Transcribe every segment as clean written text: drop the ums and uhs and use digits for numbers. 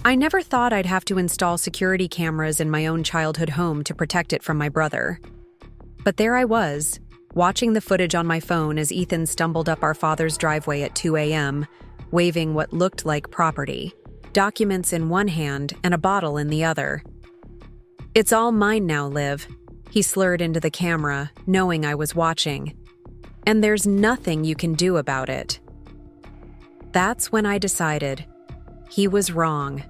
I never thought I'd have to install security cameras in my own childhood home to protect it from my brother. But there I was, watching the footage on my phone as Ethan stumbled up our father's driveway at 2 a.m., waving what looked like property, documents in one hand and a bottle in the other. "It's all mine now, Liv," he slurred into the camera, knowing I was watching. "And there's nothing you can do about it." That's when I decided he was wrong.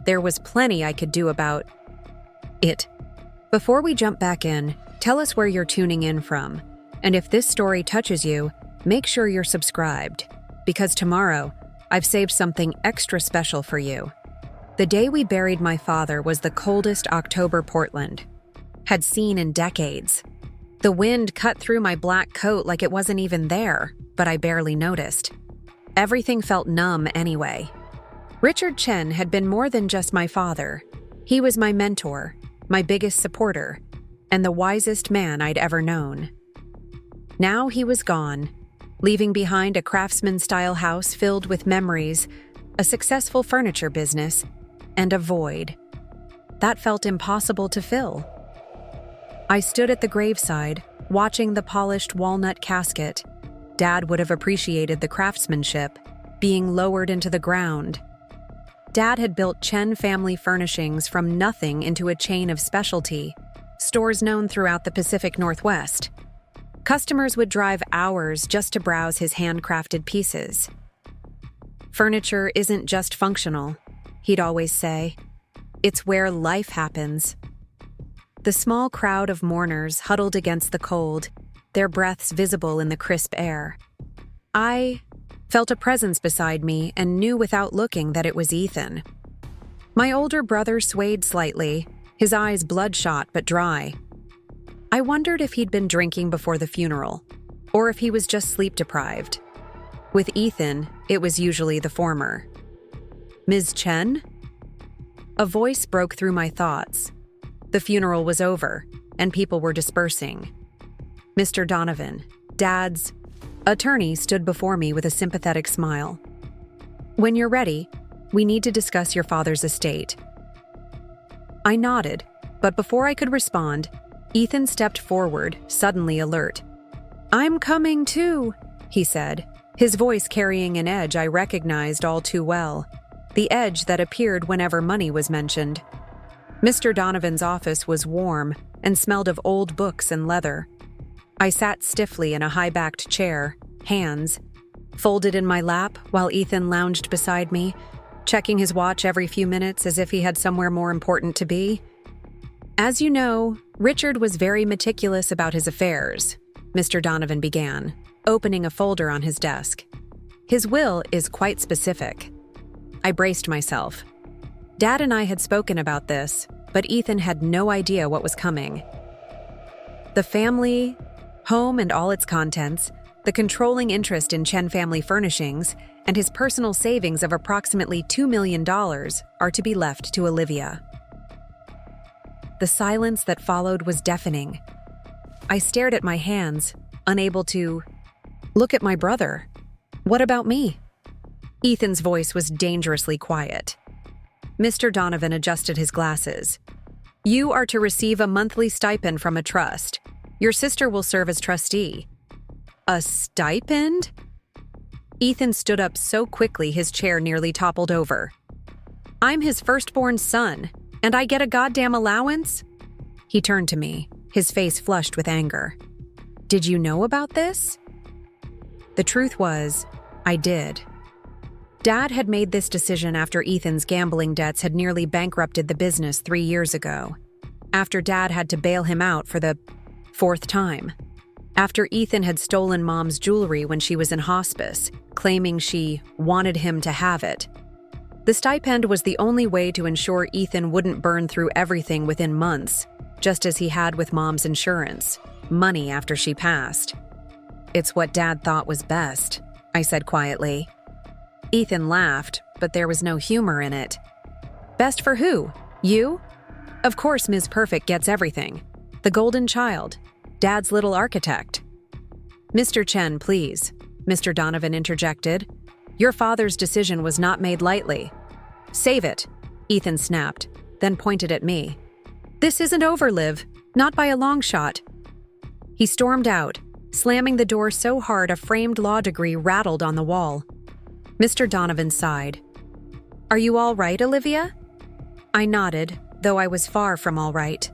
There was plenty I could do about it. Before we jump back in, tell us where you're tuning in from. And if this story touches you, make sure you're subscribed. Because tomorrow, I've saved something extra special for you. The day we buried my father was the coldest October Portland had seen in decades. The wind cut through my black coat like it wasn't even there, but I barely noticed. Everything felt numb anyway. Richard Chen had been more than just my father. He was my mentor, my biggest supporter, and the wisest man I'd ever known. Now he was gone, leaving behind a craftsman-style house filled with memories, a successful furniture business, and a void that felt impossible to fill. I stood at the graveside, watching the polished walnut casket. Dad would have appreciated the craftsmanship, being lowered into the ground. Dad had built Chen Family Furnishings from nothing into a chain of specialty stores known throughout the Pacific Northwest. Customers would drive hours just to browse his handcrafted pieces. "Furniture isn't just functional," he'd always say. "It's where life happens." The small crowd of mourners huddled against the cold, their breaths visible in the crisp air. I felt a presence beside me and knew without looking that it was Ethan. My older brother swayed slightly, his eyes bloodshot but dry. I wondered if he'd been drinking before the funeral, or if he was just sleep-deprived. With Ethan, it was usually the former. "Ms. Chen?" A voice broke through my thoughts. The funeral was over, and people were dispersing. Mr. Donovan, Dad's attorney, stood before me with a sympathetic smile. "When you're ready, we need to discuss your father's estate." I nodded, but before I could respond, Ethan stepped forward, suddenly alert. "I'm coming too," he said, his voice carrying an edge I recognized all too well, the edge that appeared whenever money was mentioned. Mr. Donovan's office was warm and smelled of old books and leather. I sat stiffly in a high-backed chair, hands folded in my lap while Ethan lounged beside me, checking his watch every few minutes as if he had somewhere more important to be. "As you know, Richard was very meticulous about his affairs," Mr. Donovan began, opening a folder on his desk. "His will is quite specific." I braced myself. Dad and I had spoken about this, but Ethan had no idea what was coming. The family, home and all its contents, the controlling interest in Chen Family Furnishings, and his personal savings of approximately $2 million are to be left to Olivia. The silence that followed was deafening. I stared at my hands, unable to look at my brother. "What about me?" Ethan's voice was dangerously quiet. Mr. Donovan adjusted his glasses. "You are to receive a monthly stipend from a trust. Your sister will serve as trustee." "A stipend?" Ethan stood up so quickly his chair nearly toppled over. "I'm his firstborn son, and I get a goddamn allowance?" He turned to me, his face flushed with anger. "Did you know about this?" The truth was, I did. Dad had made this decision after Ethan's gambling debts had nearly bankrupted the business 3 years ago. After Dad had to bail him out for the 4th time. After Ethan had stolen Mom's jewelry when she was in hospice, claiming she wanted him to have it. The stipend was the only way to ensure Ethan wouldn't burn through everything within months, just as he had with Mom's insurance, money after she passed. "It's what Dad thought was best," I said quietly. Ethan laughed, but there was no humor in it. "Best for who? You? Of course Ms. Perfect gets everything. The golden child. Dad's little architect." "Mr. Chen, please," Mr. Donovan interjected. "Your father's decision was not made lightly. Save it. Ethan snapped, then pointed at me. "This isn't over, Liv. Not by a long shot." He stormed out, slamming the door so hard a framed law degree rattled on the wall. Mr. Donovan sighed. "Are you all right, Olivia?" I nodded, though I was far from all right.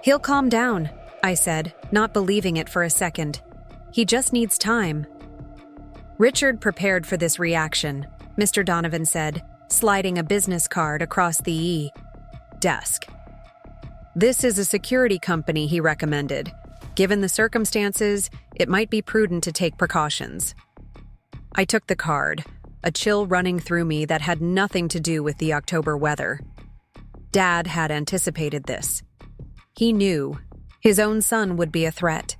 "He'll calm down," I said, not believing it for a second. "He just needs time." "Richard prepared for this reaction," Mr. Donovan said, sliding a business card across the desk. "This is a security company he recommended. Given the circumstances, it might be prudent to take precautions." I took the card, a chill running through me that had nothing to do with the October weather. Dad had anticipated this. He knew his own son would be a threat.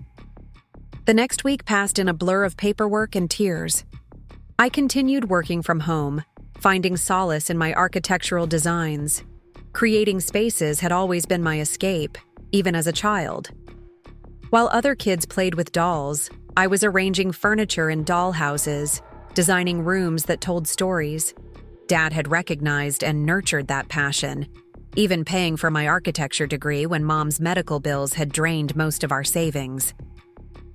The next week passed in a blur of paperwork and tears. I continued working from home, finding solace in my architectural designs. Creating spaces had always been my escape, even as a child. While other kids played with dolls, I was arranging furniture in dollhouses, designing rooms that told stories. Dad had recognized and nurtured that passion, even paying for my architecture degree when Mom's medical bills had drained most of our savings.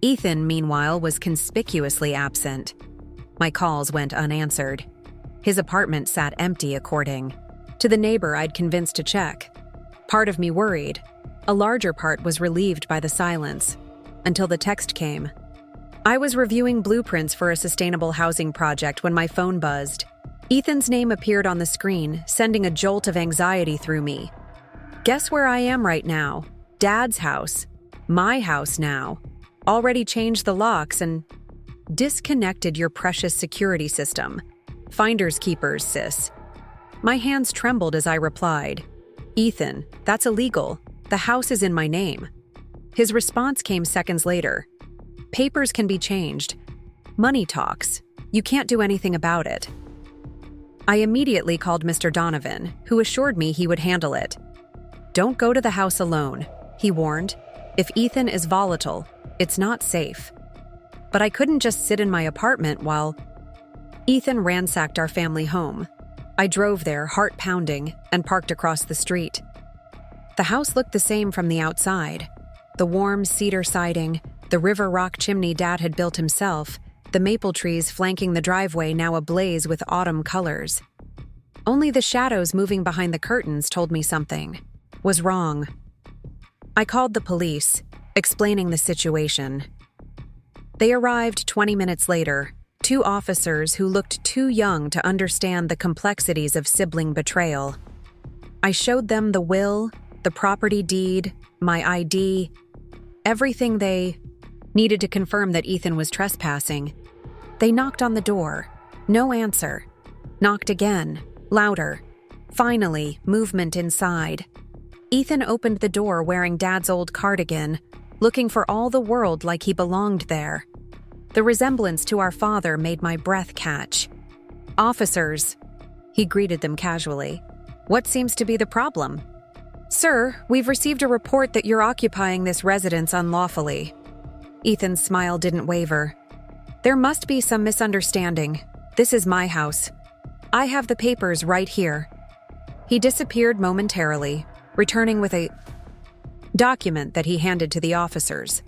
Ethan, meanwhile, was conspicuously absent. My calls went unanswered. His apartment sat empty according to the neighbor I'd convinced to check. Part of me worried. A larger part was relieved by the silence, until the text came. I was reviewing blueprints for a sustainable housing project when my phone buzzed. Ethan's name appeared on the screen, sending a jolt of anxiety through me. Guess where I am right now? Dad's house. My house now. Already changed the locks and disconnected your precious security system. Finders keepers, sis. My hands trembled as I replied. "Ethan, that's illegal. The house is in my name." His response came seconds later. "Papers can be changed. Money talks. You can't do anything about it." I immediately called Mr. Donovan, who assured me he would handle it. "Don't go to the house alone," he warned. "If Ethan is volatile, it's not safe." But I couldn't just sit in my apartment while Ethan ransacked our family home. I drove there, heart pounding, and parked across the street. The house looked the same from the outside. The warm cedar siding, the river rock chimney Dad had built himself, the maple trees flanking the driveway now ablaze with autumn colors. Only the shadows moving behind the curtains told me something was wrong. I called the police, explaining the situation. They arrived 20 minutes later, 2 officers who looked too young to understand the complexities of sibling betrayal. I showed them the will, the property deed, my ID, everything they needed to confirm that Ethan was trespassing. They knocked on the door. No answer. Knocked again, louder. Finally, movement inside. Ethan opened the door wearing Dad's old cardigan, looking for all the world like he belonged there. The resemblance to our father made my breath catch. "Officers," he greeted them casually. "What seems to be the problem?" "Sir, we've received a report that you're occupying this residence unlawfully." Ethan's smile didn't waver. "There must be some misunderstanding. This is my house. I have the papers right here." He disappeared momentarily, returning with a document that he handed to the officers.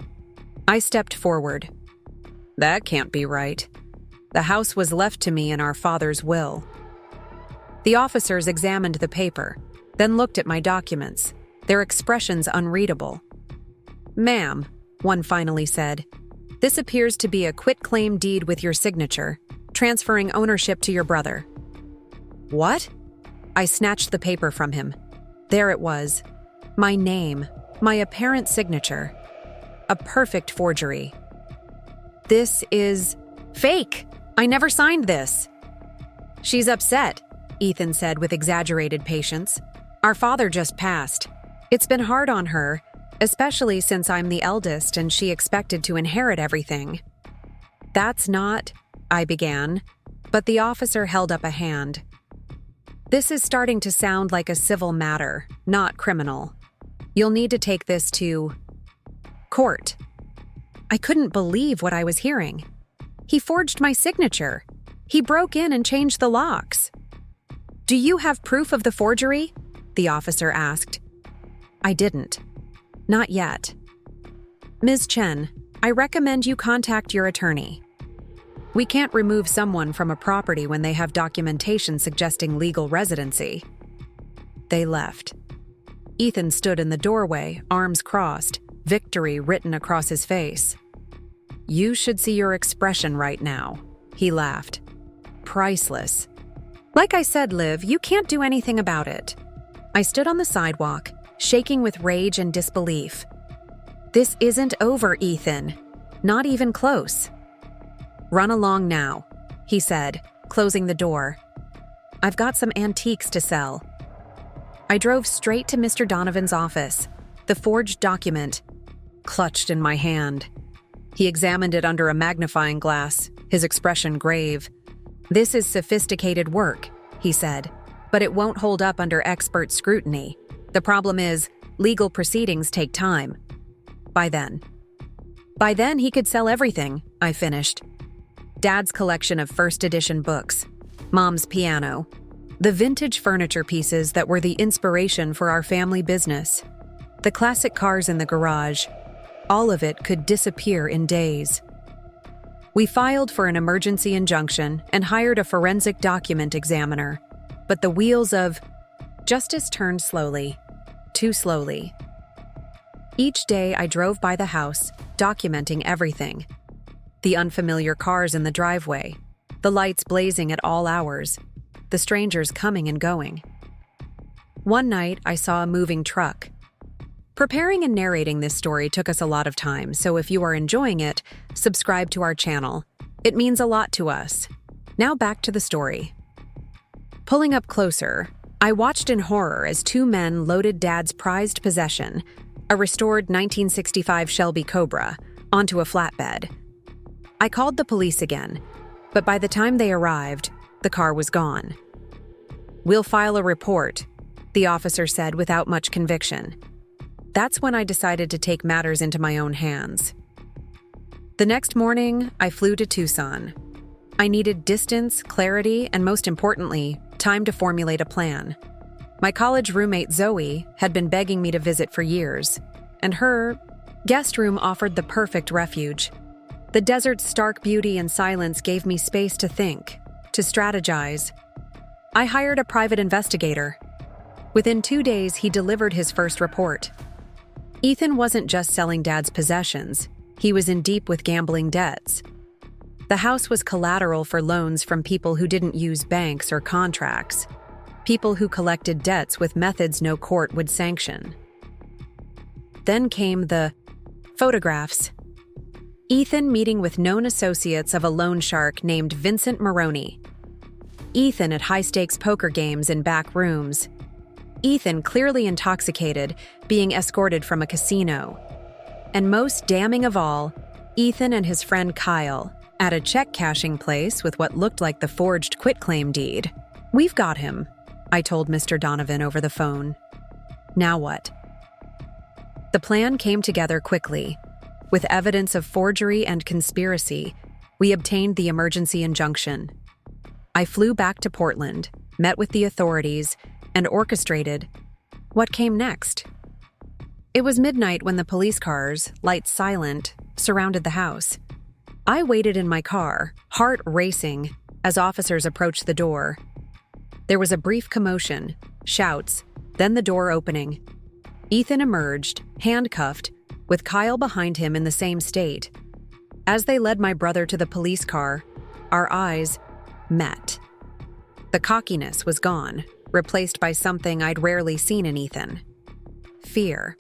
I stepped forward. "That can't be right. The house was left to me in our father's will." The officers examined the paper, then looked at my documents, their expressions unreadable. "Ma'am," one finally said, "this appears to be a quitclaim deed with your signature, transferring ownership to your brother." "What?" I snatched the paper from him. There it was. My name, my apparent signature. A perfect forgery. "This is fake! I never signed this!" "She's upset," Ethan said with exaggerated patience. "Our father just passed. It's been hard on her, especially since I'm the eldest and she expected to inherit everything." "That's not," I began, but the officer held up a hand. "This is starting to sound like a civil matter, not criminal. You'll need to take this to court." I couldn't believe what I was hearing. He forged my signature. He broke in and changed the locks. "Do you have proof of the forgery?" the officer asked. I didn't. Not yet. "Ms. Chen, I recommend you contact your attorney. We can't remove someone from a property when they have documentation suggesting legal residency." They left. Ethan stood in the doorway, arms crossed, victory written across his face. "You should see your expression right now," he laughed. "Priceless." "Like I said, Liv, you can't do anything about it." I stood on the sidewalk, shaking with rage and disbelief. "This isn't over, Ethan. Not even close." "Run along now," he said, closing the door. "I've got some antiques to sell." I drove straight to Mr. Donovan's office, the forged document clutched in my hand. He examined it under a magnifying glass, his expression grave. "This is sophisticated work," he said, "but it won't hold up under expert scrutiny. The problem is, legal proceedings take time." By then he could sell everything, I finished. Dad's collection of first edition books, Mom's piano, the vintage furniture pieces that were the inspiration for our family business, the classic cars in the garage, all of it could disappear in days. We filed for an emergency injunction and hired a forensic document examiner, but the wheels of justice turned slowly, too slowly. Each day I drove by the house, documenting everything. The unfamiliar cars in the driveway, the lights blazing at all hours, the strangers coming and going. One night, I saw a moving truck. Preparing and narrating this story took us a lot of time, so if you are enjoying it, subscribe to our channel. It means a lot to us. Now back to the story. Pulling up closer, I watched in horror as two men loaded Dad's prized possession, a restored 1965 Shelby Cobra, onto a flatbed. I called the police again, but by the time they arrived, the car was gone. "We'll file a report," the officer said without much conviction. That's when I decided to take matters into my own hands. The next morning, I flew to Tucson. I needed distance, clarity, and most importantly, time to formulate a plan. My college roommate Zoe had been begging me to visit for years, and her guest room offered the perfect refuge. The desert's stark beauty and silence gave me space to think, to strategize. I hired a private investigator. Within 2 days, he delivered his first report. Ethan wasn't just selling Dad's possessions, he was in deep with gambling debts. The house was collateral for loans from people who didn't use banks or contracts, people who collected debts with methods no court would sanction. Then came the photographs. Ethan meeting with known associates of a loan shark named Vincent Maroney. Ethan at high-stakes poker games in back rooms. Ethan clearly intoxicated, being escorted from a casino. And most damning of all, Ethan and his friend Kyle at a check-cashing place with what looked like the forged quitclaim deed. "We've got him," I told Mr. Donovan over the phone. Now what? The plan came together quickly. With evidence of forgery and conspiracy, we obtained the emergency injunction. I flew back to Portland, met with the authorities, and orchestrated what came next. It was midnight when the police cars, lights silent, surrounded the house. I waited in my car, heart racing, as officers approached the door. There was a brief commotion, shouts, then the door opening. Ethan emerged, handcuffed, with Kyle behind him in the same state. As they led my brother to the police car, our eyes met. The cockiness was gone, replaced by something I'd rarely seen in Ethan. Fear.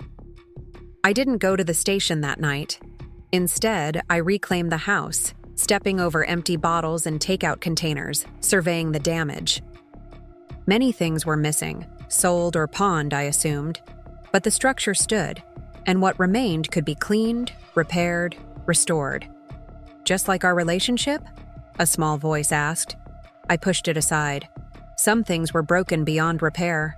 I didn't go to the station that night. Instead, I reclaimed the house, stepping over empty bottles and takeout containers, surveying the damage. Many things were missing, sold or pawned, I assumed, but the structure stood, and what remained could be cleaned, repaired, restored. "Just like our relationship?" a small voice asked. I pushed it aside. Some things were broken beyond repair.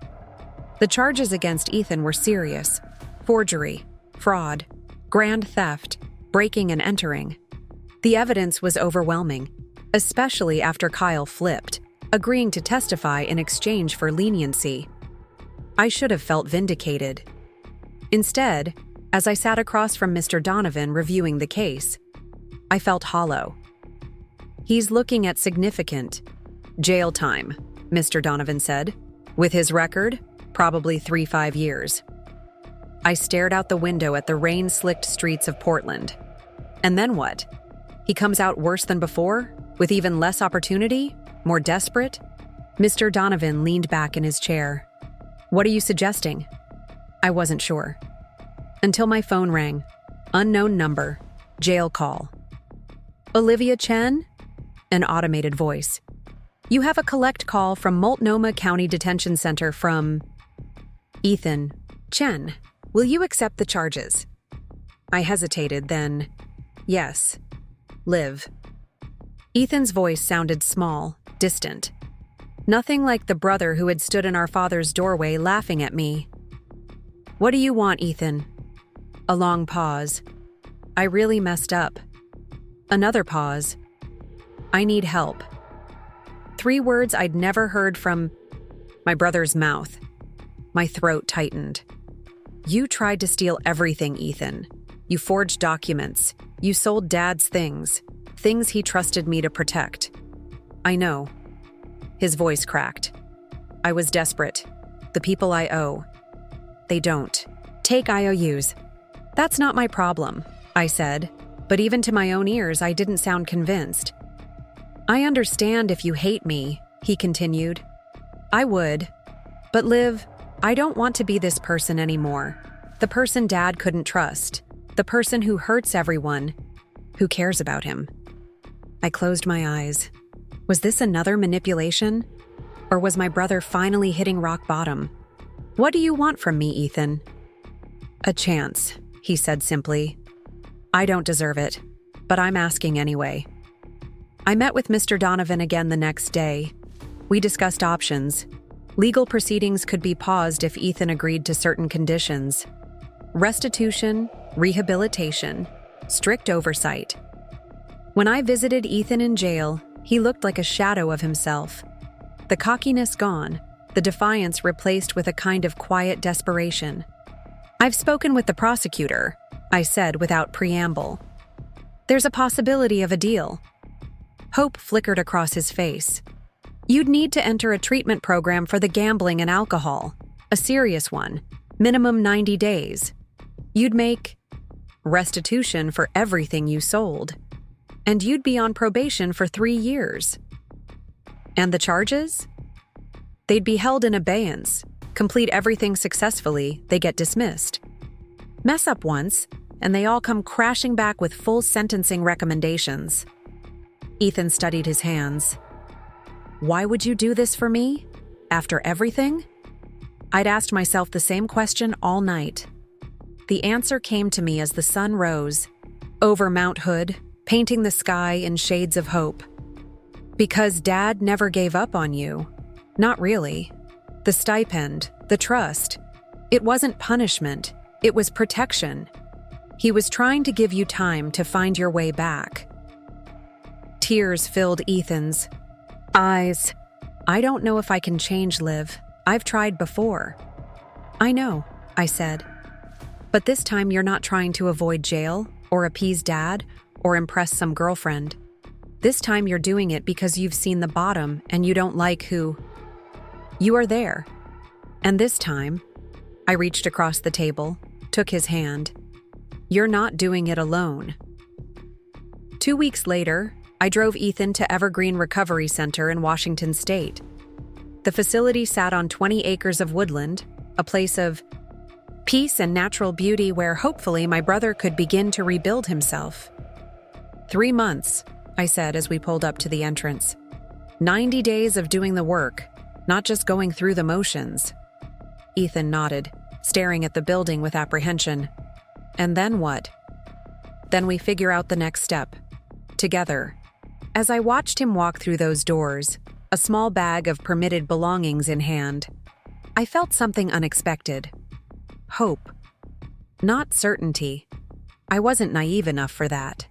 The charges against Ethan were serious: forgery, fraud, grand theft, breaking and entering. The evidence was overwhelming, especially after Kyle flipped, agreeing to testify in exchange for leniency. I should have felt vindicated. Instead, as I sat across from Mr. Donovan reviewing the case, I felt hollow. "He's looking at significant jail time," Mr. Donovan said. "With his record, probably 3-5 years." I stared out the window at the rain-slicked streets of Portland. And then what? He comes out worse than before? With even less opportunity? More desperate? Mr. Donovan leaned back in his chair. "What are you suggesting?" I wasn't sure. Until my phone rang. Unknown number. Jail call. "Olivia Chen?" An automated voice. "You have a collect call from Multnomah County Detention Center from Ethan. Chen, will you accept the charges?" I hesitated, then, "Yes. Liv." Ethan's voice sounded small, distant. Nothing like the brother who had stood in our father's doorway laughing at me. "What do you want, Ethan?" A long pause. "I really messed up." Another pause. "I need help." 3 words I'd never heard from my brother's mouth. My throat tightened. "You tried to steal everything, Ethan. You forged documents. You sold Dad's things he trusted me to protect." "I know." His voice cracked. "I was desperate. The people I owe. They don't take IOUs." "That's not my problem," I said, but even to my own ears, I didn't sound convinced. "I understand if you hate me," he continued. "I would. But Liv, I don't want to be this person anymore. The person Dad couldn't trust. The person who hurts everyone, who cares about him." I closed my eyes. Was this another manipulation? Or was my brother finally hitting rock bottom? "What do you want from me, Ethan?" "A chance," he said simply. "I don't deserve it, but I'm asking anyway." I met with Mr. Donovan again the next day. We discussed options. Legal proceedings could be paused if Ethan agreed to certain conditions. Restitution, rehabilitation, strict oversight. When I visited Ethan in jail, he looked like a shadow of himself. The cockiness gone, the defiance replaced with a kind of quiet desperation. "I've spoken with the prosecutor," I said without preamble. "There's a possibility of a deal." Hope flickered across his face. "You'd need to enter a treatment program for the gambling and alcohol, a serious one, minimum 90 days. You'd make restitution for everything you sold, and you'd be on probation for 3 years. And the charges? They'd be held in abeyance. Complete everything successfully, they get dismissed. Mess up once, and they all come crashing back with full sentencing recommendations." Ethan studied his hands. "Why would you do this for me? After everything?" I'd asked myself the same question all night. The answer came to me as the sun rose over Mount Hood, painting the sky in shades of hope. Because Dad never gave up on you. Not really. The stipend, the trust. It wasn't punishment. It was protection. He was trying to give you time to find your way back. Tears filled Ethan's eyes. "I don't know if I can change, Liv. I've tried before." "I know," I said. "But this time you're not trying to avoid jail, or appease Dad, or impress some girlfriend. This time you're doing it because you've seen the bottom and you don't like who you are there. And this time," I reached across the table, took his hand, "you're not doing it alone." 2 weeks later, I drove Ethan to Evergreen Recovery Center in Washington State. The facility sat on 20 acres of woodland, a place of peace and natural beauty where hopefully my brother could begin to rebuild himself. 3 months, I said as we pulled up to the entrance. 90 days of doing the work, not just going through the motions. Ethan nodded, staring at the building with apprehension. "And then what?" "Then we figure out the next step. Together." As I watched him walk through those doors, a small bag of permitted belongings in hand, I felt something unexpected. Hope. Not certainty. I wasn't naive enough for that.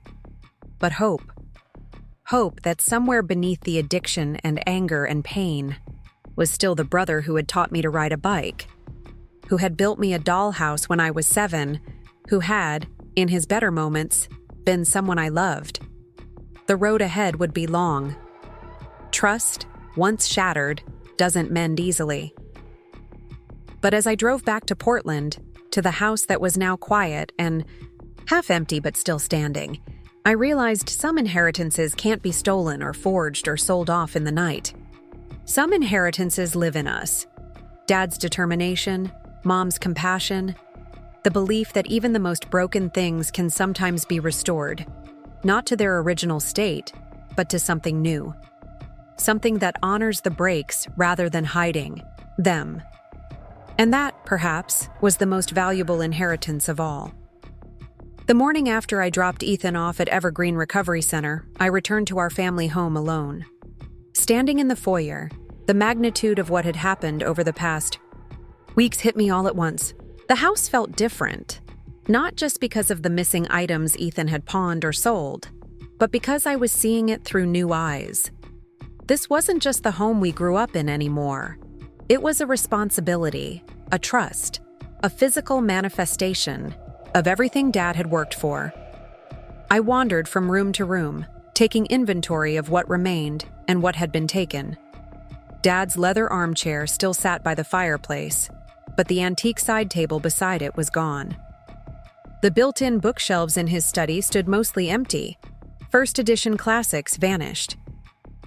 But hope. hope that somewhere beneath the addiction and anger and pain was still the brother who had taught me to ride a bike, who had built me a dollhouse when I was 7, who had, in his better moments, been someone I loved. The road ahead would be long. Trust, once shattered, doesn't mend easily. But as I drove back to Portland, to the house that was now quiet and half empty but still standing, I realized some inheritances can't be stolen or forged or sold off in the night. Some inheritances live in us. Dad's determination, Mom's compassion, the belief that even the most broken things can sometimes be restored, not to their original state, but to something new. Something that honors the breaks rather than hiding them. And that, perhaps, was the most valuable inheritance of all. The morning after I dropped Ethan off at Evergreen Recovery Center, I returned to our family home alone. Standing in the foyer, the magnitude of what had happened over the past weeks hit me all at once. The house felt different, not just because of the missing items Ethan had pawned or sold, but because I was seeing it through new eyes. This wasn't just the home we grew up in anymore. It was a responsibility, a trust, a physical manifestation of everything Dad had worked for. I wandered from room to room, taking inventory of what remained and what had been taken. Dad's leather armchair still sat by the fireplace, but the antique side table beside it was gone. The built-in bookshelves in his study stood mostly empty. First edition classics vanished.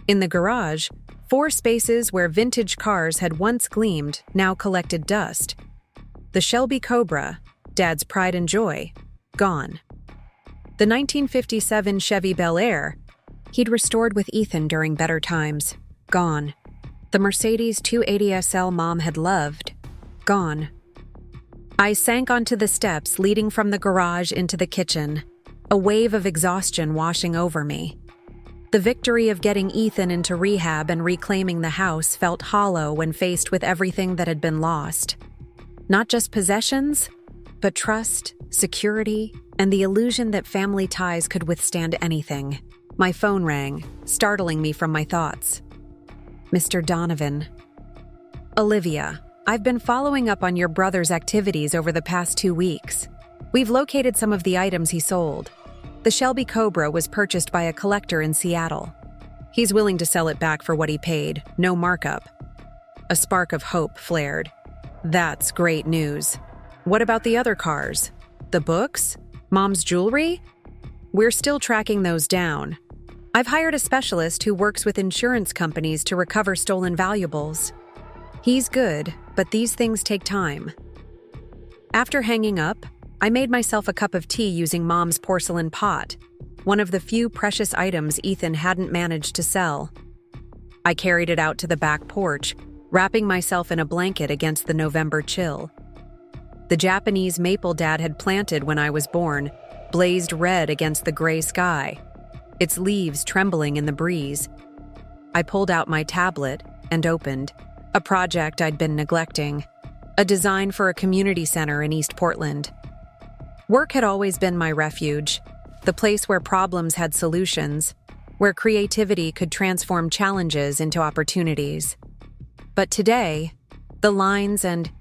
In the garage, 4 spaces where vintage cars had once gleamed now collected dust. The Shelby Cobra, Dad's pride and joy, gone. The 1957 Chevy Bel Air, he'd restored with Ethan during better times, gone. The Mercedes 280 SL Mom had loved, gone. I sank onto the steps leading from the garage into the kitchen, a wave of exhaustion washing over me. The victory of getting Ethan into rehab and reclaiming the house felt hollow when faced with everything that had been lost. Not just possessions, but trust, security, and the illusion that family ties could withstand anything. My phone rang, startling me from my thoughts. Mr. Donovan. Olivia, I've been following up on your brother's activities over the past 2 weeks. We've located some of the items he sold. The Shelby Cobra was purchased by a collector in Seattle. He's willing to sell it back for what he paid, no markup. A spark of hope flared. That's great news. What about the other cars? The books? Mom's jewelry? We're still tracking those down. I've hired a specialist who works with insurance companies to recover stolen valuables. He's good, but these things take time. After hanging up, I made myself a cup of tea using Mom's porcelain pot, one of the few precious items Ethan hadn't managed to sell. I carried it out to the back porch, wrapping myself in a blanket against the November chill. The Japanese maple Dad had planted when I was born blazed red against the gray sky, its leaves trembling in the breeze. I pulled out my tablet and opened a project I'd been neglecting, a design for a community center in East Portland. Work had always been my refuge, the place where problems had solutions, where creativity could transform challenges into opportunities. But today, the lines and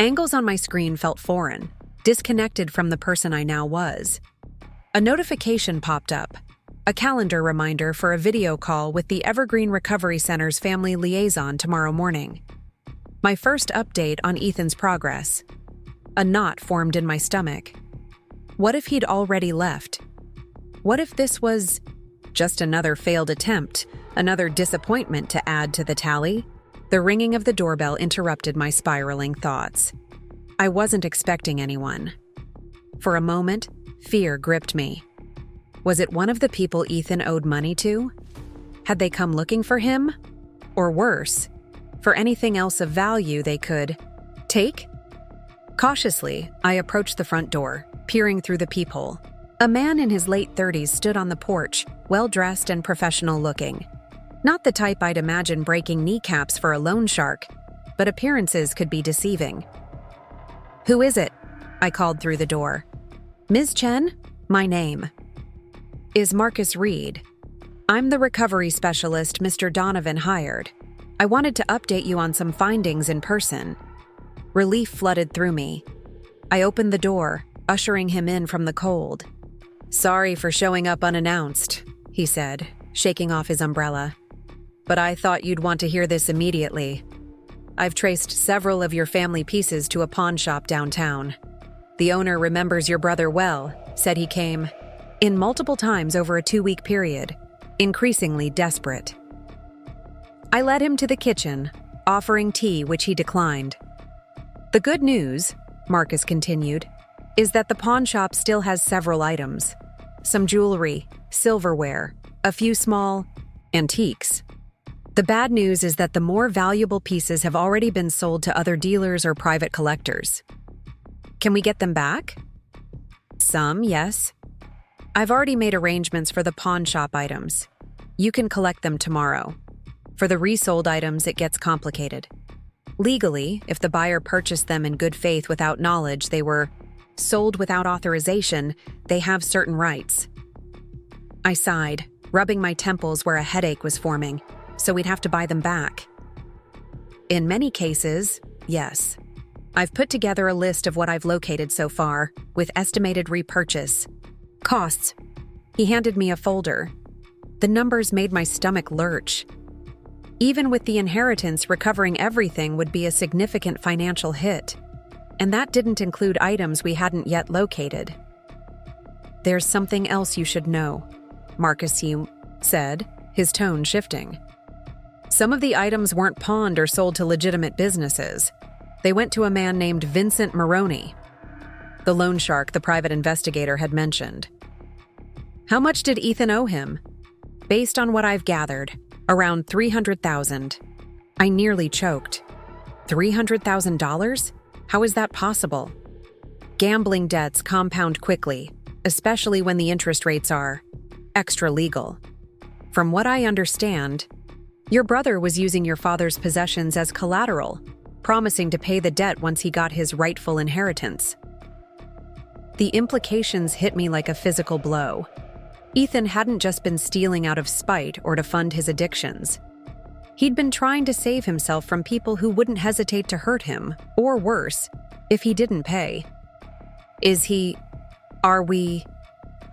angles on my screen felt foreign, disconnected from the person I now was. A notification popped up, a calendar reminder for a video call with the Evergreen Recovery Center's family liaison tomorrow morning. My first update on Ethan's progress. A knot formed in my stomach. What if he'd already left? What if this was just another failed attempt, another disappointment to add to the tally? The ringing of the doorbell interrupted my spiraling thoughts. I wasn't expecting anyone. For a moment, fear gripped me. Was it one of the people Ethan owed money to? Had they come looking for him? Or worse, for anything else of value they could take? Cautiously, I approached the front door, peering through the peephole. A man in his late 30s stood on the porch, well-dressed and professional-looking. Not the type I'd imagine breaking kneecaps for a loan shark, but appearances could be deceiving. "Who is it?" I called through the door. "Ms. Chen? My name is Marcus Reed." I'm the recovery specialist Mr. Donovan hired. I wanted to update you on some findings in person. Relief flooded through me. I opened the door, ushering him in from the cold. "Sorry for showing up unannounced," he said, shaking off his umbrella. "But I thought you'd want to hear this immediately. I've traced several of your family pieces to a pawn shop downtown. The owner remembers your brother well, said he came in multiple times over a 2-week period, increasingly desperate." I led him to the kitchen, offering tea, which he declined. "The good news," Marcus continued, "is that the pawn shop still has several items. Some jewelry, silverware, a few small antiques. The bad news is that the more valuable pieces have already been sold to other dealers or private collectors. Can we get them back?" "Some, yes. I've already made arrangements for the pawn shop items. You can collect them tomorrow. For the resold items, it gets complicated. Legally, if the buyer purchased them in good faith without knowledge they were sold without authorization, they have certain rights." I sighed, rubbing my temples where a headache was forming, so we'd have to buy them back. "In many cases, yes. I've put together a list of what I've located so far, with estimated repurchase costs." He handed me a folder. The numbers made my stomach lurch. Even with the inheritance, recovering everything would be a significant financial hit. And that didn't include items we hadn't yet located. "There's something else you should know," Marcus said, his tone shifting. "Some of the items weren't pawned or sold to legitimate businesses. They went to a man named Vincent Maroney, the loan shark the private investigator had mentioned." "How much did Ethan owe him?" "Based on what I've gathered, around $300,000. I nearly choked. $300,000? How is that possible? Gambling debts compound quickly, especially when the interest rates are extra legal. From what I understand, your brother was using your father's possessions as collateral, promising to pay the debt once he got his rightful inheritance." The implications hit me like a physical blow. Ethan hadn't just been stealing out of spite or to fund his addictions. He'd been trying to save himself from people who wouldn't hesitate to hurt him, or worse, if he didn't pay. Are we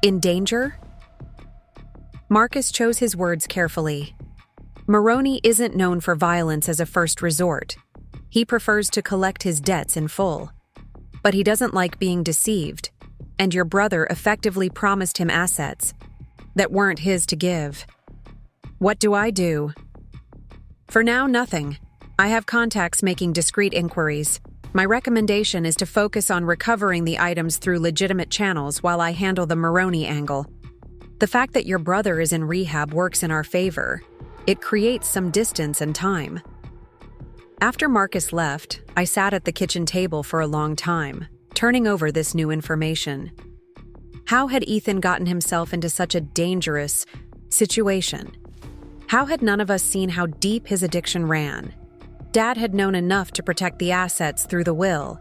in danger? Marcus chose his words carefully. Maroney isn't known for violence as a first resort. He prefers to collect his debts in full. But he doesn't like being deceived, and your brother effectively promised him assets that weren't his to give. What do I do? For now, nothing. I have contacts making discreet inquiries. My recommendation is to focus on recovering the items through legitimate channels while I handle the Maroney angle. The fact that your brother is in rehab works in our favor. It creates some distance and time. After Marcus left, I sat at the kitchen table for a long time, turning over this new information. How had Ethan gotten himself into such a dangerous situation? How had none of us seen how deep his addiction ran? Dad had known enough to protect the assets through the will.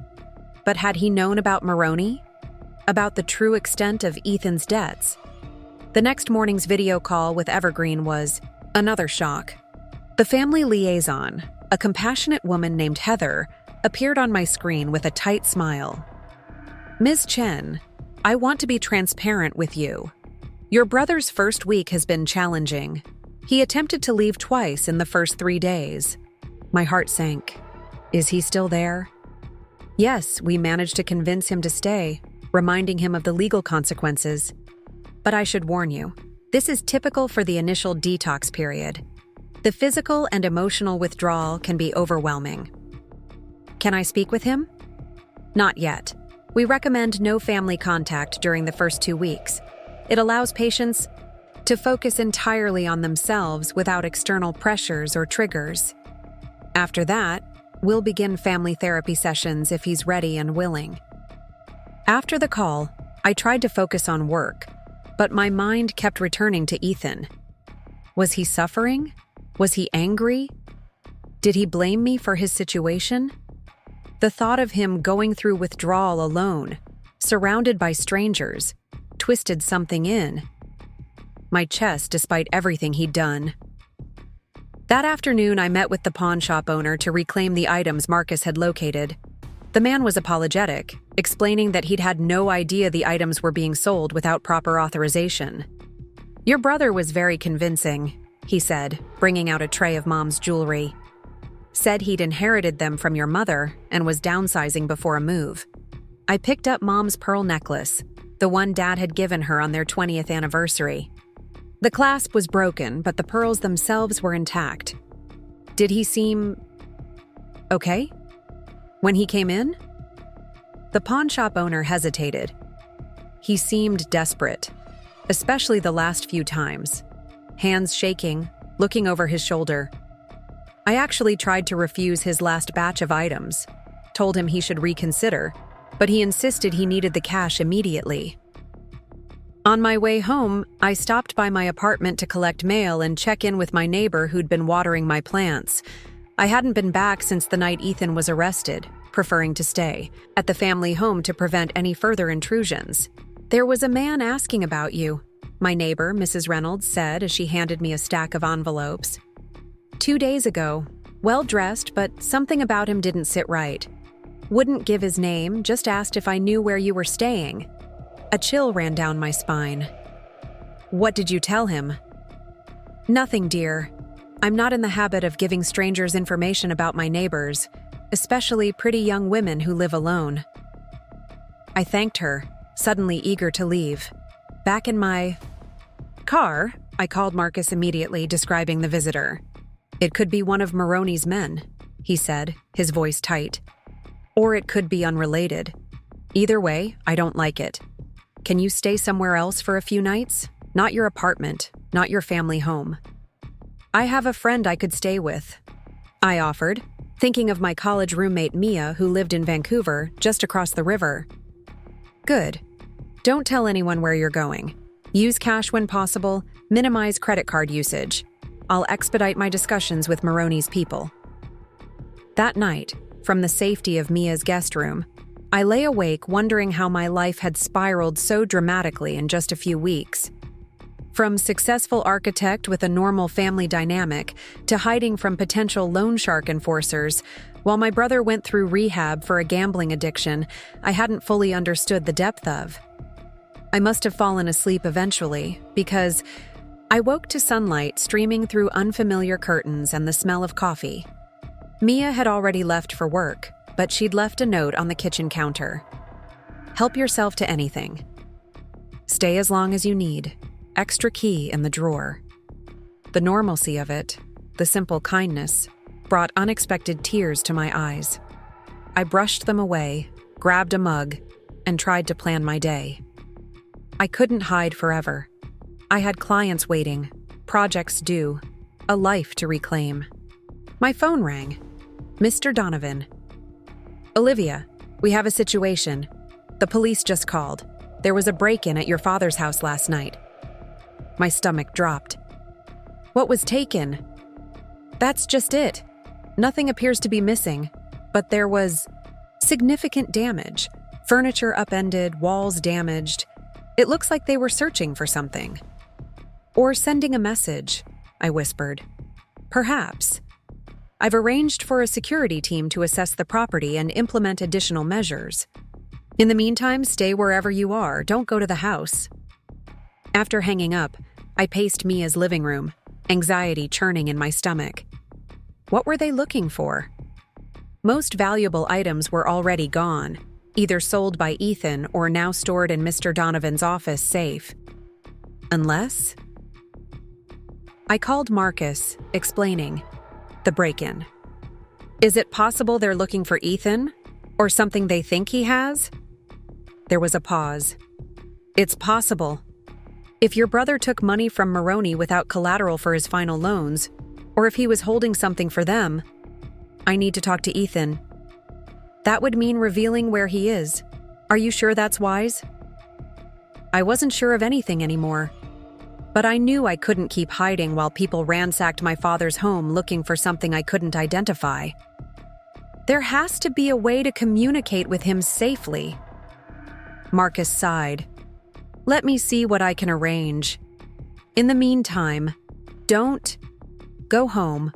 But had he known about Maroney? About the true extent of Ethan's debts? The next morning's video call with Evergreen was another shock. The family liaison, a compassionate woman named Heather, appeared on my screen with a tight smile. "Ms. Chen, I want to be transparent with you. Your brother's first week has been challenging. He attempted to leave twice in the first 3 days." My heart sank. Is he still there? Yes, we managed to convince him to stay, reminding him of the legal consequences. But I should warn you, this is typical for the initial detox period. The physical and emotional withdrawal can be overwhelming. Can I speak with him? Not yet. We recommend no family contact during the first 2 weeks. It allows patients to focus entirely on themselves without external pressures or triggers. After that, we'll begin family therapy sessions if he's ready and willing. After the call, I tried to focus on work, but my mind kept returning to Ethan. Was he suffering? Was he angry? Did he blame me for his situation? The thought of him going through withdrawal alone, surrounded by strangers, twisted something in. my chest despite everything he'd done. That afternoon, I met with the pawn shop owner to reclaim the items Marcus had located. The man was apologetic, explaining that he'd had no idea the items were being sold without proper authorization. "Your brother was very convincing," he said, bringing out a tray of Mom's jewelry. "Said he'd inherited them from your mother and was downsizing before a move." I picked up Mom's pearl necklace, the one Dad had given her on their 20th anniversary. The clasp was broken, but the pearls themselves were intact. "Did he seem okay when he came in?" The pawn shop owner hesitated. He seemed desperate, especially the last few times, hands shaking, looking over his shoulder. I actually tried to refuse his last batch of items, told him he should reconsider, but he insisted he needed the cash immediately. On my way home, I stopped by my apartment to collect mail and check in with my neighbor who'd been watering my plants. I hadn't been back since the night Ethan was arrested, preferring to stay at the family home to prevent any further intrusions. "There was a man asking about you," my neighbor, Mrs. Reynolds, said as she handed me a stack of envelopes. "2 days ago, well-dressed, but something about him didn't sit right. Wouldn't give his name, just asked if I knew where you were staying." A chill ran down my spine. "What did you tell him?" "Nothing, dear. I'm not in the habit of giving strangers information about my neighbors, especially pretty young women who live alone." I thanked her, suddenly eager to leave. Back in my car, I called Marcus immediately, describing the visitor. "It could be one of Maroney's men," he said, his voice tight. "Or it could be unrelated. Either way, I don't like it. Can you stay somewhere else for a few nights? Not your apartment, not your family home." "I have a friend I could stay with," I offered, thinking of my college roommate Mia, who lived in Vancouver, just across the river. "Good. Don't tell anyone where you're going. Use cash when possible, minimize credit card usage. I'll expedite my discussions with Maroney's people." That night, from the safety of Mia's guest room, I lay awake wondering how my life had spiraled so dramatically in just a few weeks. From successful architect with a normal family dynamic to hiding from potential loan shark enforcers, while my brother went through rehab for a gambling addiction I hadn't fully understood the depth of. I must have fallen asleep eventually, because I woke to sunlight streaming through unfamiliar curtains and the smell of coffee. Mia had already left for work, but she'd left a note on the kitchen counter. "Help yourself to anything. Stay as long as you need. Extra key in the drawer." The normalcy of it, the simple kindness, brought unexpected tears to my eyes. I brushed them away, grabbed a mug, and tried to plan my day. I couldn't hide forever. I had clients waiting, projects due, a life to reclaim. My phone rang. Mr. Donovan. "Olivia, we have a situation. The police just called. There was a break-in at your father's house last night." My stomach dropped. "What was taken?" "That's just it. Nothing appears to be missing, but there was significant damage. Furniture upended, walls damaged. It looks like they were searching for something." "Or sending a message," I whispered. "Perhaps. I've arranged for a security team to assess the property and implement additional measures. In the meantime, stay wherever you are. Don't go to the house." After hanging up, I paced Mia's living room, anxiety churning in my stomach. What were they looking for? Most valuable items were already gone, either sold by Ethan or now stored in Mr. Donovan's office safe. Unless... I called Marcus, explaining the break-in. "Is it possible they're looking for Ethan? Or something they think he has?" There was a pause. "It's possible. If your brother took money from Maroney without collateral for his final loans, or if he was holding something for them, I need to talk to Ethan. That would mean revealing where he is. Are you sure that's wise?" I wasn't sure of anything anymore, but I knew I couldn't keep hiding while people ransacked my father's home looking for something I couldn't identify. There has to be a way to communicate with him safely. Marcus sighed. "Let me see what I can arrange." In the meantime, don't go home,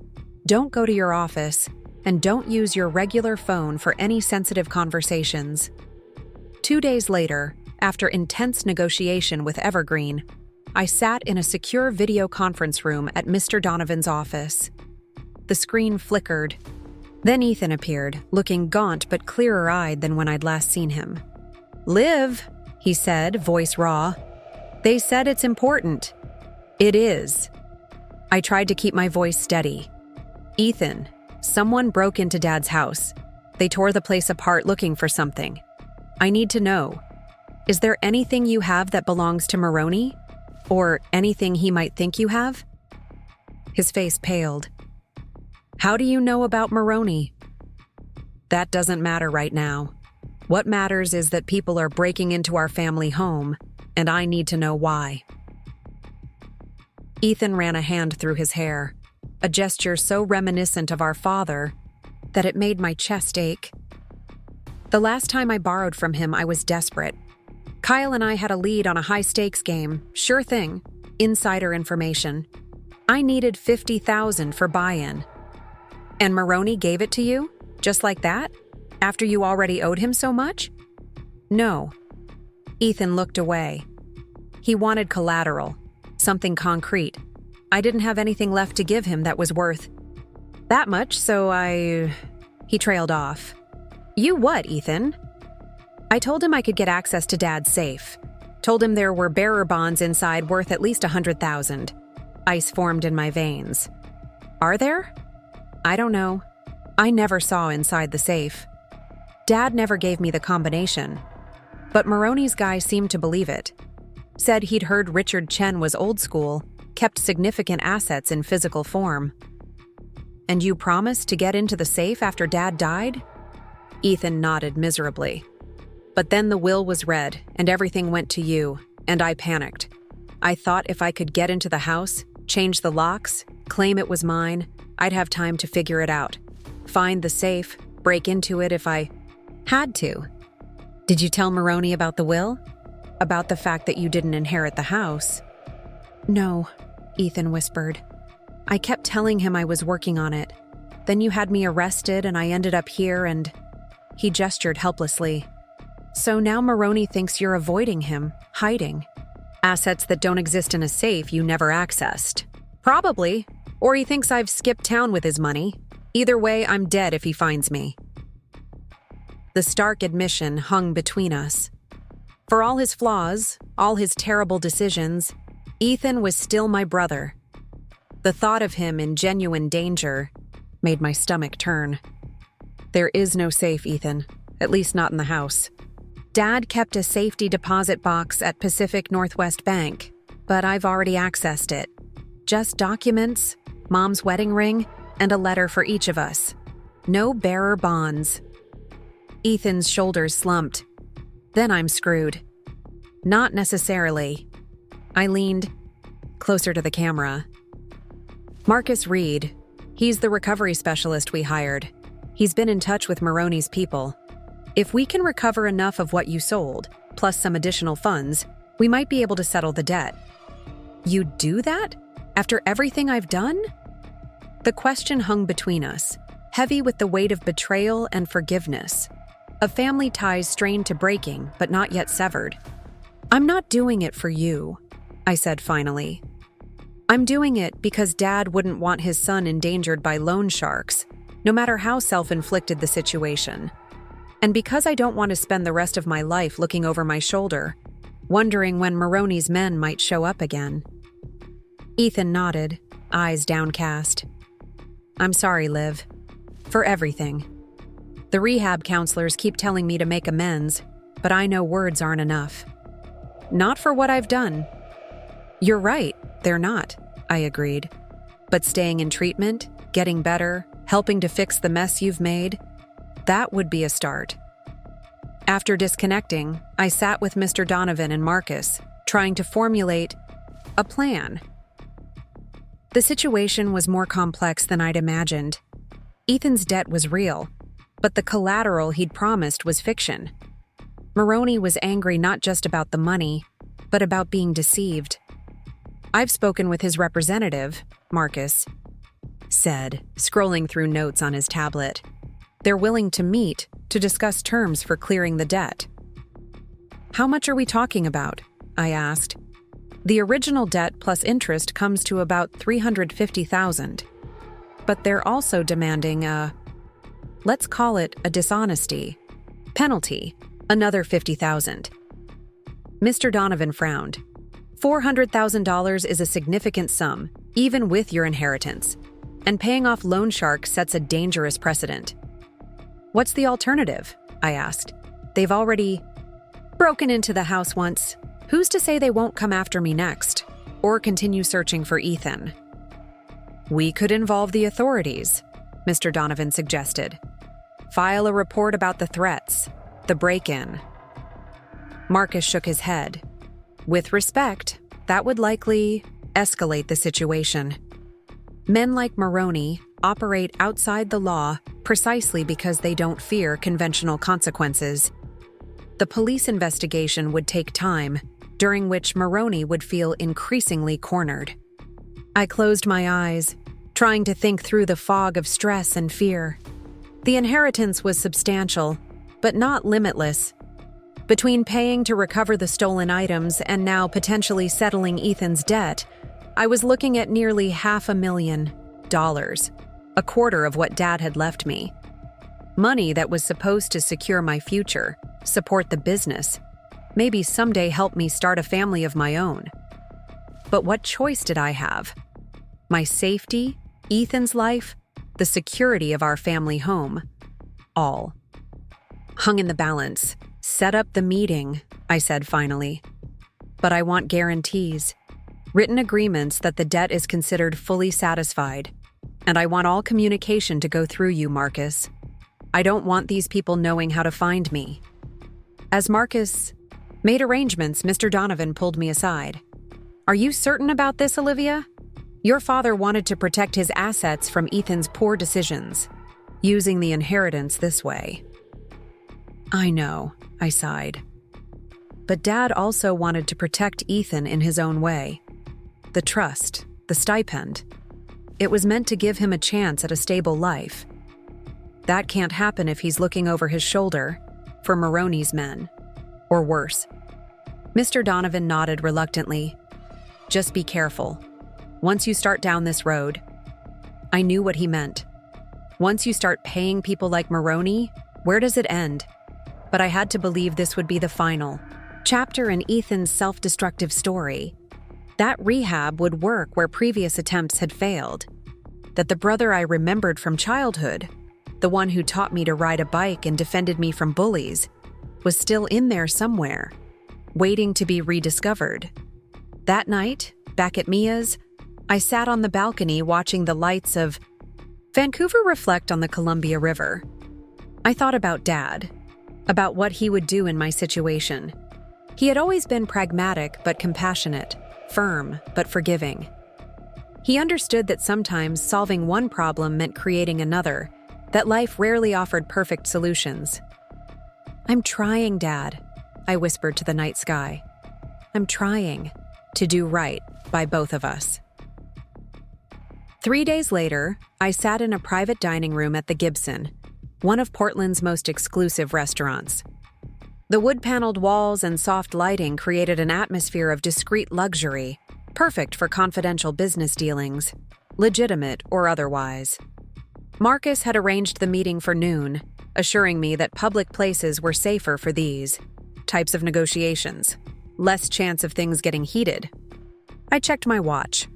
don't go to your office, and don't use your regular phone for any sensitive conversations. 2 days later, after intense negotiation with Evergreen, I sat in a secure video conference room at Mr. Donovan's office. The screen flickered. Then Ethan appeared, looking gaunt but clearer-eyed than when I'd last seen him. "Liv," he said, voice raw. "They said it's important." "It is." I tried to keep my voice steady. "Ethan, someone broke into Dad's house. They tore the place apart looking for something. I need to know. Is there anything you have that belongs to Maroney? Or anything he might think you have?" His face paled. "How do you know about Maroney?" "That doesn't matter right now. What matters is that people are breaking into our family home, and I need to know why." Ethan ran a hand through his hair, a gesture so reminiscent of our father that it made my chest ache. "The last time I borrowed from him, I was desperate. Kyle and I had a lead on a high-stakes game, sure thing, insider information. I needed $50,000 for buy-in. And Maroney gave it to you? Just like that? After you already owed him so much?" "No." Ethan looked away. "He wanted collateral, something concrete. I didn't have anything left to give him that was worth that much, so He trailed off. "You what, Ethan?" "I told him I could get access to Dad's safe. Told him there were bearer bonds inside worth at least $100,000. Ice formed in my veins. "Are there?" "I don't know. I never saw inside the safe. Dad never gave me the combination. But Maroney's guy seemed to believe it. Said he'd heard Richard Chen was old school, kept significant assets in physical form." "And you promised to get into the safe after Dad died?" Ethan nodded miserably. "But then the will was read, and everything went to you, and I panicked. I thought if I could get into the house, change the locks, claim it was mine, I'd have time to figure it out. Find the safe, break into it if I had to." "Did you tell Maroney about the will? About the fact that you didn't inherit the house?" "No," Ethan whispered. "I kept telling him I was working on it. Then you had me arrested and I ended up here and..." He gestured helplessly. "So now Maroney thinks you're avoiding him, hiding. Assets that don't exist in a safe you never accessed. Probably. Or he thinks I've skipped town with his money. Either way, I'm dead if he finds me." The stark admission hung between us. For all his flaws, all his terrible decisions, Ethan was still my brother. The thought of him in genuine danger made my stomach turn. "There is no safe, Ethan. At least not in the house. Dad kept a safety deposit box at Pacific Northwest Bank, but I've already accessed it. Just documents, Mom's wedding ring, and a letter for each of us. No bearer bonds." Ethan's shoulders slumped. "Then I'm screwed." "Not necessarily." I leaned closer to the camera. "Marcus Reed. He's the recovery specialist we hired. He's been in touch with Maroney's people. If we can recover enough of what you sold, plus some additional funds, we might be able to settle the debt." "You'd do that? After everything I've done?" The question hung between us, heavy with the weight of betrayal and forgiveness, of family ties strained to breaking but not yet severed. "I'm not doing it for you," I said finally. "I'm doing it because Dad wouldn't want his son endangered by loan sharks, no matter how self-inflicted the situation. And because I don't want to spend the rest of my life looking over my shoulder, wondering when Maroney's men might show up again." Ethan nodded, eyes downcast. "I'm sorry, Liv. For everything. The rehab counselors keep telling me to make amends, but I know words aren't enough. Not for what I've done." "You're right, they're not," I agreed. "But staying in treatment, getting better, helping to fix the mess you've made, that would be a start." After disconnecting, I sat with Mr. Donovan and Marcus, trying to formulate a plan. The situation was more complex than I'd imagined. Ethan's debt was real, but the collateral he'd promised was fiction. Maroney was angry not just about the money, but about being deceived. I've spoken with his representative, Marcus said, scrolling through notes on his tablet. They're willing to meet to discuss terms for clearing the debt. How much are we talking about? I asked. The original debt plus interest comes to about $350,000. But they're also demanding let's call it a dishonesty penalty, another $50,000. Mr. Donovan frowned. $400,000 is a significant sum, even with your inheritance, and paying off loan sharks sets a dangerous precedent. What's the alternative? I asked. They've already broken into the house once. Who's to say they won't come after me next, or continue searching for Ethan? We could involve the authorities, Mr. Donovan suggested. File a report about the threats, the break-in. Marcus shook his head. With respect, that would likely escalate the situation. Men like Maroney operate outside the law precisely because they don't fear conventional consequences. The police investigation would take time, during which Maroney would feel increasingly cornered. I closed my eyes, trying to think through the fog of stress and fear. The inheritance was substantial, but not limitless. Between paying to recover the stolen items and now potentially settling Ethan's debt, I was looking at nearly $500,000, a quarter of what Dad had left me. Money that was supposed to secure my future, support the business, maybe someday help me start a family of my own. But what choice did I have? My safety, Ethan's life, the security of our family home, all hung in the balance. Set up the meeting, I said finally. But I want guarantees, written agreements that the debt is considered fully satisfied, and I want all communication to go through you, Marcus. I don't want these people knowing how to find me. As Marcus made arrangements, Mr. Donovan pulled me aside. Are you certain about this, Olivia? Your father wanted to protect his assets from Ethan's poor decisions, using the inheritance this way. I know, I sighed. But Dad also wanted to protect Ethan in his own way. The trust, the stipend. It was meant to give him a chance at a stable life. That can't happen if he's looking over his shoulder for Maroney's men, or worse. Mr. Donovan nodded reluctantly. Just be careful. Once you start down this road, I knew what he meant. Once you start paying people like Maroney, where does it end? But I had to believe this would be the final chapter in Ethan's self-destructive story. That rehab would work where previous attempts had failed. That the brother I remembered from childhood, the one who taught me to ride a bike and defended me from bullies, was still in there somewhere, waiting to be rediscovered. That night, back at Mia's, I sat on the balcony watching the lights of Vancouver reflect on the Columbia River. I thought about Dad, about what he would do in my situation. He had always been pragmatic but compassionate, firm but forgiving. He understood that sometimes solving one problem meant creating another, that life rarely offered perfect solutions. I'm trying, Dad, I whispered to the night sky. I'm trying to do right by both of us. 3 days later, I sat in a private dining room at the Gibson, one of Portland's most exclusive restaurants. The wood-paneled walls and soft lighting created an atmosphere of discreet luxury, perfect for confidential business dealings, legitimate or otherwise. Marcus had arranged the meeting for noon, assuring me that public places were safer for these types of negotiations, less chance of things getting heated. I checked my watch.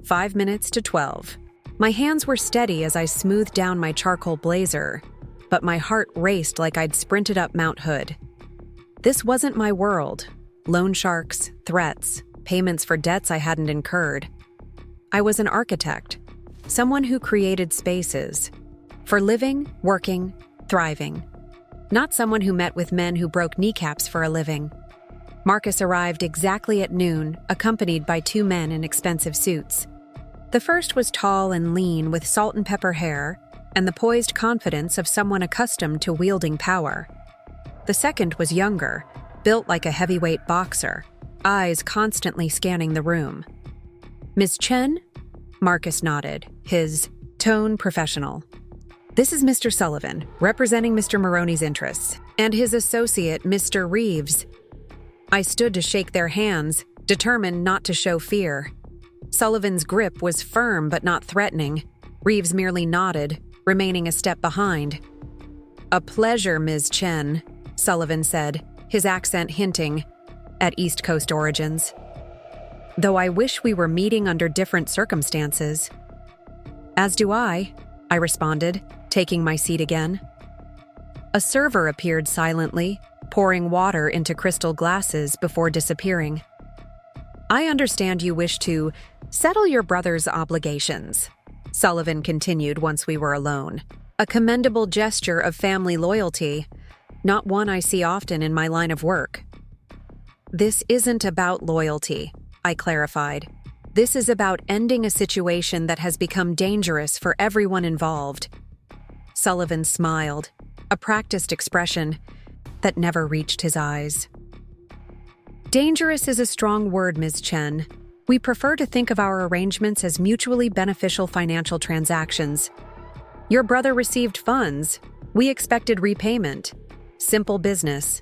5 minutes to 12. My hands were steady as I smoothed down my charcoal blazer, but my heart raced like I'd sprinted up Mount Hood. This wasn't my world. Loan sharks, threats, payments for debts I hadn't incurred. I was an architect, someone who created spaces for living, working, thriving. Not someone who met with men who broke kneecaps for a living. Marcus arrived exactly at noon, accompanied by 2 men in expensive suits. The first was tall and lean with salt and pepper hair and the poised confidence of someone accustomed to wielding power. The second was younger, built like a heavyweight boxer, eyes constantly scanning the room. Miss Chen? Marcus nodded, his tone professional. This is Mr. Sullivan, representing Mr. Maroney's interests, and his associate, Mr. Reeves. I stood to shake their hands, determined not to show fear. Sullivan's grip was firm but not threatening. Reeves merely nodded, remaining a step behind. A pleasure, Ms. Chen, Sullivan said, his accent hinting at East Coast origins. Though I wish we were meeting under different circumstances. As do I responded, taking my seat again. A server appeared silently, pouring water into crystal glasses before disappearing. I understand you wish to settle your brother's obligations, Sullivan continued once we were alone. A commendable gesture of family loyalty, not one I see often in my line of work. This isn't about loyalty, I clarified. This is about ending a situation that has become dangerous for everyone involved. Sullivan smiled, a practiced expression that never reached his eyes. Dangerous is a strong word, Ms. Chen. We prefer to think of our arrangements as mutually beneficial financial transactions. Your brother received funds. We expected repayment. Simple business.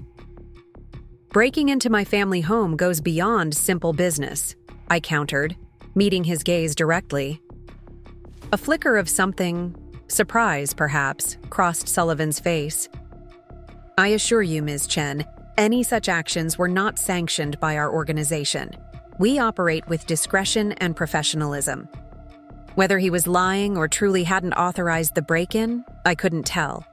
Breaking into my family home goes beyond simple business, I countered, meeting his gaze directly. A flicker of something, surprise perhaps, crossed Sullivan's face. I assure you, Ms. Chen, any such actions were not sanctioned by our organization. We operate with discretion and professionalism. Whether he was lying or truly hadn't authorized the break-in, I couldn't tell.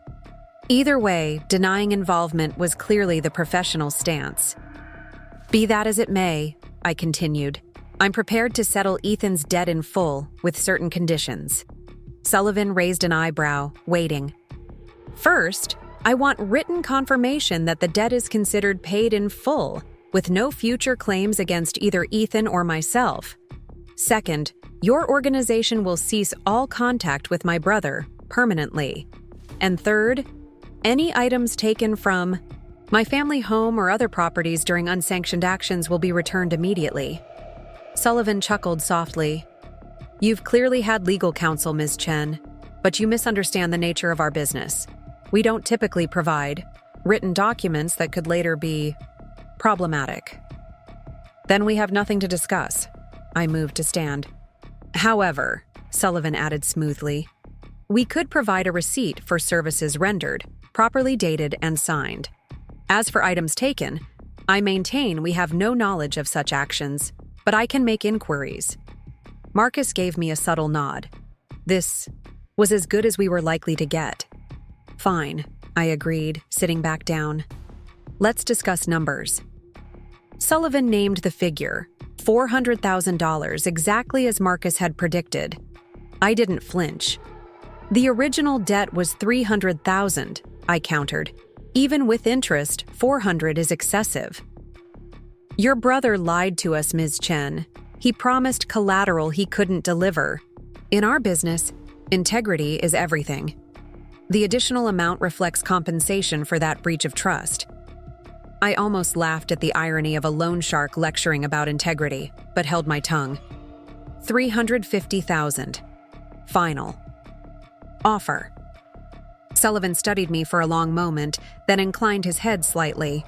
Either way, denying involvement was clearly the professional stance. Be that as it may, I continued, I'm prepared to settle Ethan's debt in full with certain conditions. Sullivan raised an eyebrow, waiting. First, I want written confirmation that the debt is considered paid in full, with no future claims against either Ethan or myself. Second, your organization will cease all contact with my brother, permanently. And third, any items taken from my family home or other properties during unsanctioned actions will be returned immediately. Sullivan chuckled softly. You've clearly had legal counsel, Ms. Chen, but you misunderstand the nature of our business. We don't typically provide written documents that could later be problematic. Then we have nothing to discuss. I moved to stand. However, Sullivan added smoothly, we could provide a receipt for services rendered, properly dated and signed. As for items taken, I maintain we have no knowledge of such actions, but I can make inquiries. Marcus gave me a subtle nod. This was as good as we were likely to get. Fine, I agreed, sitting back down. Let's discuss numbers. Sullivan named the figure, $400,000, exactly as Marcus had predicted. I didn't flinch. The original debt was $300,000, I countered. Even with interest, $400 is excessive. Your brother lied to us, Ms. Chen. He promised collateral he couldn't deliver. In our business, integrity is everything. The additional amount reflects compensation for that breach of trust. I almost laughed at the irony of a loan shark lecturing about integrity, but held my tongue. $350,000. Final. Offer. Sullivan studied me for a long moment, then inclined his head slightly.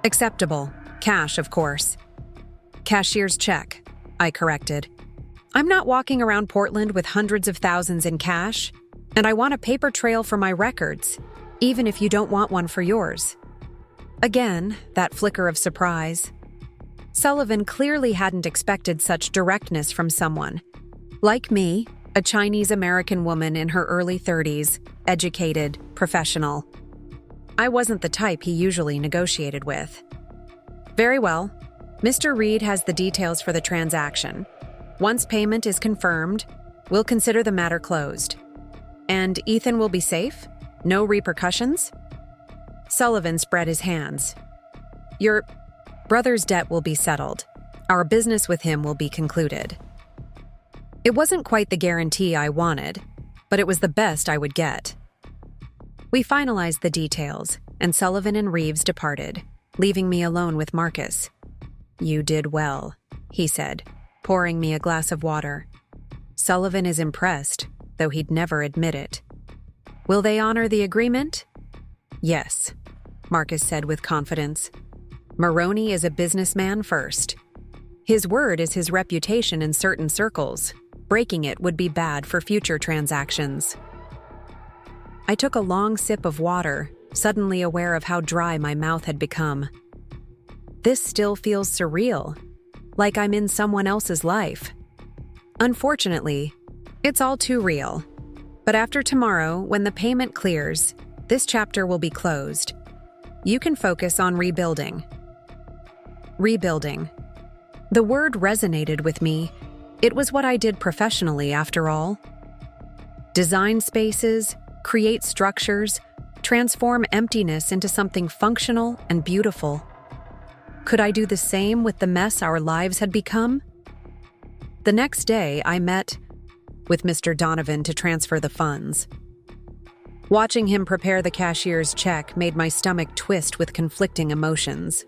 Acceptable. Cash, of course. Cashier's check, I corrected. I'm not walking around Portland with hundreds of thousands in cash, and I want a paper trail for my records, even if you don't want one for yours. Again, that flicker of surprise. Sullivan clearly hadn't expected such directness from someone. Like me, a Chinese-American woman in her early 30s, educated, professional. I wasn't the type he usually negotiated with. Very well. Mr. Reed has the details for the transaction. Once payment is confirmed, we'll consider the matter closed. And Ethan will be safe? No repercussions? Sullivan spread his hands. Your brother's debt will be settled. Our business with him will be concluded. It wasn't quite the guarantee I wanted, but it was the best I would get. We finalized the details, and Sullivan and Reeves departed, leaving me alone with Marcus. You did well, he said, pouring me a glass of water. Sullivan is impressed, though he'd never admit it. Will they honor the agreement? Yes, Marcus said with confidence. Maroney is a businessman first. His word is his reputation in certain circles. Breaking it would be bad for future transactions. I took a long sip of water, suddenly aware of how dry my mouth had become. This still feels surreal, like I'm in someone else's life. Unfortunately, it's all too real. But after tomorrow, when the payment clears, this chapter will be closed. You can focus on rebuilding. Rebuilding. The word resonated with me. It was what I did professionally, after all. Design spaces, create structures, transform emptiness into something functional and beautiful. Could I do the same with the mess our lives had become? The next day, I met with Mr. Donovan to transfer the funds. Watching him prepare the cashier's check made my stomach twist with conflicting emotions.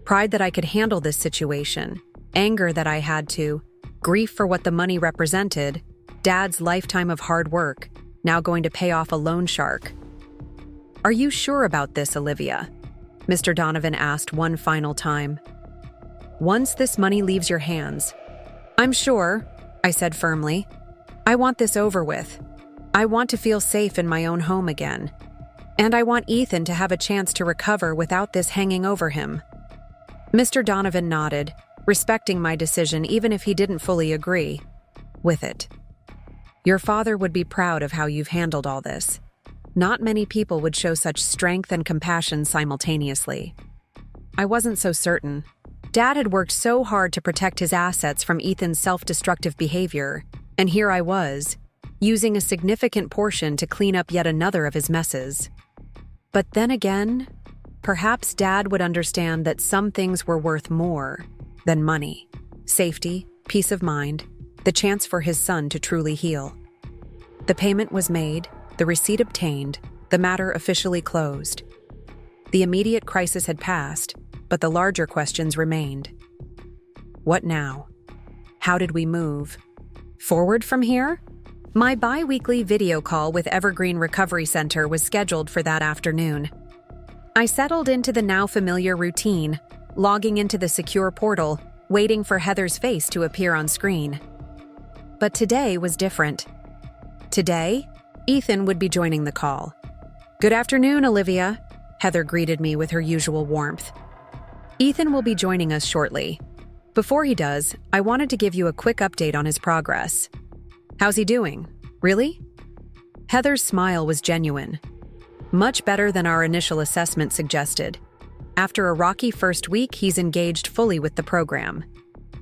Pride that I could handle this situation, anger that I had to, grief for what the money represented, Dad's lifetime of hard work, now going to pay off a loan shark. Are you sure about this, Olivia? Mr. Donovan asked one final time. Once this money leaves your hands. I'm sure, I said firmly. I want this over with. I want to feel safe in my own home again. And I want Ethan to have a chance to recover without this hanging over him. Mr. Donovan nodded, respecting my decision even if he didn't fully agree with it. Your father would be proud of how you've handled all this. Not many people would show such strength and compassion simultaneously. I wasn't so certain. Dad had worked so hard to protect his assets from Ethan's self-destructive behavior, and here I was, using a significant portion to clean up yet another of his messes. But then again, perhaps Dad would understand that some things were worth more than money. Safety, peace of mind, the chance for his son to truly heal. The payment was made, the receipt obtained, the matter officially closed. The immediate crisis had passed, but the larger questions remained. What now? How did we move? Forward from here? My bi-weekly video call with Evergreen Recovery Center was scheduled for that afternoon. I settled into the now familiar routine, logging into the secure portal, waiting for Heather's face to appear on screen. But today was different. Today, Ethan would be joining the call. Good afternoon, Olivia, Heather greeted me with her usual warmth. Ethan will be joining us shortly. Before he does, I wanted to give you a quick update on his progress. How's he doing? Really? Heather's smile was genuine. Much better than our initial assessment suggested. After a rocky first week, he's engaged fully with the program.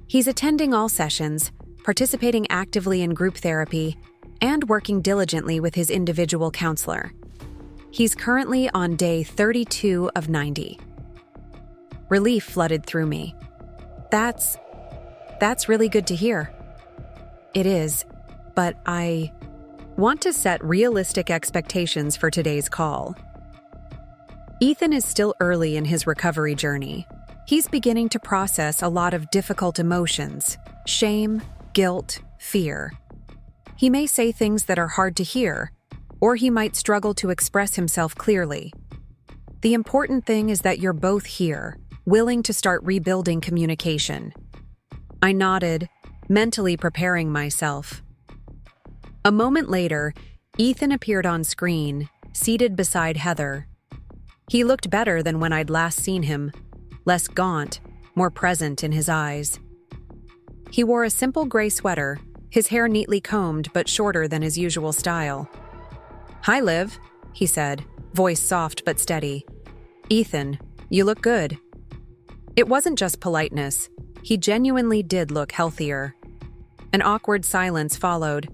He's attending all sessions, participating actively in group therapy, and working diligently with his individual counselor. He's currently on day 32 of 90. Relief flooded through me. That's really good to hear. It is, but I want to set realistic expectations for today's call. Ethan is still early in his recovery journey. He's beginning to process a lot of difficult emotions: shame, guilt, fear. He may say things that are hard to hear, or he might struggle to express himself clearly. The important thing is that you're both here, willing to start rebuilding communication. I nodded, mentally preparing myself. A moment later, Ethan appeared on screen, seated beside Heather. He looked better than when I'd last seen him, less gaunt, more present in his eyes. He wore a simple gray sweater, his hair neatly combed but shorter than his usual style. Hi, Liv, he said, voice soft but steady. Ethan, you look good. It wasn't just politeness. He genuinely did look healthier. An awkward silence followed.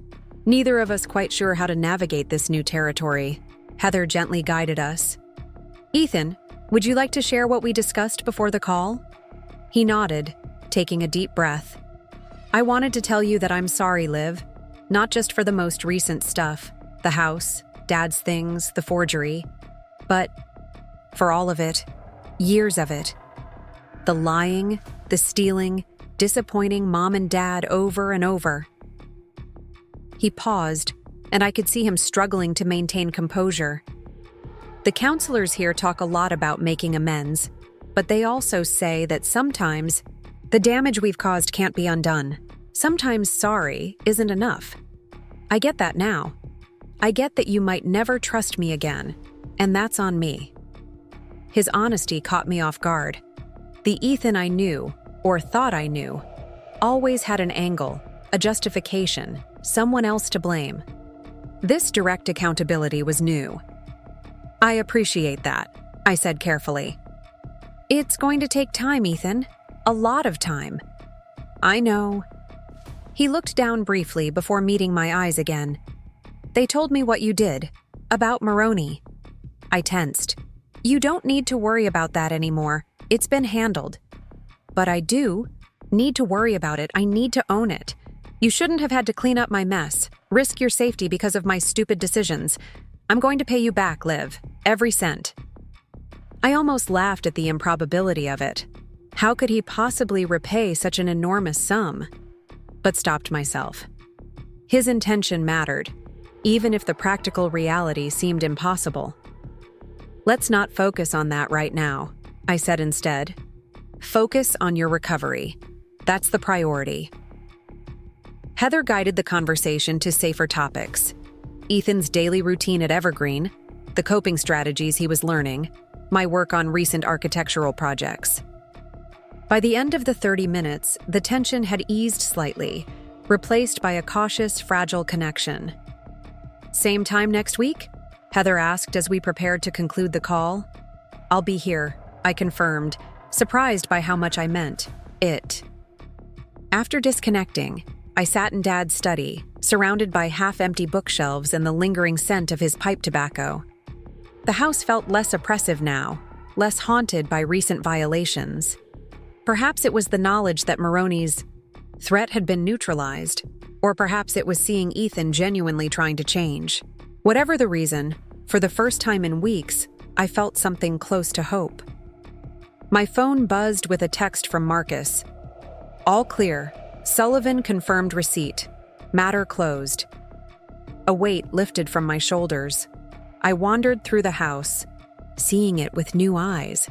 Neither of us quite sure how to navigate this new territory. Heather gently guided us. Ethan, would you like to share what we discussed before the call? He nodded, taking a deep breath. I wanted to tell you that I'm sorry, Liv. Not just for the most recent stuff, the house, Dad's things, the forgery, but for all of it, years of it. The lying, the stealing, disappointing Mom and Dad over and over. He paused, and I could see him struggling to maintain composure. The counselors here talk a lot about making amends, but they also say that sometimes the damage we've caused can't be undone. Sometimes sorry isn't enough. I get that now. I get that you might never trust me again, and that's on me. His honesty caught me off guard. The Ethan I knew, or thought I knew, always had an angle, a justification, someone else to blame. This direct accountability was new. I appreciate that, I said carefully. It's going to take time, Ethan. A lot of time. I know. He looked down briefly before meeting my eyes again. They told me what you did, about Maroney. I tensed. You don't need to worry about that anymore. It's been handled. But I do need to worry about it. I need to own it. You shouldn't have had to clean up my mess, risk your safety because of my stupid decisions. I'm going to pay you back, Liv. Every cent. I almost laughed at the improbability of it. How could he possibly repay such an enormous sum? But stopped myself. His intention mattered, even if the practical reality seemed impossible. Let's not focus on that right now, I said instead. Focus on your recovery. That's the priority. Heather guided the conversation to safer topics. Ethan's daily routine at Evergreen, the coping strategies he was learning, my work on recent architectural projects. By the end of the 30 minutes, the tension had eased slightly, replaced by a cautious, fragile connection. Same time next week? Heather asked as we prepared to conclude the call. I'll be here, I confirmed, surprised by how much I meant it. After disconnecting, I sat in Dad's study, surrounded by half-empty bookshelves and the lingering scent of his pipe tobacco. The house felt less oppressive now, less haunted by recent violations. Perhaps it was the knowledge that Maroney's threat had been neutralized, or perhaps it was seeing Ethan genuinely trying to change. Whatever the reason, for the first time in weeks, I felt something close to hope. My phone buzzed with a text from Marcus. All clear. Sullivan confirmed receipt. Matter closed. A weight lifted from my shoulders. I wandered through the house, seeing it with new eyes.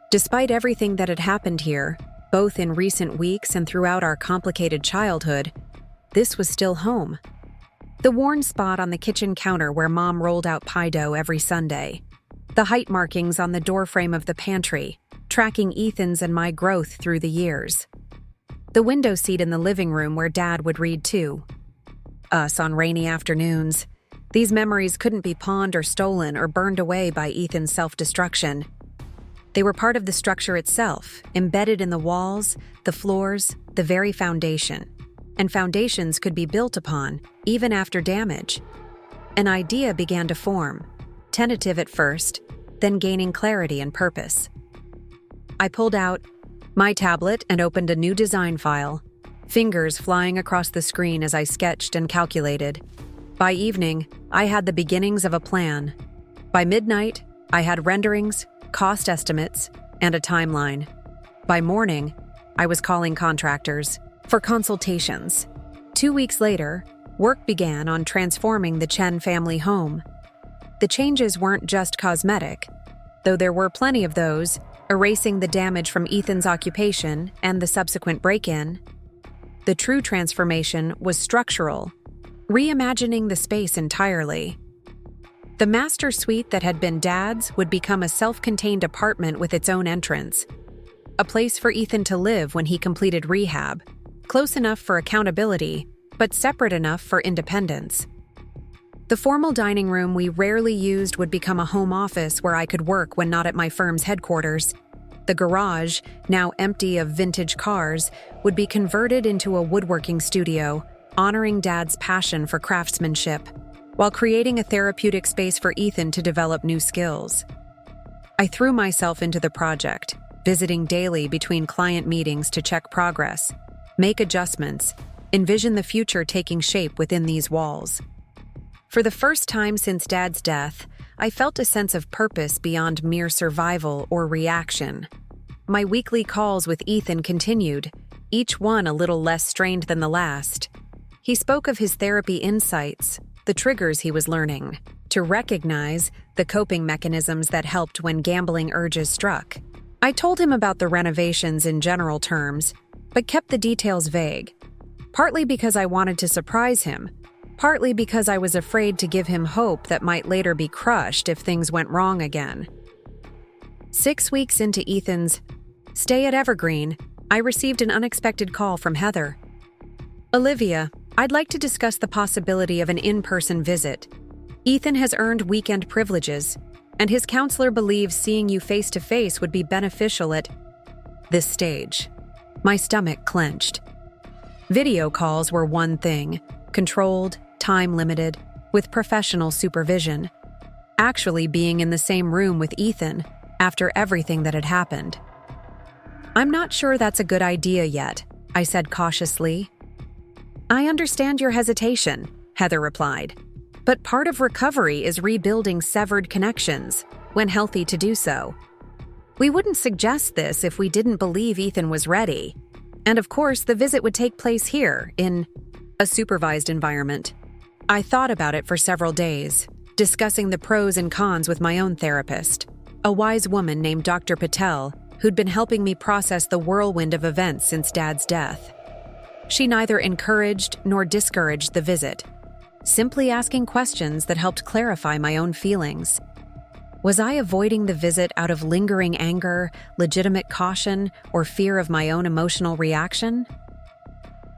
Despite everything that had happened here, both in recent weeks and throughout our complicated childhood, this was still home. The worn spot on the kitchen counter where Mom rolled out pie dough every Sunday. The height markings on the doorframe of the pantry, tracking Ethan's and my growth through the years. The window seat in the living room where Dad would read too. Us on rainy afternoons. These memories couldn't be pawned or stolen or burned away by Ethan's self-destruction. They were part of the structure itself, embedded in the walls, the floors, the very foundation. And foundations could be built upon, even after damage. An idea began to form, tentative at first, then gaining clarity and purpose. I pulled out my tablet and opened a new design file, fingers flying across the screen as I sketched and calculated. By evening, I had the beginnings of a plan. By midnight, I had renderings, cost estimates, and a timeline. By morning, I was calling contractors for consultations. 2 weeks later, work began on transforming the Chen family home. The changes weren't just cosmetic, though there were plenty of those, erasing the damage from Ethan's occupation and the subsequent break-in. The true transformation was structural, reimagining the space entirely. The master suite that had been Dad's would become a self-contained apartment with its own entrance, a place for Ethan to live when he completed rehab, close enough for accountability, but separate enough for independence. The formal dining room we rarely used would become a home office where I could work when not at my firm's headquarters. The garage, now empty of vintage cars, would be converted into a woodworking studio, honoring Dad's passion for craftsmanship, while creating a therapeutic space for Ethan to develop new skills. I threw myself into the project, visiting daily between client meetings to check progress, make adjustments, envision the future taking shape within these walls. For the first time since Dad's death, I felt a sense of purpose beyond mere survival or reaction. My weekly calls with Ethan continued, each one a little less strained than the last. He spoke of his therapy insights, the triggers he was learning, to recognize the coping mechanisms that helped when gambling urges struck. I told him about the renovations in general terms, but kept the details vague, partly because I wanted to surprise him, partly because I was afraid to give him hope that might later be crushed if things went wrong again. 6 weeks into Ethan's stay at Evergreen, I received an unexpected call from Heather. "Olivia, I'd like to discuss the possibility of an in-person visit. Ethan has earned weekend privileges, and his counselor believes seeing you face-to-face would be beneficial at this stage." My stomach clenched. Video calls were one thing, controlled, time-limited, with professional supervision. Actually being in the same room with Ethan after everything that had happened. "I'm not sure that's a good idea yet," I said cautiously. "I understand your hesitation," Heather replied. "But part of recovery is rebuilding severed connections, when healthy to do so. We wouldn't suggest this if we didn't believe Ethan was ready. And of course, the visit would take place here, in a supervised environment." I thought about it for several days, discussing the pros and cons with my own therapist, a wise woman named Dr. Patel, who'd been helping me process the whirlwind of events since Dad's death. She neither encouraged nor discouraged the visit, simply asking questions that helped clarify my own feelings. Was I avoiding the visit out of lingering anger, legitimate caution, or fear of my own emotional reaction?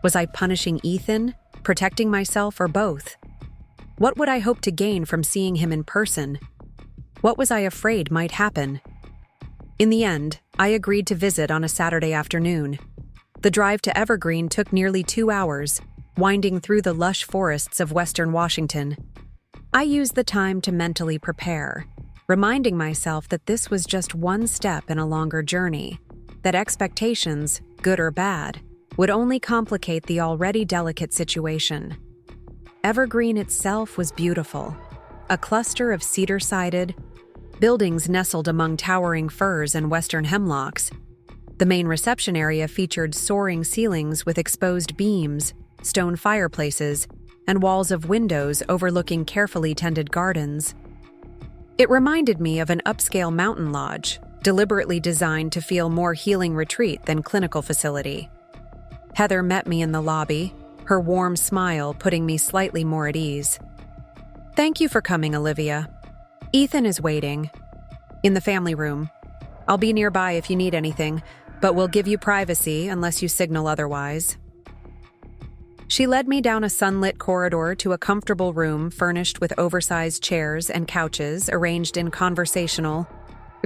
Was I punishing Ethan, protecting myself, or both? What would I hope to gain from seeing him in person? What was I afraid might happen? In the end, I agreed to visit on a Saturday afternoon. The drive to Evergreen took nearly 2 hours, winding through the lush forests of western Washington. I used the time to mentally prepare, reminding myself that this was just one step in a longer journey, that expectations, good or bad, would only complicate the already delicate situation. Evergreen itself was beautiful, a cluster of cedar-sided buildings nestled among towering firs and western hemlocks. The main reception area featured soaring ceilings with exposed beams, stone fireplaces, and walls of windows overlooking carefully tended gardens. It reminded me of an upscale mountain lodge, deliberately designed to feel more healing retreat than clinical facility. Heather met me in the lobby, her warm smile putting me slightly more at ease. "Thank you for coming, Olivia. Ethan is waiting in the family room. I'll be nearby if you need anything, but we'll give you privacy unless you signal otherwise." She led me down a sunlit corridor to a comfortable room furnished with oversized chairs and couches arranged in conversational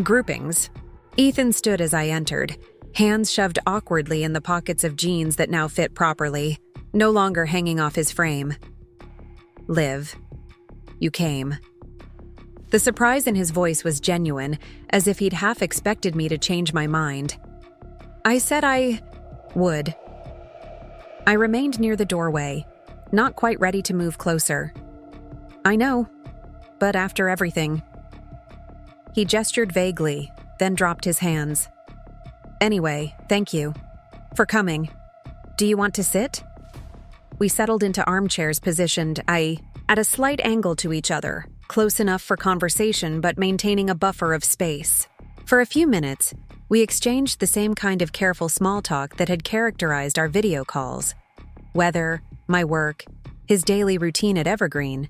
groupings. Ethan stood as I entered, hands shoved awkwardly in the pockets of jeans that now fit properly, no longer hanging off his frame. "Liv, you came." The surprise in his voice was genuine, as if he'd half expected me to change my mind. I said I would. I remained near the doorway, not quite ready to move closer. "I know, but after everything." He gestured vaguely, then dropped his hands. "Anyway, thank you for coming. Do you want to sit?" We settled into armchairs positioned at a slight angle to each other, close enough for conversation but maintaining a buffer of space. For a few minutes, we exchanged the same kind of careful small talk that had characterized our video calls. Weather, my work, his daily routine at Evergreen.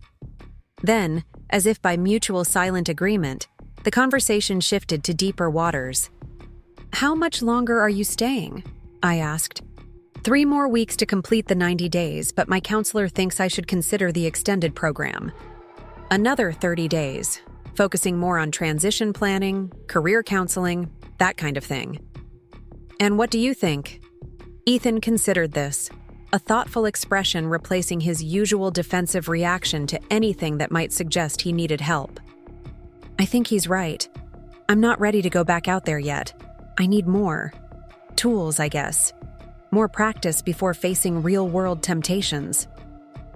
Then, as if by mutual silent agreement, the conversation shifted to deeper waters. "How much longer are you staying?" I asked. 3 more weeks to complete the 90 days, but my counselor thinks I should consider the extended program. Another 30 days, focusing more on transition planning, career counseling, that kind of thing. "And what do you think?" Ethan considered this, a thoughtful expression replacing his usual defensive reaction to anything that might suggest he needed help. "I think he's right. I'm not ready to go back out there yet. I need more tools, I guess. More practice before facing real-world temptations."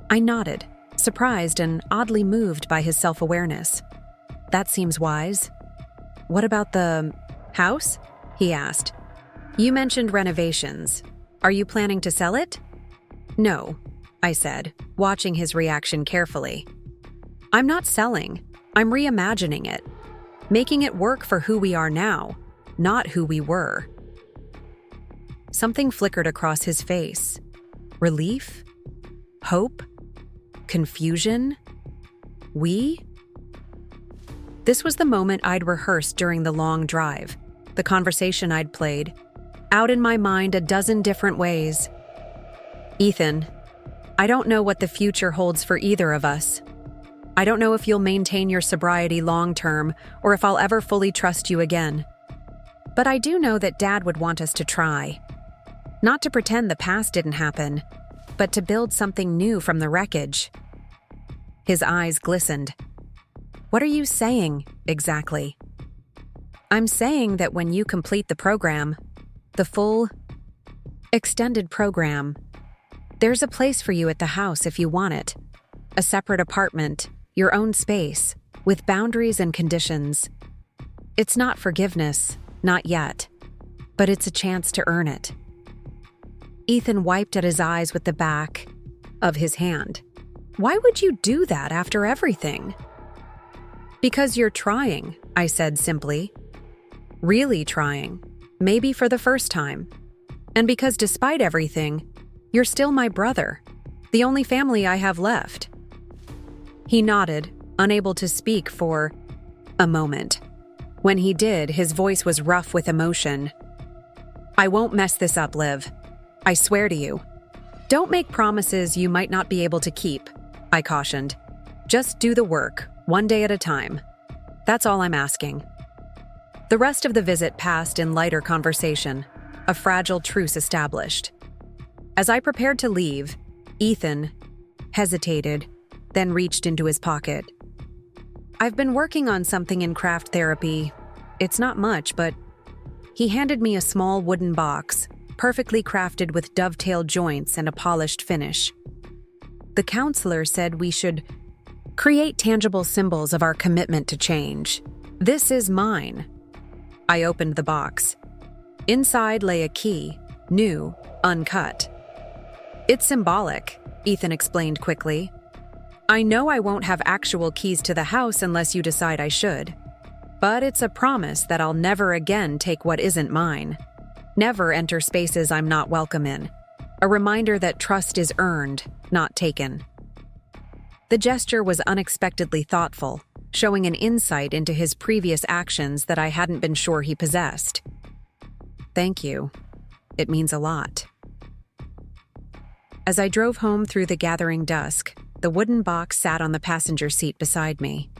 I nodded, surprised and oddly moved by his self-awareness. "That seems wise." "What about the house?" he asked. "You mentioned renovations. Are you planning to sell it? No, I said, watching his reaction carefully. I'm not selling. I'm reimagining it, making it work for who we are now, not who we were. Something flickered across his face. Relief? Hope? Confusion? We? This was the moment I'd rehearsed during the long drive, the conversation I'd played, out in my mind a dozen different ways. Ethan, I don't know what the future holds for either of us. I don't know if you'll maintain your sobriety long-term or if I'll ever fully trust you again. But I do know that Dad would want us to try. Not to pretend the past didn't happen, but to build something new from the wreckage. His eyes glistened. What are you saying, exactly? I'm saying that when you complete the program, the full, extended program, there's a place for you at the house if you want it. A separate apartment, your own space, with boundaries and conditions. It's not forgiveness, not yet, but it's a chance to earn it. Ethan wiped at his eyes with the back of his hand. Why would you do that after everything? Because you're trying, I said simply. Really trying, maybe for the first time. And because despite everything, you're still my brother, the only family I have left. He nodded, unable to speak for a moment. When he did, his voice was rough with emotion. I won't mess this up, Liv. I swear to you. Don't make promises you might not be able to keep, I cautioned. Just do the work, one day at a time. That's all I'm asking. The rest of the visit passed in lighter conversation, a fragile truce established. As I prepared to leave, Ethan hesitated, then reached into his pocket. I've been working on something in craft therapy. It's not much, but he handed me a small wooden box, perfectly crafted with dovetail joints and a polished finish. The counselor said we should create tangible symbols of our commitment to change. This is mine. I opened the box. Inside lay a key, new, uncut. It's symbolic, Ethan explained quickly. I know I won't have actual keys to the house unless you decide I should. But it's a promise that I'll never again take what isn't mine. Never enter spaces I'm not welcome in. A reminder that trust is earned, not taken. The gesture was unexpectedly thoughtful, showing an insight into his previous actions that I hadn't been sure he possessed. Thank you. It means a lot. As I drove home through the gathering dusk, the wooden box sat on the passenger seat beside me.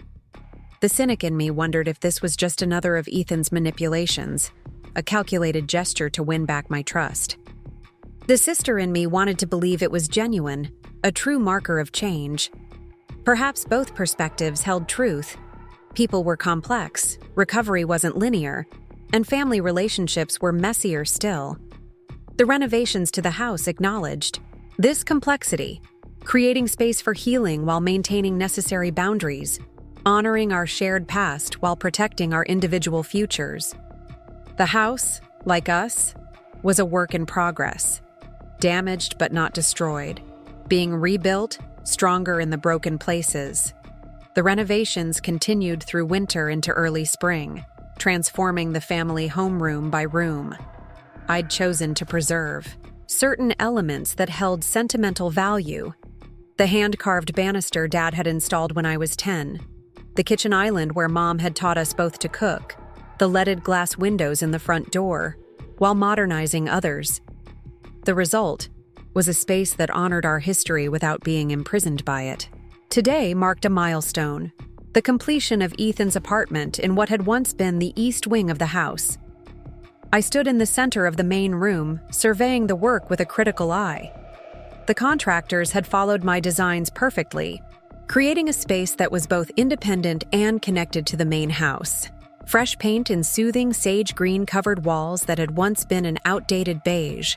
The cynic in me wondered if this was just another of Ethan's manipulations, a calculated gesture to win back my trust. The sister in me wanted to believe it was genuine, a true marker of change. Perhaps both perspectives held truth. People were complex, recovery wasn't linear, and family relationships were messier still. The renovations to the house acknowledged this complexity, creating space for healing while maintaining necessary boundaries, honoring our shared past while protecting our individual futures. The house, like us, was a work in progress, damaged but not destroyed, being rebuilt, stronger in the broken places. The renovations continued through winter into early spring, transforming the family home room by room. I'd chosen to preserve certain elements that held sentimental value. The hand-carved banister Dad had installed when I was 10, the kitchen island where Mom had taught us both to cook, the leaded glass windows in the front door, while modernizing others. The result was a space that honored our history without being imprisoned by it. Today marked a milestone, the completion of Ethan's apartment in what had once been the east wing of the house. I stood in the center of the main room, surveying the work with a critical eye. The contractors had followed my designs perfectly, creating a space that was both independent and connected to the main house. Fresh paint and soothing sage green covered walls that had once been an outdated beige.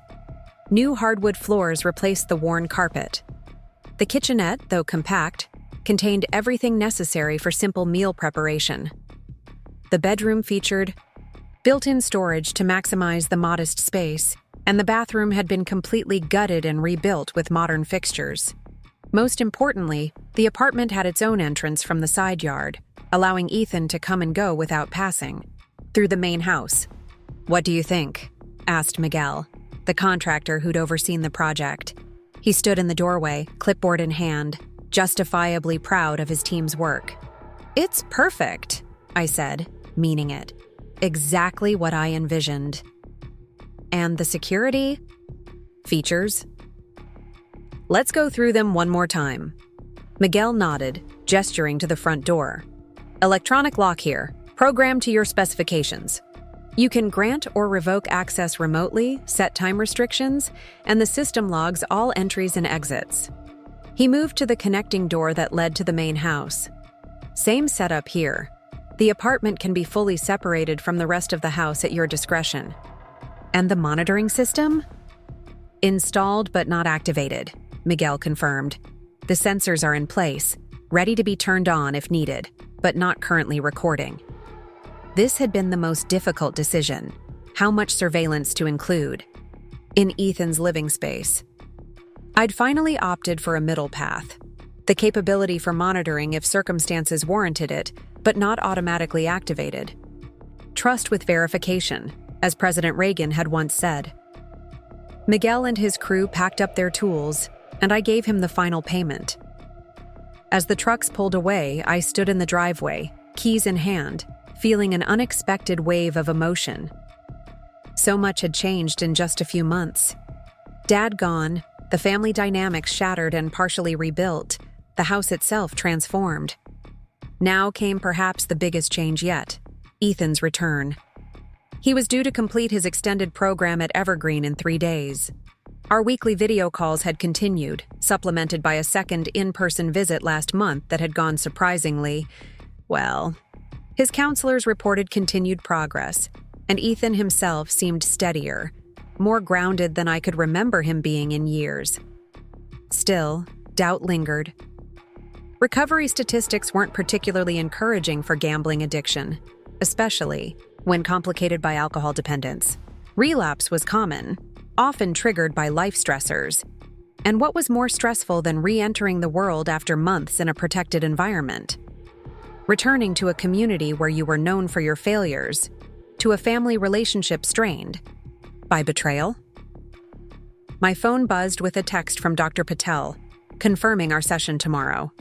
New hardwood floors replaced the worn carpet. The kitchenette, though compact, contained everything necessary for simple meal preparation. The bedroom featured built-in storage to maximize the modest space, and the bathroom had been completely gutted and rebuilt with modern fixtures. Most importantly, the apartment had its own entrance from the side yard, allowing Ethan to come and go without passing through the main house. "What do you think?" asked Miguel, the contractor who'd overseen the project. He stood in the doorway, clipboard in hand, justifiably proud of his team's work. "It's perfect," I said, meaning it. Exactly what I envisioned. "And the security features?" "Let's go through them one more time." Miguel nodded, gesturing to the front door. "Electronic lock here, programmed to your specifications. You can grant or revoke access remotely, set time restrictions, and the system logs all entries and exits." He moved to the connecting door that led to the main house. "Same setup here. The apartment can be fully separated from the rest of the house at your discretion." "And the monitoring system?" "Installed but not activated," Miguel confirmed. "The sensors are in place, ready to be turned on if needed, but not currently recording." This had been the most difficult decision: how much surveillance to include in Ethan's living space. I'd finally opted for a middle path: the capability for monitoring if circumstances warranted it, but not automatically activated. Trust with verification, as President Reagan had once said. Miguel and his crew packed up their tools, and I gave him the final payment. As the trucks pulled away, I stood in the driveway, keys in hand, feeling an unexpected wave of emotion. So much had changed in just a few months. Dad gone, the family dynamics shattered and partially rebuilt, the house itself transformed. Now came perhaps the biggest change yet: Ethan's return. He was due to complete his extended program at Evergreen in 3 days. Our weekly video calls had continued, supplemented by a second in-person visit last month that had gone surprisingly well. His counselors reported continued progress, and Ethan himself seemed steadier, more grounded than I could remember him being in years. Still, doubt lingered. Recovery statistics weren't particularly encouraging for gambling addiction, especially when complicated by alcohol dependence. Relapse was common, often triggered by life stressors. And what was more stressful than re-entering the world after months in a protected environment? Returning to a community where you were known for your failures, to a family relationship strained by betrayal? My phone buzzed with a text from Dr. Patel, confirming our session tomorrow.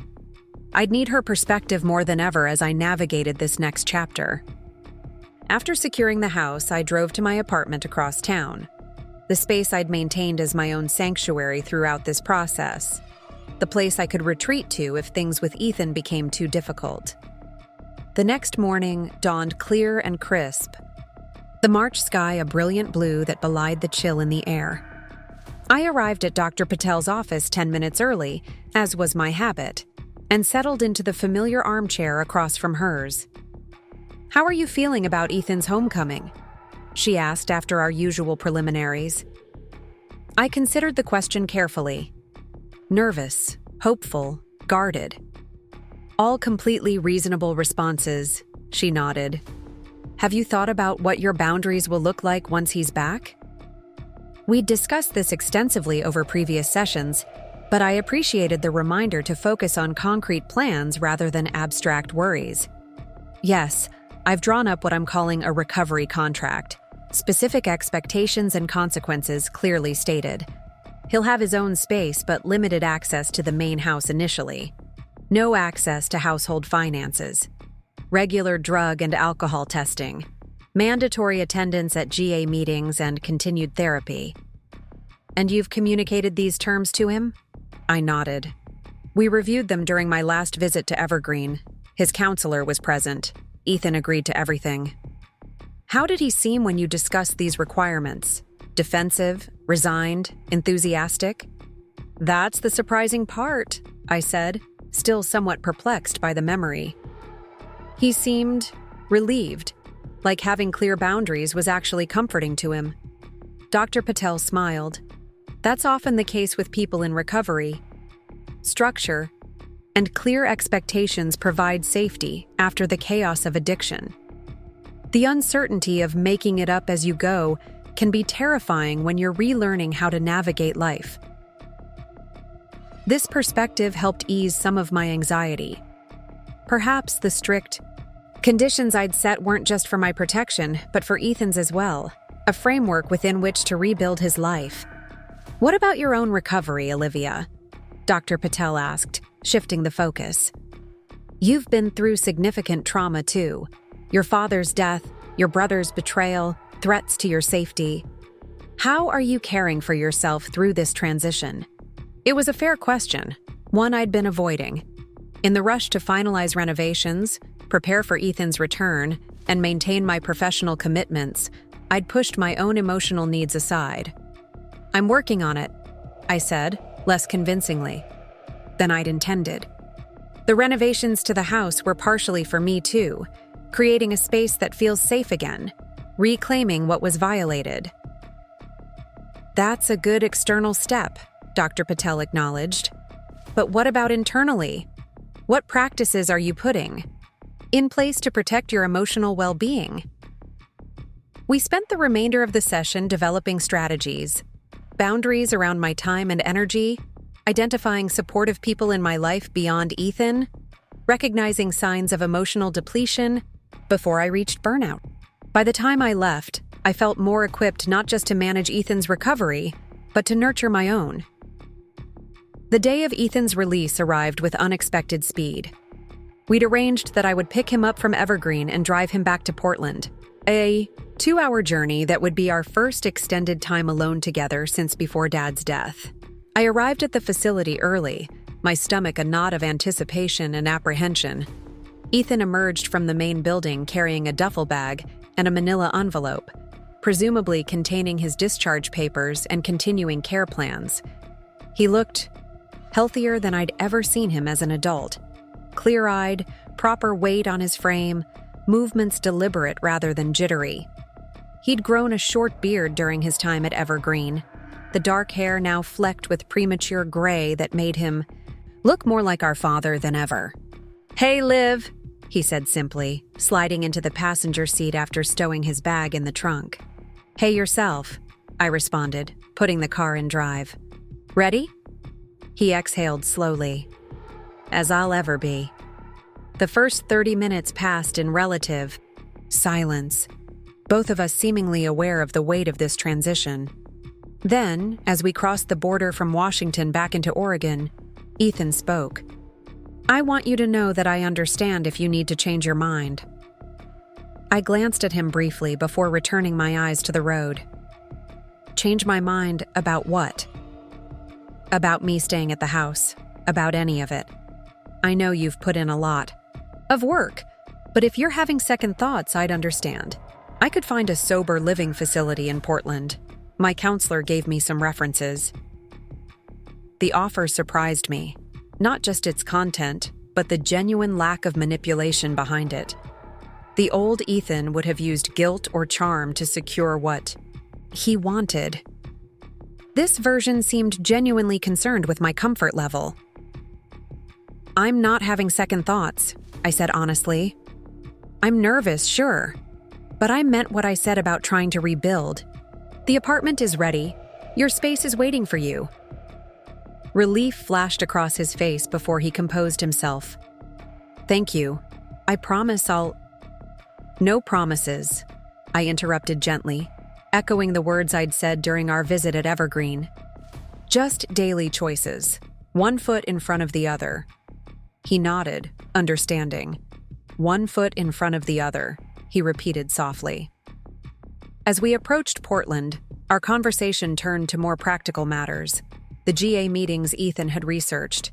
I'd need her perspective more than ever as I navigated this next chapter. After securing the house, I drove to my apartment across town, the space I'd maintained as my own sanctuary throughout this process, the place I could retreat to if things with Ethan became too difficult. The next morning dawned clear and crisp, the March sky a brilliant blue that belied the chill in the air. I arrived at Dr. Patel's office 10 minutes early, as was my habit, and settled into the familiar armchair across from hers. "How are you feeling about Ethan's homecoming?" she asked after our usual preliminaries. I considered the question carefully. Nervous, hopeful, guarded. All completely reasonable responses, she nodded. "Have you thought about what your boundaries will look like once he's back?" We'd discussed this extensively over previous sessions, but I appreciated the reminder to focus on concrete plans rather than abstract worries. "Yes, I've drawn up what I'm calling a recovery contract. Specific expectations and consequences clearly stated. He'll have his own space but limited access to the main house initially. No access to household finances. Regular drug and alcohol testing. Mandatory attendance at GA meetings and continued therapy." "And you've communicated these terms to him?" I nodded. "We reviewed them during my last visit to Evergreen. His counselor was present. Ethan agreed to everything." "How did he seem when you discussed these requirements? Defensive, resigned, enthusiastic?" "That's the surprising part," I said, still somewhat perplexed by the memory. He seemed relieved, like having clear boundaries was actually comforting to him. Dr. Patel smiled. "That's often the case with people in recovery. Structure and clear expectations provide safety after the chaos of addiction. The uncertainty of making it up as you go can be terrifying when you're relearning how to navigate life. This perspective helped ease some of my anxiety. Perhaps the strict conditions I'd set weren't just for my protection, but for Ethan's as well, a framework within which to rebuild his life. "What about your own recovery, Olivia?" Dr. Patel asked, shifting the focus. "You've been through significant trauma too. Your father's death, your brother's betrayal, threats to your safety. How are you caring for yourself through this transition?" It was a fair question, one I'd been avoiding. In the rush to finalize renovations, prepare for Ethan's return, and maintain my professional commitments, I'd pushed my own emotional needs aside. "I'm working on it," I said, less convincingly than I'd intended. The renovations to the house were partially for me too, creating a space that feels safe again, reclaiming what was violated. "That's a good external step," Dr. Patel acknowledged. "But what about internally? What practices are you putting in place to protect your emotional well-being?" We spent the remainder of the session developing strategies, boundaries around my time and energy, identifying supportive people in my life beyond Ethan, recognizing signs of emotional depletion before I reached burnout. By the time I left, I felt more equipped not just to manage Ethan's recovery, but to nurture my own. The day of Ethan's release arrived with unexpected speed. We'd arranged that I would pick him up from Evergreen and drive him back to Portland, a 2-hour journey that would be our first extended time alone together since before Dad's death. I arrived at the facility early, my stomach a knot of anticipation and apprehension. Ethan emerged from the main building carrying a duffel bag and a manila envelope, presumably containing his discharge papers and continuing care plans. He looked healthier than I'd ever seen him as an adult. Clear-eyed, proper weight on his frame, movements deliberate rather than jittery. He'd grown a short beard during his time at Evergreen, the dark hair now flecked with premature gray that made him look more like our father than ever. "Hey, Liv," he said simply, sliding into the passenger seat after stowing his bag in the trunk. "Hey yourself," I responded, putting the car in drive. "Ready?" He exhaled slowly. "As I'll ever be." The first 30 minutes passed in relative silence, both of us seemingly aware of the weight of this transition. Then, as we crossed the border from Washington back into Oregon, Ethan spoke. "I want you to know that I understand if you need to change your mind." I glanced at him briefly before returning my eyes to the road. "Change my mind about what?" "About me staying at the house. About any of it. I know you've put in a lot of work, but if you're having second thoughts, I'd understand. I could find a sober living facility in Portland. My counselor gave me some references." The offer surprised me. Not just its content, but the genuine lack of manipulation behind it. The old Ethan would have used guilt or charm to secure what he wanted. This version seemed genuinely concerned with my comfort level. "I'm not having second thoughts," I said honestly. "I'm nervous, sure, but I meant what I said about trying to rebuild. The apartment is ready. Your space is waiting for you." Relief flashed across his face before he composed himself. "Thank you. I promise I'll—" "No promises," I interrupted gently, echoing the words I'd said during our visit at Evergreen. "Just daily choices, one foot in front of the other." He nodded, understanding. "One foot in front of the other," he repeated softly. As we approached Portland, our conversation turned to more practical matters, the GA meetings Ethan had researched.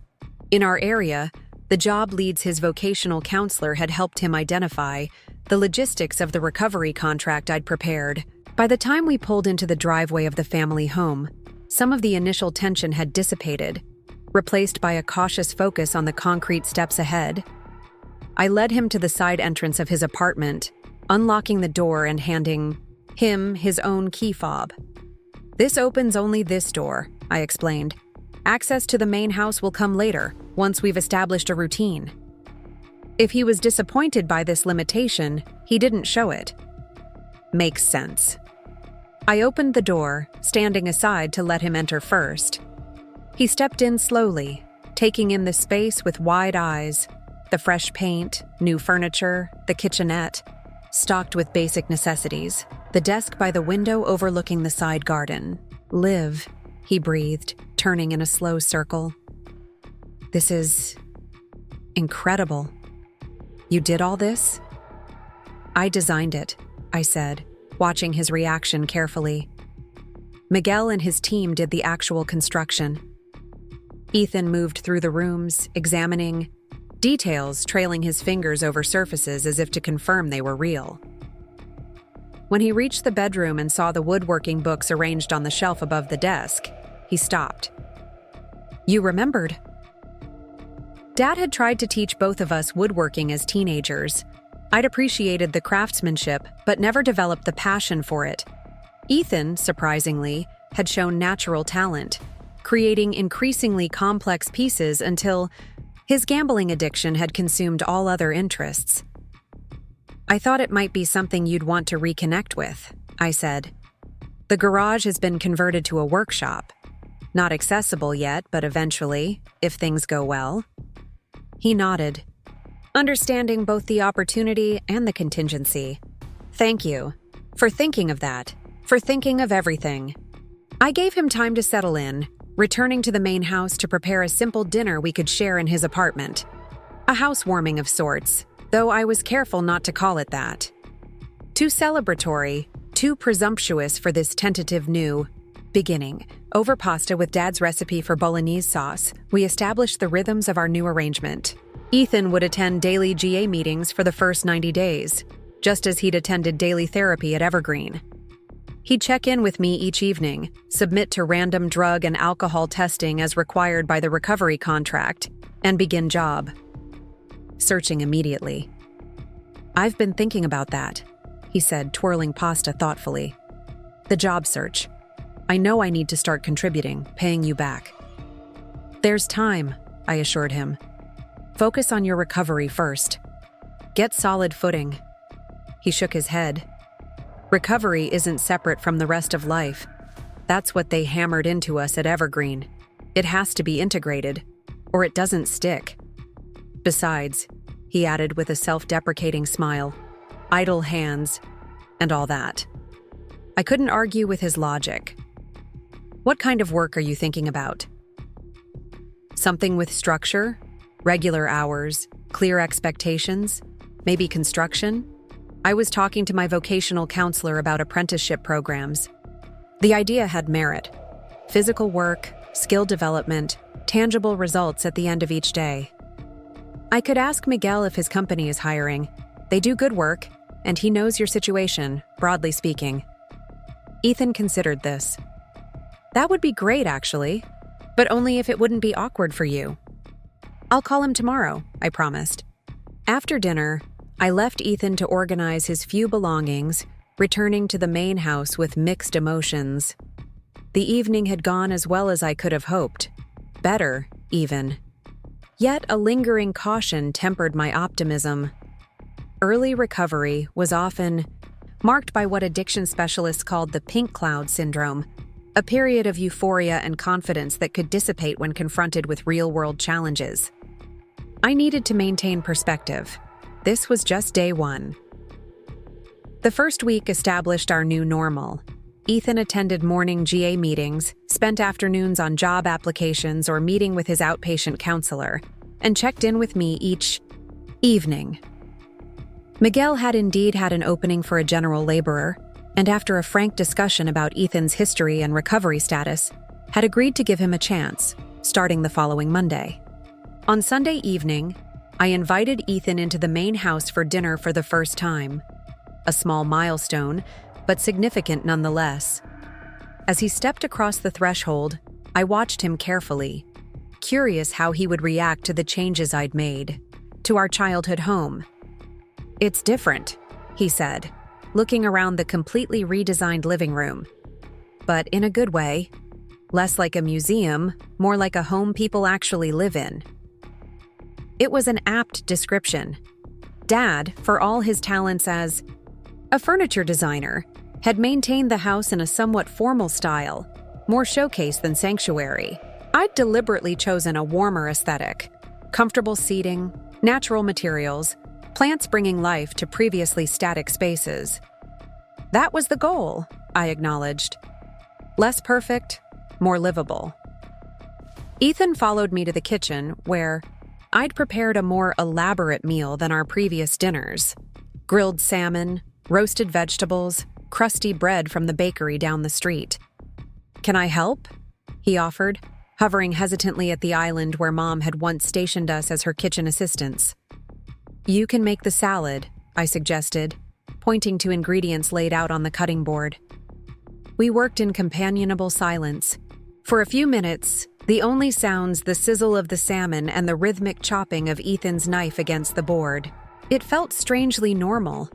In our area, the job leads his vocational counselor had helped him identify the logistics of the recovery contract I'd prepared. By the time we pulled into the driveway of the family home, some of the initial tension had dissipated, replaced by a cautious focus on the concrete steps ahead. I led him to the side entrance of his apartment, unlocking the door and handing him his own key fob. "This opens only this door," I explained. "Access to the main house will come later, once we've established a routine." If he was disappointed by this limitation, he didn't show it. "Makes sense." I opened the door, standing aside to let him enter first. He stepped in slowly, taking in the space with wide eyes. The fresh paint, new furniture, the kitchenette, stocked with basic necessities. The desk by the window overlooking the side garden. "Live," he breathed, turning in a slow circle. "This is incredible. You did all this?" "I designed it," I said, watching his reaction carefully. Miguel and his team did the actual construction. Ethan moved through the rooms, examining details, trailing his fingers over surfaces as if to confirm they were real. When he reached the bedroom and saw the woodworking books arranged on the shelf above the desk, he stopped. "You remembered?" Dad had tried to teach both of us woodworking as teenagers. I'd appreciated the craftsmanship, but never developed the passion for it. Ethan, surprisingly, had shown natural talent, creating increasingly complex pieces until his gambling addiction had consumed all other interests. "I thought it might be something you'd want to reconnect with," I said. "The garage has been converted to a workshop. Not accessible yet, but eventually, if things go well." He nodded, understanding both the opportunity and the contingency. "Thank you for thinking of that, for thinking of everything." I gave him time to settle in, returning to the main house to prepare a simple dinner we could share in his apartment. A housewarming of sorts, though I was careful not to call it that. Too celebratory, too presumptuous for this tentative new beginning. Over pasta with Dad's recipe for bolognese sauce, we established the rhythms of our new arrangement. Ethan would attend daily GA meetings for the first 90 days, just as he'd attended daily therapy at Evergreen. He'd check in with me each evening, submit to random drug and alcohol testing as required by the recovery contract, and begin job searching immediately. "I've been thinking about that," he said, twirling pasta thoughtfully. "The job search. I know I need to start contributing, paying you back." "There's time," I assured him. "Focus on your recovery first. Get solid footing." He shook his head. "Recovery isn't separate from the rest of life. That's what they hammered into us at Evergreen. It has to be integrated, or it doesn't stick. Besides," he added with a self-deprecating smile, "idle hands, and all that." I couldn't argue with his logic. "What kind of work are you thinking about?" "Something with structure, regular hours, clear expectations, maybe construction?" I was talking to my vocational counselor about apprenticeship programs. The idea had merit. Physical work, skill development, tangible results at the end of each day. I could ask Miguel if his company is hiring. They do good work, and he knows your situation, broadly speaking. Ethan considered this. "That would be great, actually, but only if it wouldn't be awkward for you." "I'll call him tomorrow," I promised. After dinner, I left Ethan to organize his few belongings, returning to the main house with mixed emotions. The evening had gone as well as I could have hoped. Better, even. Yet a lingering caution tempered my optimism. Early recovery was often marked by what addiction specialists called the pink cloud syndrome, a period of euphoria and confidence that could dissipate when confronted with real-world challenges. I needed to maintain perspective. This was just day one. The first week established our new normal. Ethan attended morning GA meetings, spent afternoons on job applications or meeting with his outpatient counselor, and checked in with me each evening. Miguel had indeed had an opening for a general laborer, and after a frank discussion about Ethan's history and recovery status, had agreed to give him a chance, starting the following Monday. On Sunday evening, I invited Ethan into the main house for dinner for the first time. A small milestone, but significant nonetheless. As he stepped across the threshold, I watched him carefully, curious how he would react to the changes I'd made, to our childhood home. "It's different," he said, looking around the completely redesigned living room. But in a good way. Less like a museum, more like a home people actually live in. It was an apt description. Dad, for all his talents as a furniture designer, had maintained the house in a somewhat formal style, more showcase than sanctuary. I'd deliberately chosen a warmer aesthetic, comfortable seating, natural materials, plants bringing life to previously static spaces. That was the goal, I acknowledged. Less perfect, more livable. Ethan followed me to the kitchen, where I'd prepared a more elaborate meal than our previous dinners. Grilled salmon, roasted vegetables, crusty bread from the bakery down the street. "Can I help?" he offered, hovering hesitantly at the island where Mom had once stationed us as her kitchen assistants. "You can make the salad," I suggested, pointing to ingredients laid out on the cutting board. We worked in companionable silence. For a few minutes, the only sounds the sizzle of the salmon and the rhythmic chopping of Ethan's knife against the board. It felt strangely normal,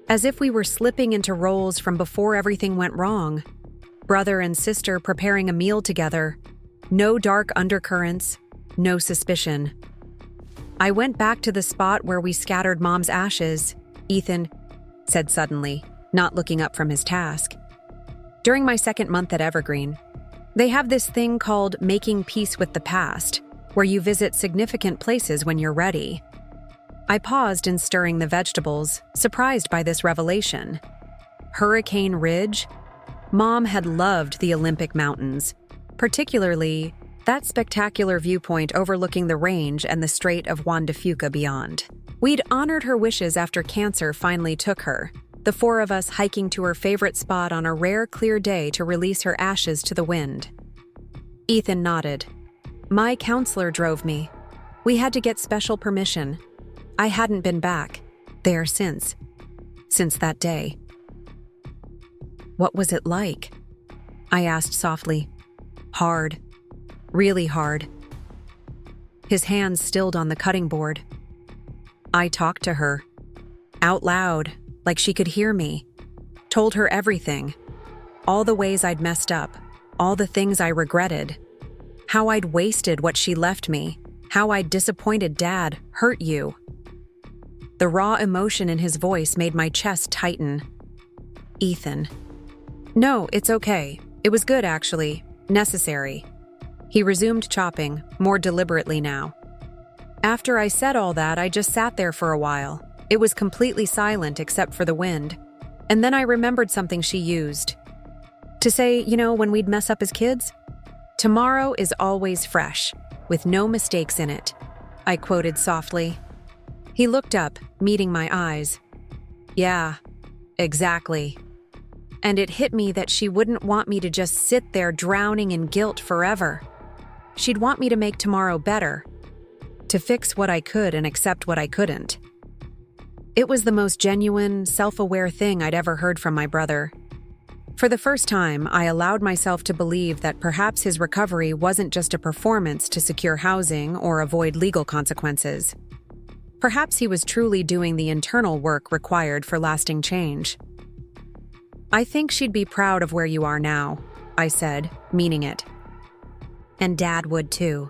as if we were slipping into roles from before everything went wrong. Brother and sister preparing a meal together. No dark undercurrents, no suspicion. I went back to the spot where we scattered Mom's ashes, Ethan said suddenly, not looking up from his task. During my second month at Evergreen, they have this thing called making peace with the past, where you visit significant places when you're ready. I paused in stirring the vegetables, surprised by this revelation. Hurricane Ridge? Mom had loved the Olympic Mountains, particularly that spectacular viewpoint overlooking the range and the Strait of Juan de Fuca beyond. We'd honored her wishes after cancer finally took her, the four of us hiking to her favorite spot on a rare clear day to release her ashes to the wind. Ethan nodded. "My counselor drove me. We had to get special permission. I hadn't been back there since that day." "What was it like?" I asked softly. "Hard. Really hard." His hands stilled on the cutting board. I talked to her, out loud, like she could hear me. Told her everything. All the ways I'd messed up, all the things I regretted. How I'd wasted what she left me, how I'd disappointed Dad, hurt you. The raw emotion in his voice made my chest tighten. "Ethan." "No, it's okay. It was good, actually. Necessary." He resumed chopping, more deliberately now. After I said all that, I just sat there for a while. It was completely silent except for the wind. And then I remembered something she used. To say, when we'd mess up as kids? "Tomorrow is always fresh, with no mistakes in it," I quoted softly. He looked up, meeting my eyes. "Yeah, exactly." And it hit me that she wouldn't want me to just sit there drowning in guilt forever. She'd want me to make tomorrow better, to fix what I could and accept what I couldn't. It was the most genuine, self-aware thing I'd ever heard from my brother. For the first time, I allowed myself to believe that perhaps his recovery wasn't just a performance to secure housing or avoid legal consequences. Perhaps he was truly doing the internal work required for lasting change. "I think she'd be proud of where you are now," I said, meaning it. "And Dad would too."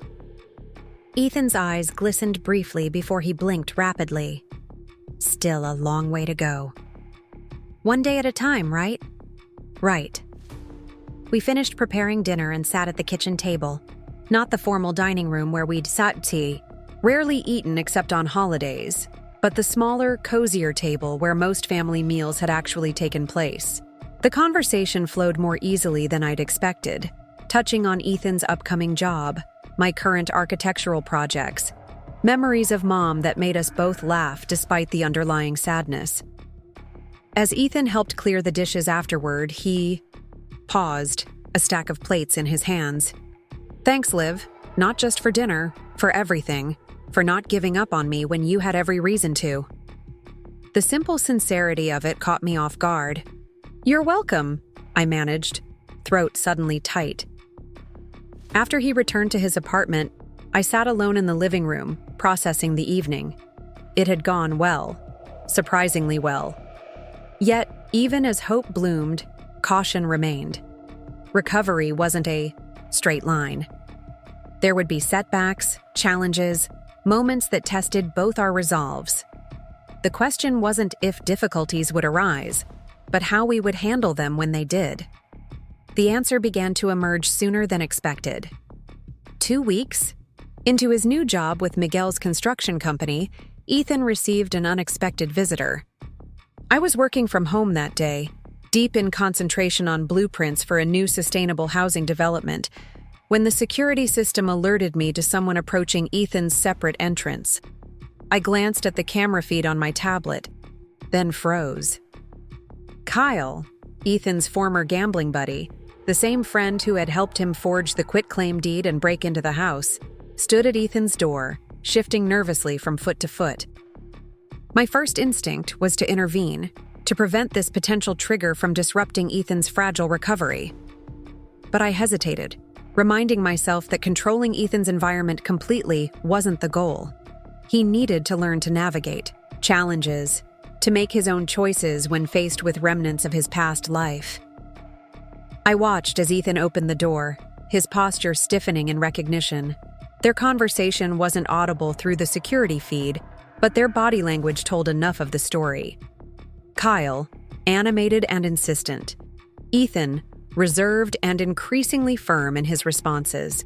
Ethan's eyes glistened briefly before he blinked rapidly. "Still a long way to go." "One day at a time, right?" "Right." We finished preparing dinner and sat at the kitchen table, not the formal dining room where we'd sat tea, rarely eaten except on holidays, but the smaller, cozier table where most family meals had actually taken place. The conversation flowed more easily than I'd expected, touching on Ethan's upcoming job, my current architectural projects, memories of Mom that made us both laugh despite the underlying sadness. As Ethan helped clear the dishes afterward, he paused, a stack of plates in his hands. "Thanks, Liv, not just for dinner, for everything, for not giving up on me when you had every reason to." The simple sincerity of it caught me off guard. "You're welcome," I managed, throat suddenly tight. After he returned to his apartment, I sat alone in the living room, processing the evening. It had gone well, surprisingly well. Yet, even as hope bloomed, caution remained. Recovery wasn't a straight line. There would be setbacks, challenges, moments that tested both our resolves. The question wasn't if difficulties would arise, but how we would handle them when they did. The answer began to emerge sooner than expected. 2 weeks into his new job with Miguel's construction company, Ethan received an unexpected visitor. I was working from home that day, deep in concentration on blueprints for a new sustainable housing development, when the security system alerted me to someone approaching Ethan's separate entrance. I glanced at the camera feed on my tablet, then froze. Kyle, Ethan's former gambling buddy, the same friend who had helped him forge the quitclaim deed and break into the house, stood at Ethan's door, shifting nervously from foot to foot. My first instinct was to intervene, to prevent this potential trigger from disrupting Ethan's fragile recovery. But I hesitated, reminding myself that controlling Ethan's environment completely wasn't the goal. He needed to learn to navigate challenges, to make his own choices when faced with remnants of his past life. I watched as Ethan opened the door, his posture stiffening in recognition. Their conversation wasn't audible through the security feed, but their body language told enough of the story. Kyle, animated and insistent. Ethan, reserved and increasingly firm in his responses.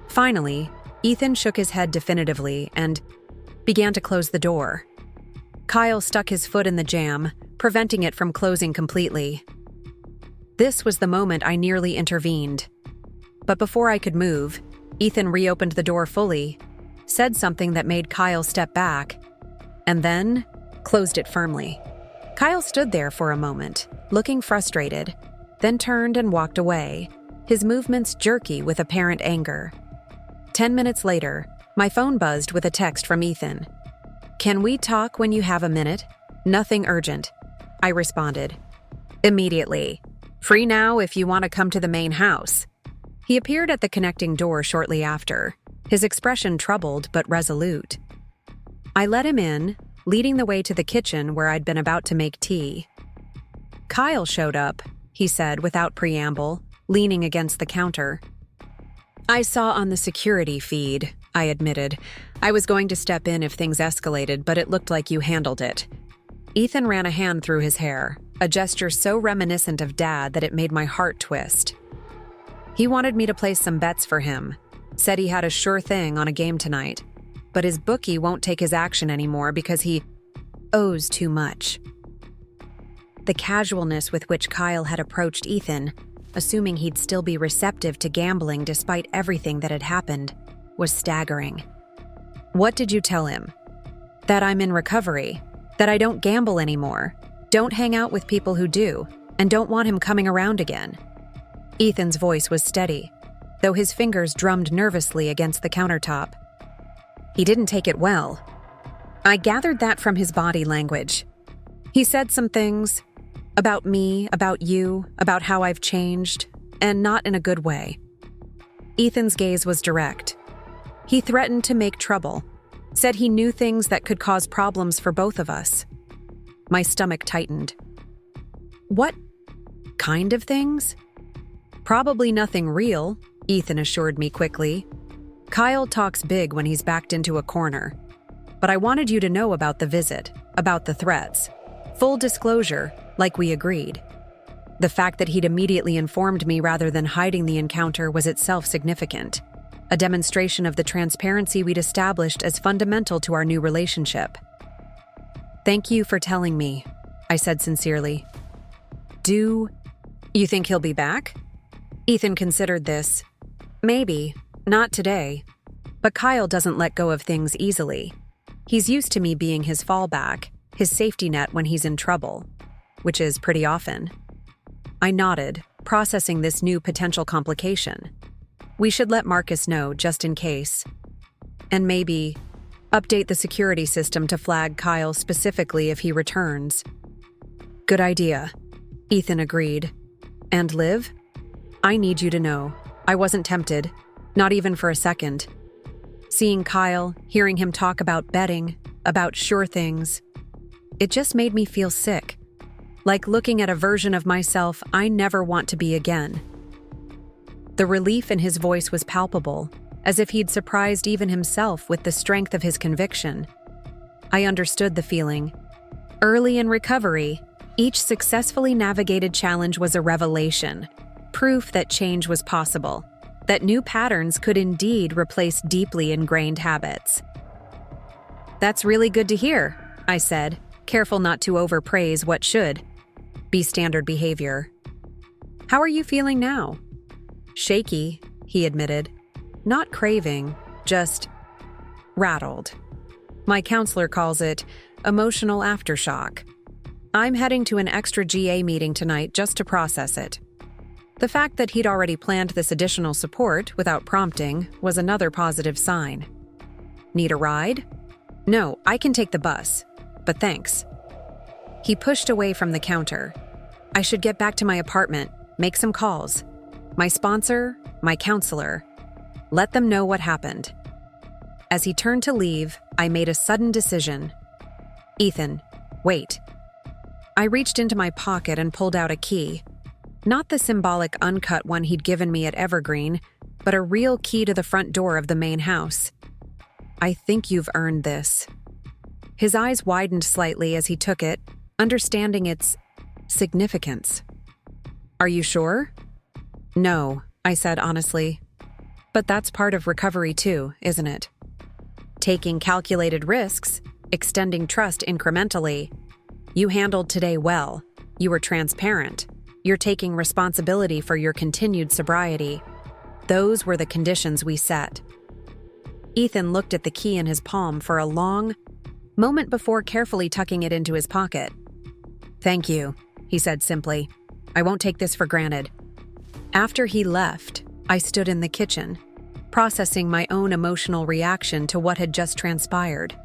Finally, Ethan shook his head definitively and began to close the door. Kyle stuck his foot in the jamb, preventing it from closing completely. This was the moment I nearly intervened. But before I could move, Ethan reopened the door fully, said something that made Kyle step back, and then closed it firmly. Kyle stood there for a moment, looking frustrated, then turned and walked away, his movements jerky with apparent anger. 10 minutes later, my phone buzzed with a text from Ethan. "Can we talk when you have a minute? Nothing urgent," I responded. "Immediately. Free now if you want to come to the main house." He appeared at the connecting door shortly after, his expression troubled but resolute. I let him in, leading the way to the kitchen where I'd been about to make tea. "Kyle showed up," he said without preamble, leaning against the counter. "I saw on the security feed," I admitted. "I was going to step in if things escalated, but it looked like you handled it." Ethan ran a hand through his hair, a gesture so reminiscent of Dad that it made my heart twist. He wanted me to place some bets for him, said he had a sure thing on a game tonight, but his bookie won't take his action anymore because he owes too much. The casualness with which Kyle had approached Ethan, assuming he'd still be receptive to gambling despite everything that had happened, was staggering. "What did you tell him?" "That I'm in recovery, that I don't gamble anymore, don't hang out with people who do, and don't want him coming around again." Ethan's voice was steady, though his fingers drummed nervously against the countertop. He didn't take it well. I gathered that from his body language. He said some things about me, about you, about how I've changed, and not in a good way. Ethan's gaze was direct. He threatened to make trouble, said he knew things that could cause problems for both of us. My stomach tightened. "What kind of things?" "Probably nothing real," Ethan assured me quickly. "Kyle talks big when he's backed into a corner. But I wanted you to know about the visit, about the threats. Full disclosure, like we agreed." The fact that he'd immediately informed me rather than hiding the encounter was itself significant, a demonstration of the transparency we'd established as fundamental to our new relationship. "Thank you for telling me," I said sincerely. "Do you think he'll be back?" Ethan considered this. "Maybe, not today. But Kyle doesn't let go of things easily. He's used to me being his fallback, his safety net when he's in trouble, which is pretty often." I nodded, processing this new potential complication. "We should let Marcus know, just in case. And maybe update the security system to flag Kyle specifically if he returns." "Good idea," Ethan agreed. "And Liv? I need you to know, I wasn't tempted, not even for a second. Seeing Kyle, hearing him talk about betting, about sure things, it just made me feel sick, like looking at a version of myself I never want to be again." The relief in his voice was palpable, as if he'd surprised even himself with the strength of his conviction. I understood the feeling. Early in recovery, Each successfully navigated challenge was a revelation, proof that change was possible, that new patterns could indeed replace deeply ingrained habits. "That's really good to hear," I said, careful not to overpraise what should be standard behavior. "How are you feeling now?" "Shaky," he admitted. "Not craving, just rattled. My counselor calls it emotional aftershock. I'm heading to an extra GA meeting tonight just to process it." The fact that he'd already planned this additional support without prompting was another positive sign. "Need a ride?" "No, I can take the bus, but thanks." He pushed away from the counter. "I should get back to my apartment, make some calls. My sponsor, my counselor. Let them know what happened." As he turned to leave, I made a sudden decision. "Ethan, wait." I reached into my pocket and pulled out a key. Not the symbolic uncut one he'd given me at Evergreen, but a real key to the front door of the main house. "I think you've earned this." His eyes widened slightly as he took it, understanding its significance. "Are you sure?" "No," I said honestly. "But that's part of recovery too, isn't it? Taking calculated risks, extending trust incrementally. You handled today well. You were transparent. You're taking responsibility for your continued sobriety. Those were the conditions we set." Ethan looked at the key in his palm for a long moment before carefully tucking it into his pocket. "Thank you," he said simply. "I won't take this for granted." After he left, I stood in the kitchen, processing my own emotional reaction to what had just transpired.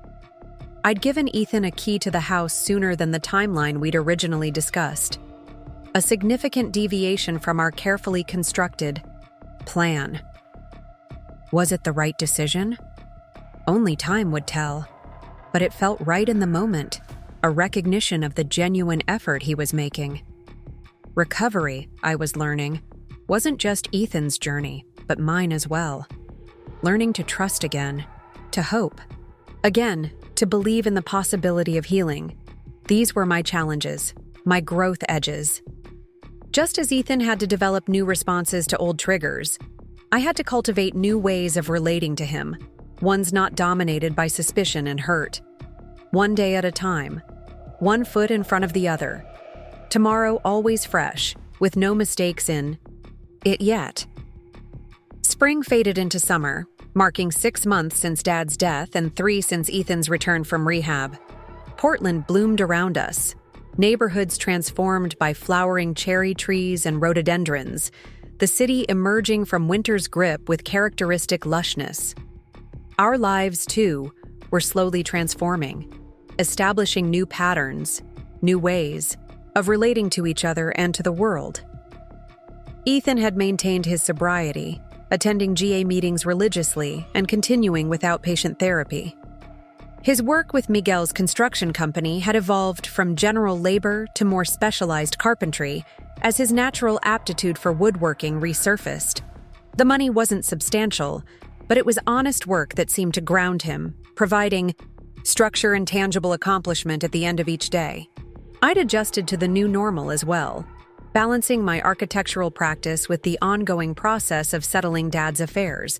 I'd given Ethan a key to the house sooner than the timeline we'd originally discussed. A significant deviation from our carefully constructed plan. Was it the right decision? Only time would tell. But it felt right in the moment, a recognition of the genuine effort he was making. Recovery, I was learning, wasn't just Ethan's journey, but mine as well. Learning to trust again, to hope. Again, to believe in the possibility of healing. These were my challenges, my growth edges. Just as Ethan had to develop new responses to old triggers, I had to cultivate new ways of relating to him, ones not dominated by suspicion and hurt. One day at a time, one foot in front of the other. Tomorrow always fresh, with no mistakes in it yet. Spring faded into summer, marking 6 months since Dad's death and 3 since Ethan's return from rehab. Portland bloomed around us. Neighborhoods transformed by flowering cherry trees and rhododendrons, the city emerging from winter's grip with characteristic lushness. Our lives, too, were slowly transforming, establishing new patterns, new ways of relating to each other and to the world. Ethan had maintained his sobriety, attending GA meetings religiously and continuing with outpatient therapy. His work with Miguel's construction company had evolved from general labor to more specialized carpentry as his natural aptitude for woodworking resurfaced. The money wasn't substantial, but it was honest work that seemed to ground him, providing structure and tangible accomplishment at the end of each day. I'd adjusted to the new normal as well, balancing my architectural practice with the ongoing process of settling Dad's affairs.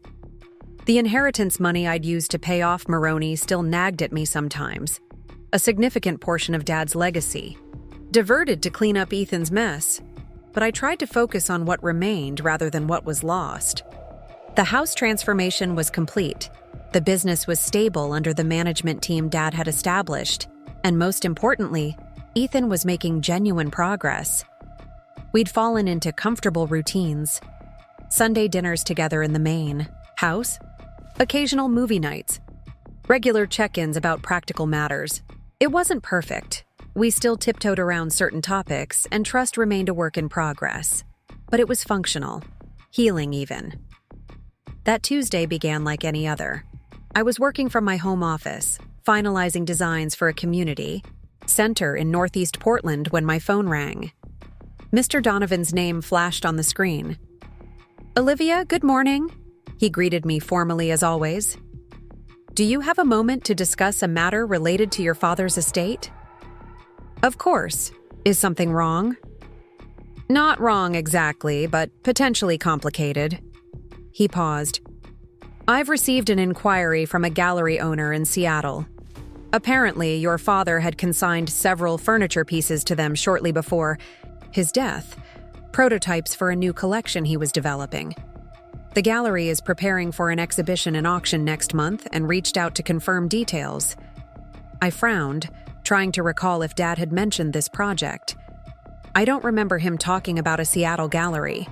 The inheritance money I'd used to pay off Maroney still nagged at me sometimes, a significant portion of Dad's legacy, diverted to clean up Ethan's mess, but I tried to focus on what remained rather than what was lost. The house transformation was complete. The business was stable under the management team Dad had established, and most importantly, Ethan was making genuine progress. We'd fallen into comfortable routines. Sunday dinners together in the main house, occasional movie nights, regular check-ins about practical matters. It wasn't perfect. We still tiptoed around certain topics, and trust remained a work in progress. But it was functional, healing even. That Tuesday began like any other. I was working from my home office, finalizing designs for a community center in Northeast Portland when my phone rang. Mr. Donovan's name flashed on the screen. "Olivia, good morning," he greeted me formally as always. "Do you have a moment to discuss a matter related to your father's estate?" "Of course. Is something wrong? Not wrong exactly, but potentially complicated. He paused. I've received an inquiry from a gallery owner in Seattle. Apparently, your father had consigned several furniture pieces to them shortly before his death, prototypes for a new collection he was developing. The gallery is preparing for an exhibition and auction next month and reached out to confirm details. I frowned, trying to recall if Dad had mentioned this project. I don't remember him talking about a Seattle gallery.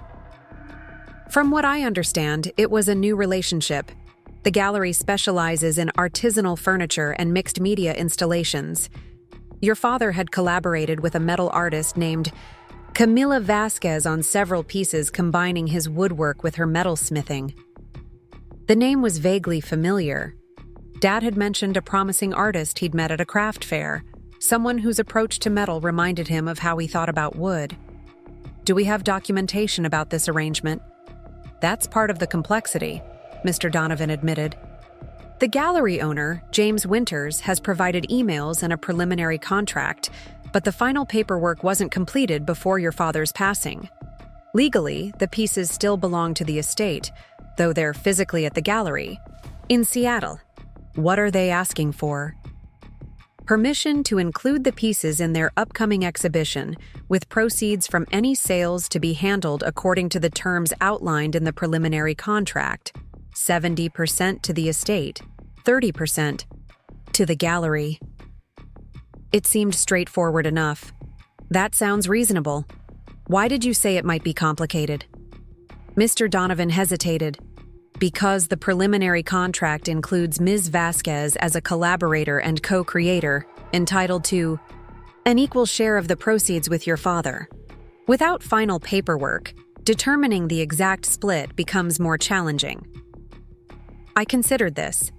From what I understand, it was a new relationship. The gallery specializes in artisanal furniture and mixed media installations. Your father had collaborated with a metal artist named Camila Vasquez on several pieces combining his woodwork with her metalsmithing. The name was vaguely familiar. Dad had mentioned a promising artist he'd met at a craft fair, someone whose approach to metal reminded him of how he thought about wood. Do we have documentation about this arrangement? That's part of the complexity, Mr. Donovan admitted. The gallery owner, James Winters, has provided emails and a preliminary contract, but the final paperwork wasn't completed before your father's passing. Legally, the pieces still belong to the estate, though they're physically at the gallery. In Seattle. What are they asking for? Permission to include the pieces in their upcoming exhibition, with proceeds from any sales to be handled according to the terms outlined in the preliminary contract. 70% to the estate, 30% to the gallery. It seemed straightforward enough. That sounds reasonable. Why did you say it might be complicated? Mr. Donovan hesitated. Because the preliminary contract includes Ms. Vasquez as a collaborator and co-creator, entitled to an equal share of the proceeds with your father. Without final paperwork, determining the exact split becomes more challenging. I considered this.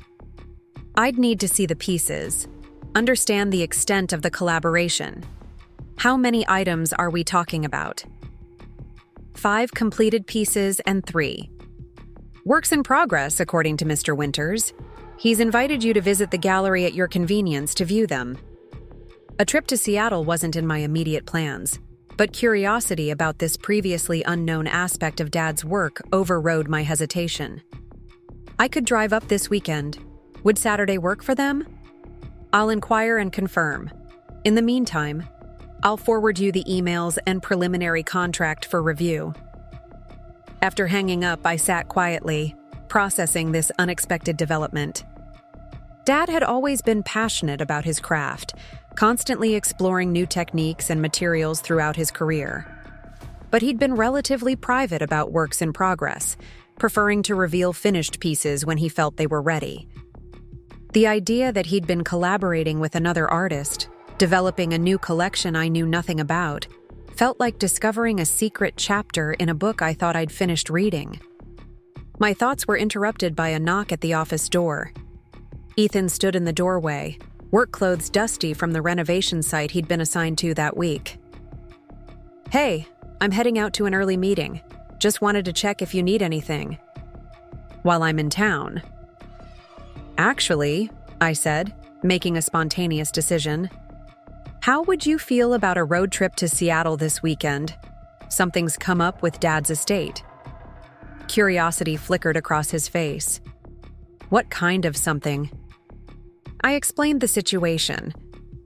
I'd need to see the pieces, understand the extent of the collaboration. How many items are we talking about? 5 completed pieces and 3. Works in progress, according to Mr. Winters. He's invited you to visit the gallery at your convenience to view them. A trip to Seattle wasn't in my immediate plans, but curiosity about this previously unknown aspect of Dad's work overrode my hesitation. I could drive up this weekend. Would Saturday work for them? I'll inquire and confirm. In the meantime, I'll forward you the emails and preliminary contract for review. After hanging up, I sat quietly, processing this unexpected development. Dad had always been passionate about his craft, constantly exploring new techniques and materials throughout his career. But he'd been relatively private about works in progress, preferring to reveal finished pieces when he felt they were ready. The idea that he'd been collaborating with another artist, developing a new collection I knew nothing about, felt like discovering a secret chapter in a book I thought I'd finished reading. My thoughts were interrupted by a knock at the office door. Ethan stood in the doorway, work clothes dusty from the renovation site he'd been assigned to that week. Hey, I'm heading out to an early meeting. Just wanted to check if you need anything. While I'm in town. Actually, I said, making a spontaneous decision. How would you feel about a road trip to Seattle this weekend? Something's come up with Dad's estate. Curiosity flickered across his face. What kind of something? I explained the situation.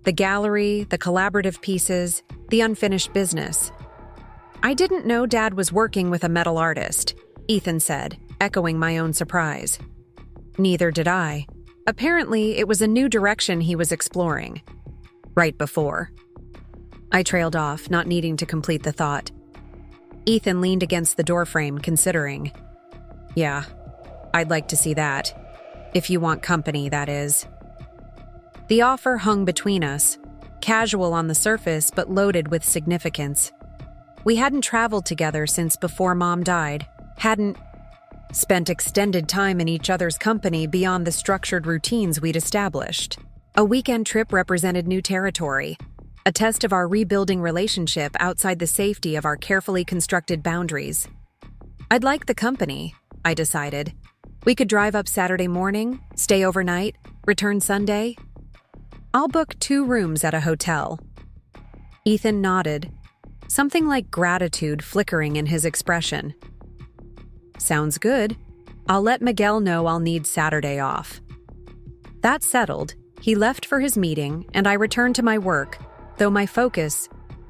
The gallery, the collaborative pieces, the unfinished business. I didn't know Dad was working with a metal artist, Ethan said, echoing my own surprise. Neither did I. Apparently, it was a new direction he was exploring. Right before. I trailed off, not needing to complete the thought. Ethan leaned against the doorframe, considering. Yeah, I'd like to see that. If you want company, that is. The offer hung between us, casual on the surface but loaded with significance. We hadn't traveled together since before Mom died, hadn't spent extended time in each other's company beyond the structured routines we'd established. A weekend trip represented new territory, a test of our rebuilding relationship outside the safety of our carefully constructed boundaries. I'd like the company, I decided. We could drive up Saturday morning, stay overnight, return Sunday. I'll book 2 rooms at a hotel. Ethan nodded, something like gratitude flickering in his expression. Sounds good. I'll let Miguel know I'll need Saturday off. That settled, he left for his meeting, and I returned to my work, though my focus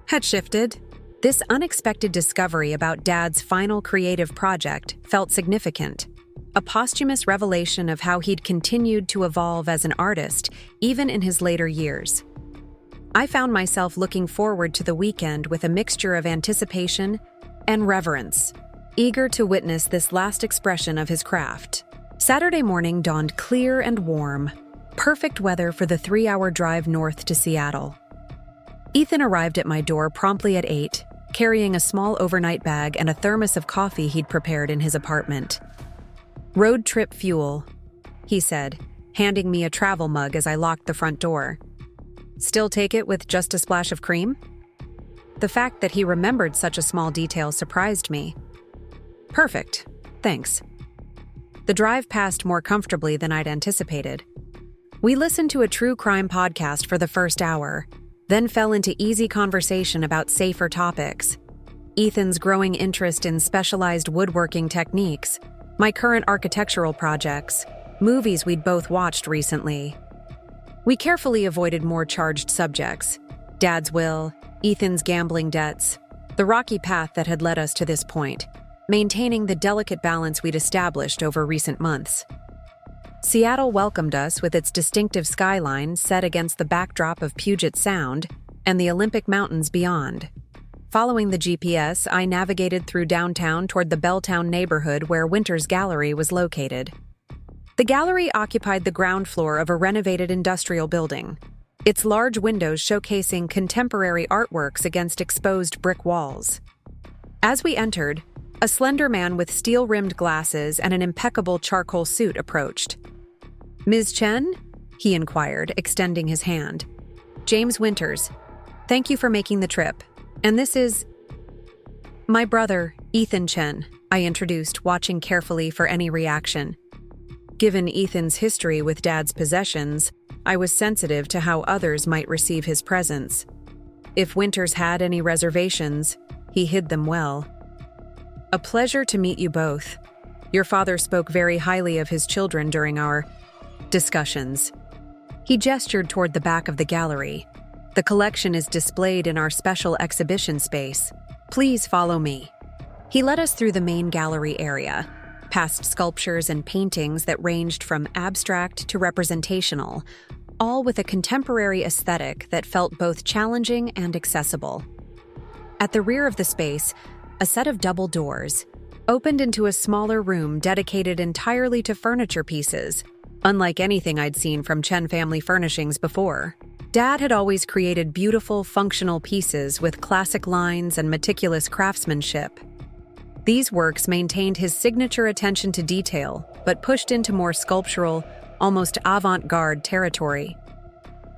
had shifted. This unexpected discovery about Dad's final creative project felt significant, a posthumous revelation of how he'd continued to evolve as an artist, even in his later years. I found myself looking forward to the weekend with a mixture of anticipation and reverence, eager to witness this last expression of his craft. Saturday morning dawned clear and warm, perfect weather for the 3-hour drive north to Seattle. Ethan arrived at my door promptly at 8, carrying a small overnight bag and a thermos of coffee he'd prepared in his apartment. "Road trip fuel," he said, handing me a travel mug as I locked the front door. "Still take it with just a splash of cream?" The fact that he remembered such a small detail surprised me. "Perfect, thanks." The drive passed more comfortably than I'd anticipated. We listened to a true crime podcast for the first hour, then fell into easy conversation about safer topics. Ethan's growing interest in specialized woodworking techniques, my current architectural projects, movies we'd both watched recently. We carefully avoided more charged subjects: Dad's will, Ethan's gambling debts, the rocky path that had led us to this point, maintaining the delicate balance we'd established over recent months. Seattle welcomed us with its distinctive skyline set against the backdrop of Puget Sound and the Olympic Mountains beyond. Following the GPS, I navigated through downtown toward the Belltown neighborhood where Winter's Gallery was located. The gallery occupied the ground floor of a renovated industrial building, its large windows showcasing contemporary artworks against exposed brick walls. As we entered, a slender man with steel-rimmed glasses and an impeccable charcoal suit approached. "Ms. Chen?" he inquired, extending his hand. "James Winters. Thank you for making the trip. And this is..." "My brother, Ethan Chen," I introduced, watching carefully for any reaction. Given Ethan's history with Dad's possessions, I was sensitive to how others might receive his presence. If Winters had any reservations, he hid them well. "A pleasure to meet you both. Your father spoke very highly of his children during our discussions." He gestured toward the back of the gallery. "The collection is displayed in our special exhibition space. Please follow me." He led us through the main gallery area, past sculptures and paintings that ranged from abstract to representational, all with a contemporary aesthetic that felt both challenging and accessible. At the rear of the space, a set of double doors opened into a smaller room dedicated entirely to furniture pieces, unlike anything I'd seen from Chen Family Furnishings before. Dad had always created beautiful, functional pieces with classic lines and meticulous craftsmanship. These works maintained his signature attention to detail, but pushed into more sculptural, almost avant-garde territory.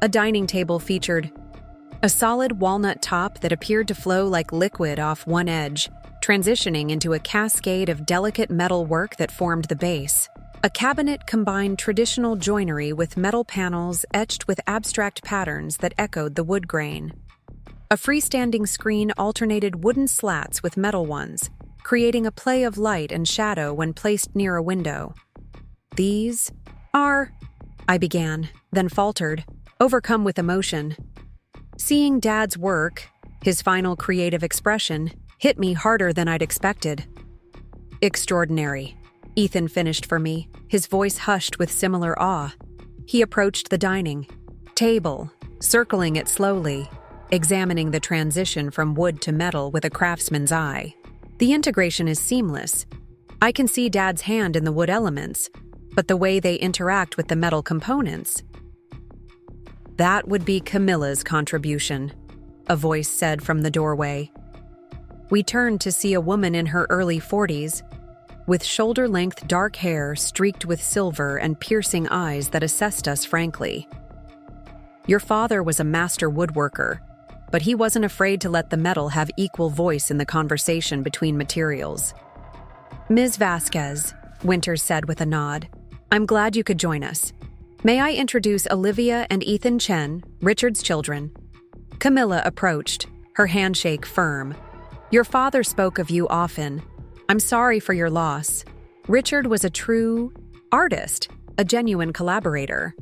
A dining table featured a solid walnut top that appeared to flow like liquid off one edge, transitioning into a cascade of delicate metal work that formed the base. A cabinet combined traditional joinery with metal panels etched with abstract patterns that echoed the wood grain. A freestanding screen alternated wooden slats with metal ones, creating a play of light and shadow when placed near a window. "These are..." I began, then faltered, overcome with emotion. Seeing Dad's work, his final creative expression, hit me harder than I'd expected. "Extraordinary," Ethan finished for me, his voice hushed with similar awe. He approached the dining table, circling it slowly, examining the transition from wood to metal with a craftsman's eye. The integration is seamless. I can see Dad's hand in the wood elements, but the way they interact with the metal components... "That would be Camilla's contribution," a voice said from the doorway. We turned to see a woman in her early 40s, with shoulder-length dark hair streaked with silver and piercing eyes that assessed us frankly. "Your father was a master woodworker, but he wasn't afraid to let the metal have equal voice in the conversation between materials." "Ms. Vasquez," Winters said with a nod, "I'm glad you could join us. May I introduce Olivia and Ethan Chen, Richard's children?" Camilla approached, her handshake firm. "Your father spoke of you often. I'm sorry for your loss. Richard was a true artist, a genuine collaborator."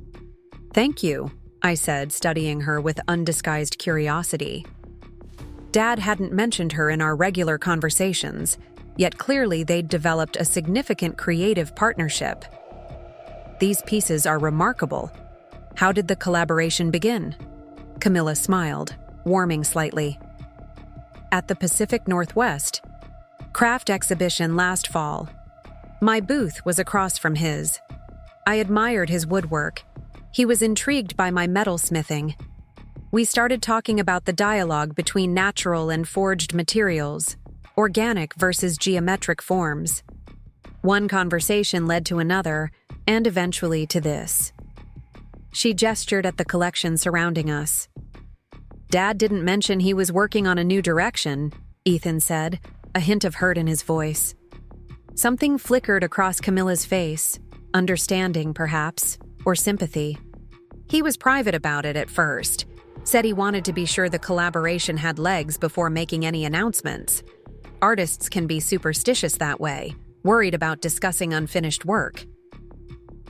"Thank you," I said, studying her with undisguised curiosity. Dad hadn't mentioned her in our regular conversations, yet clearly they'd developed a significant creative partnership. "These pieces are remarkable. How did the collaboration begin?" Camilla smiled, warming slightly. "At the Pacific Northwest craft exhibition last fall. My booth was across from his. I admired his woodwork. He was intrigued by my metalsmithing. We started talking about the dialogue between natural and forged materials, organic versus geometric forms. One conversation led to another, and eventually to this." She gestured at the collection surrounding us. "Dad didn't mention he was working on a new direction," Ethan said, a hint of hurt in his voice. Something flickered across Camilla's face, understanding, perhaps, or sympathy. "He was private about it at first. Said he wanted to be sure the collaboration had legs before making any announcements. Artists can be superstitious that way, worried about discussing unfinished work."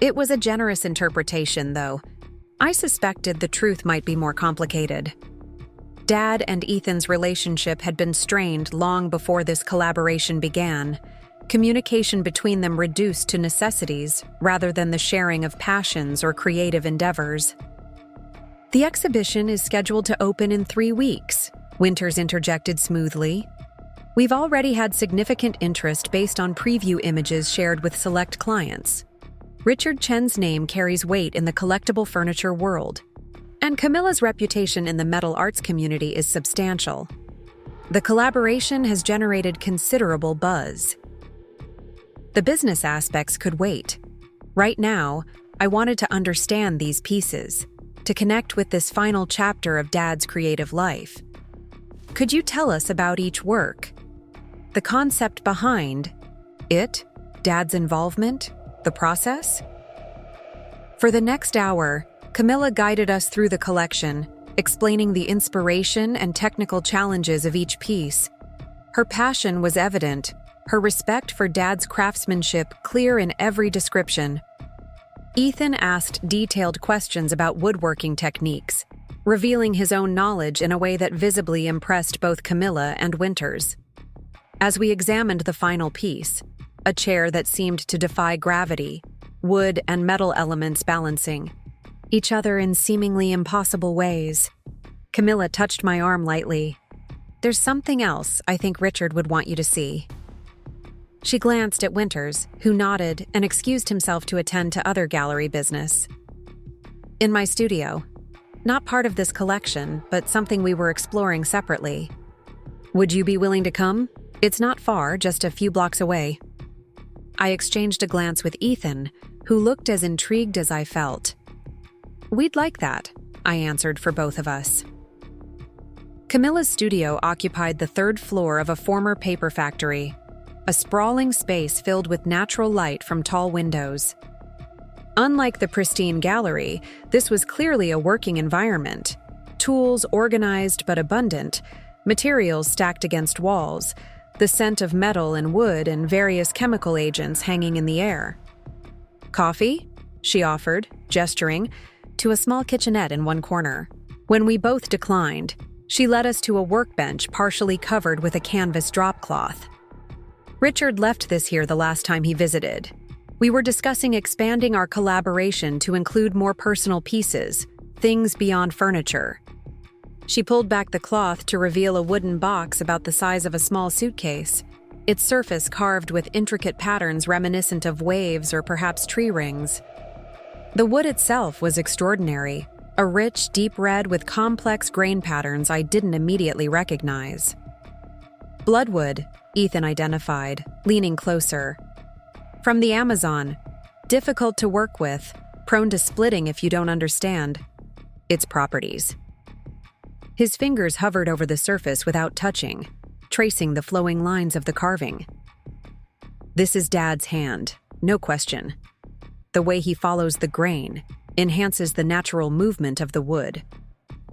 It was a generous interpretation, though. I suspected the truth might be more complicated. Dad and Ethan's relationship had been strained long before this collaboration began. Communication between them reduced to necessities rather than the sharing of passions or creative endeavors. "The exhibition is scheduled to open in 3 weeks," Winters interjected smoothly. "We've already had significant interest based on preview images shared with select clients. Richard Chen's name carries weight in the collectible furniture world, and Camilla's reputation in the metal arts community is substantial. The collaboration has generated considerable buzz. The business aspects could wait. Right now, I wanted to understand these pieces, to connect with this final chapter of Dad's creative life. Could you tell us about each work? The concept behind it, Dad's involvement, the process?" For the next hour, Camilla guided us through the collection, explaining the inspiration and technical challenges of each piece. Her passion was evident, her respect for Dad's craftsmanship clear in every description. Ethan asked detailed questions about woodworking techniques, revealing his own knowledge in a way that visibly impressed both Camilla and Winters. As we examined the final piece, a chair that seemed to defy gravity, wood and metal elements balancing each other in seemingly impossible ways, Camilla touched my arm lightly. "There's something else I think Richard would want you to see." She glanced at Winters, who nodded and excused himself to attend to other gallery business. "In my studio. Not part of this collection, but something we were exploring separately. Would you be willing to come? It's not far, just a few blocks away." I exchanged a glance with Ethan, who looked as intrigued as I felt. "We'd like that," I answered for both of us. Camilla's studio occupied the 3rd floor of a former paper factory, a sprawling space filled with natural light from tall windows. Unlike the pristine gallery, this was clearly a working environment. Tools organized but abundant, materials stacked against walls, the scent of metal and wood and various chemical agents hanging in the air. "Coffee?" she offered, gesturing to a small kitchenette in one corner. When we both declined, she led us to a workbench partially covered with a canvas dropcloth. "Richard left this here the last time he visited. We were discussing expanding our collaboration to include more personal pieces, things beyond furniture." She pulled back the cloth to reveal a wooden box about the size of a small suitcase, its surface carved with intricate patterns reminiscent of waves or perhaps tree rings. The wood itself was extraordinary, a rich, deep red with complex grain patterns I didn't immediately recognize. "Bloodwood," Ethan identified, leaning closer. "From the Amazon. Difficult to work with, prone to splitting if you don't understand its properties." His fingers hovered over the surface without touching, tracing the flowing lines of the carving. "This is Dad's hand, no question. The way he follows the grain enhances the natural movement of the wood."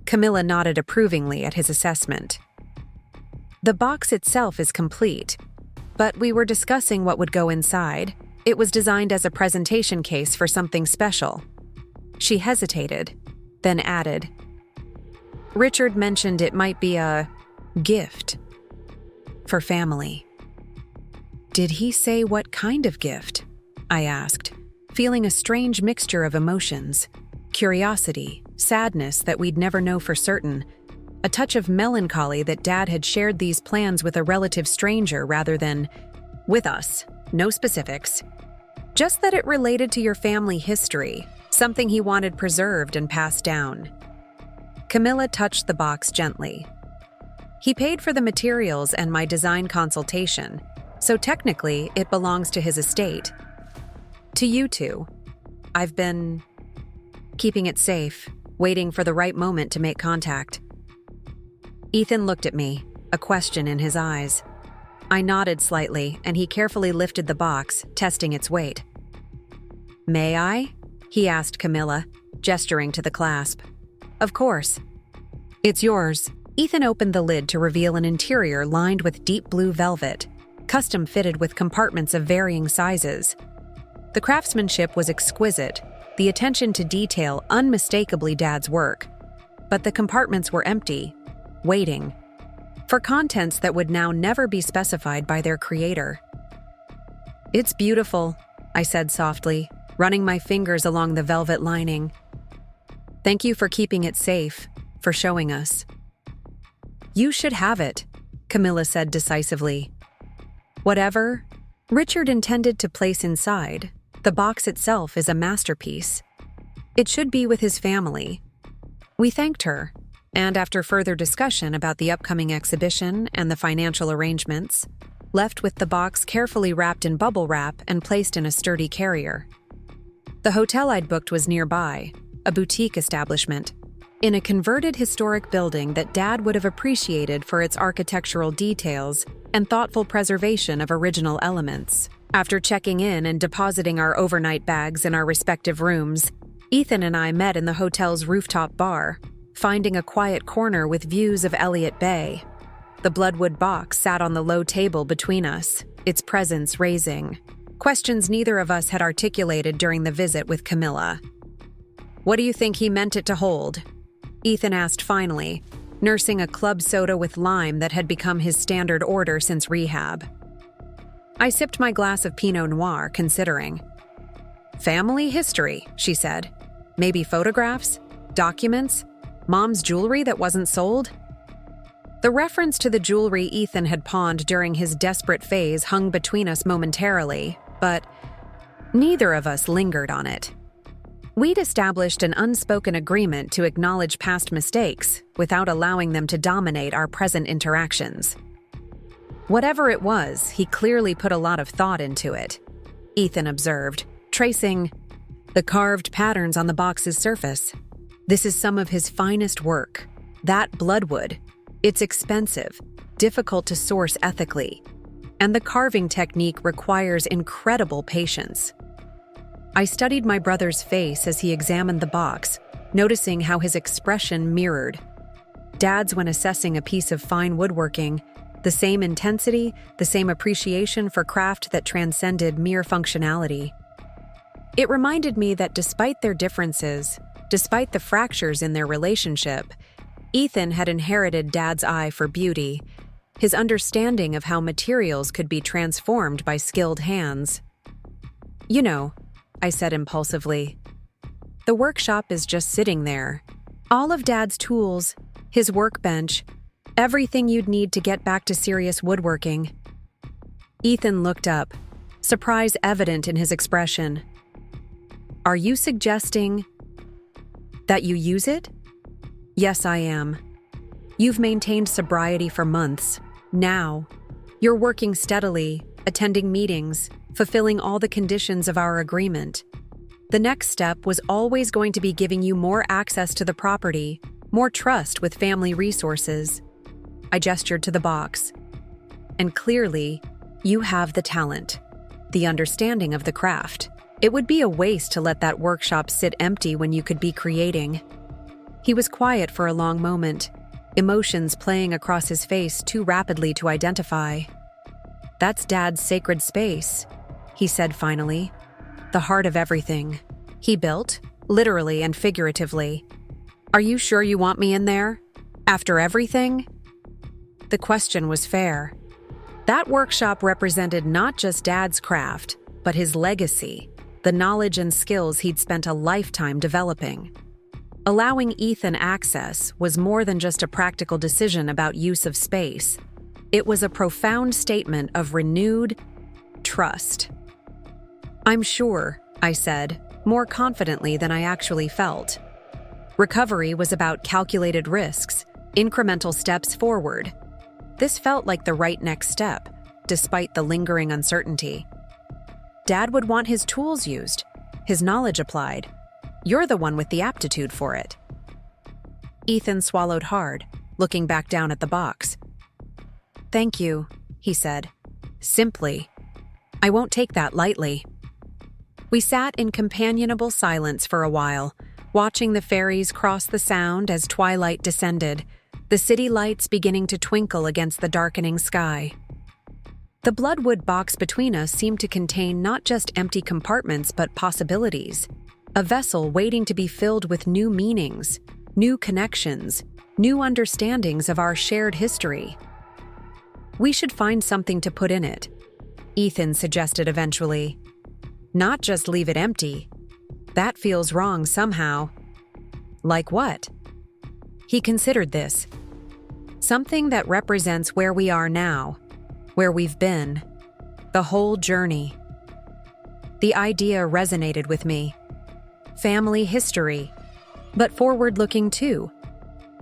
Camilla nodded approvingly at his assessment. The box itself is complete, but we were discussing what would go inside. It was designed as a presentation case for something special. She hesitated, then added, Richard mentioned it might be a gift for family. Did he say what kind of gift? I asked, feeling a strange mixture of emotions, curiosity, sadness that we'd never know for certain, a touch of melancholy that Dad had shared these plans with a relative stranger rather than with us. No specifics. Just that it related to your family history, something he wanted preserved and passed down. Camilla touched the box gently. He paid for the materials and my design consultation, so technically it belongs to his estate. To you two. I've been keeping it safe, waiting for the right moment to make contact. Ethan looked at me, a question in his eyes. I nodded slightly, and he carefully lifted the box, testing its weight. May I? He asked Camilla, gesturing to the clasp. Of course. It's yours. Ethan opened the lid to reveal an interior lined with deep blue velvet, custom fitted with compartments of varying sizes. The craftsmanship was exquisite, the attention to detail unmistakably Dad's work. But the compartments were empty, waiting for contents that would now never be specified by their creator. It's beautiful, I said softly, running my fingers along the velvet lining. Thank you for keeping it safe, for showing us. You should have it, Camilla said decisively. Whatever Richard intended to place inside, the box itself is a masterpiece. It should be with his family. We thanked her, and after further discussion about the upcoming exhibition and the financial arrangements, left with the box carefully wrapped in bubble wrap and placed in a sturdy carrier. The hotel I'd booked was nearby, a boutique establishment, in a converted historic building that Dad would have appreciated for its architectural details and thoughtful preservation of original elements. After checking in and depositing our overnight bags in our respective rooms, Ethan and I met in the hotel's rooftop bar, finding a quiet corner with views of Elliott Bay. The bloodwood box sat on the low table between us, its presence raising questions neither of us had articulated during the visit with Camilla. What do you think he meant it to hold? Ethan asked finally, nursing a club soda with lime that had become his standard order since rehab. I sipped my glass of Pinot Noir, considering. Family history, she said. Maybe photographs? Documents? Mom's jewelry that wasn't sold? The reference to the jewelry Ethan had pawned during his desperate phase hung between us momentarily, but neither of us lingered on it. We'd established an unspoken agreement to acknowledge past mistakes without allowing them to dominate our present interactions. Whatever it was, he clearly put a lot of thought into it, Ethan observed, tracing the carved patterns on the box's surface. This is some of his finest work. That bloodwood. It's expensive, difficult to source ethically, and the carving technique requires incredible patience. I studied my brother's face as he examined the box, noticing how his expression mirrored Dad's when assessing a piece of fine woodworking, the same intensity, the same appreciation for craft that transcended mere functionality. It reminded me that despite their differences, despite the fractures in their relationship, Ethan had inherited Dad's eye for beauty, his understanding of how materials could be transformed by skilled hands. You know, I said impulsively, the workshop is just sitting there. All of Dad's tools, his workbench, everything you'd need to get back to serious woodworking. Ethan looked up, surprise evident in his expression. Are you suggesting that you use it? Yes, I am. You've maintained sobriety for months. Now, you're working steadily, attending meetings, fulfilling all the conditions of our agreement. The next step was always going to be giving you more access to the property, more trust with family resources. I gestured to the box. And clearly, you have the talent, the understanding of the craft. It would be a waste to let that workshop sit empty when you could be creating. He was quiet for a long moment, emotions playing across his face too rapidly to identify. "That's Dad's sacred space," he said finally. "The heart of everything he built, literally and figuratively. Are you sure you want me in there? After everything?" The question was fair. That workshop represented not just Dad's craft, but his legacy, the knowledge and skills he'd spent a lifetime developing. Allowing Ethan access was more than just a practical decision about use of space. It was a profound statement of renewed trust. "I'm sure," I said, more confidently than I actually felt. Recovery was about calculated risks, incremental steps forward. This felt like the right next step, despite the lingering uncertainty. Dad would want his tools used, his knowledge applied. You're the one with the aptitude for it. Ethan swallowed hard, looking back down at the box. "Thank you," he said, simply. "I won't take that lightly." We sat in companionable silence for a while, watching the ferries cross the Sound as twilight descended, the city lights beginning to twinkle against the darkening sky. The bloodwood box between us seemed to contain not just empty compartments but possibilities, a vessel waiting to be filled with new meanings, new connections, new understandings of our shared history. "We should find something to put in it," Ethan suggested eventually. "Not just leave it empty. That feels wrong somehow." "Like what?" He considered this. "Something that represents where we are now, where we've been, the whole journey." The idea resonated with me. Family history, but forward-looking too.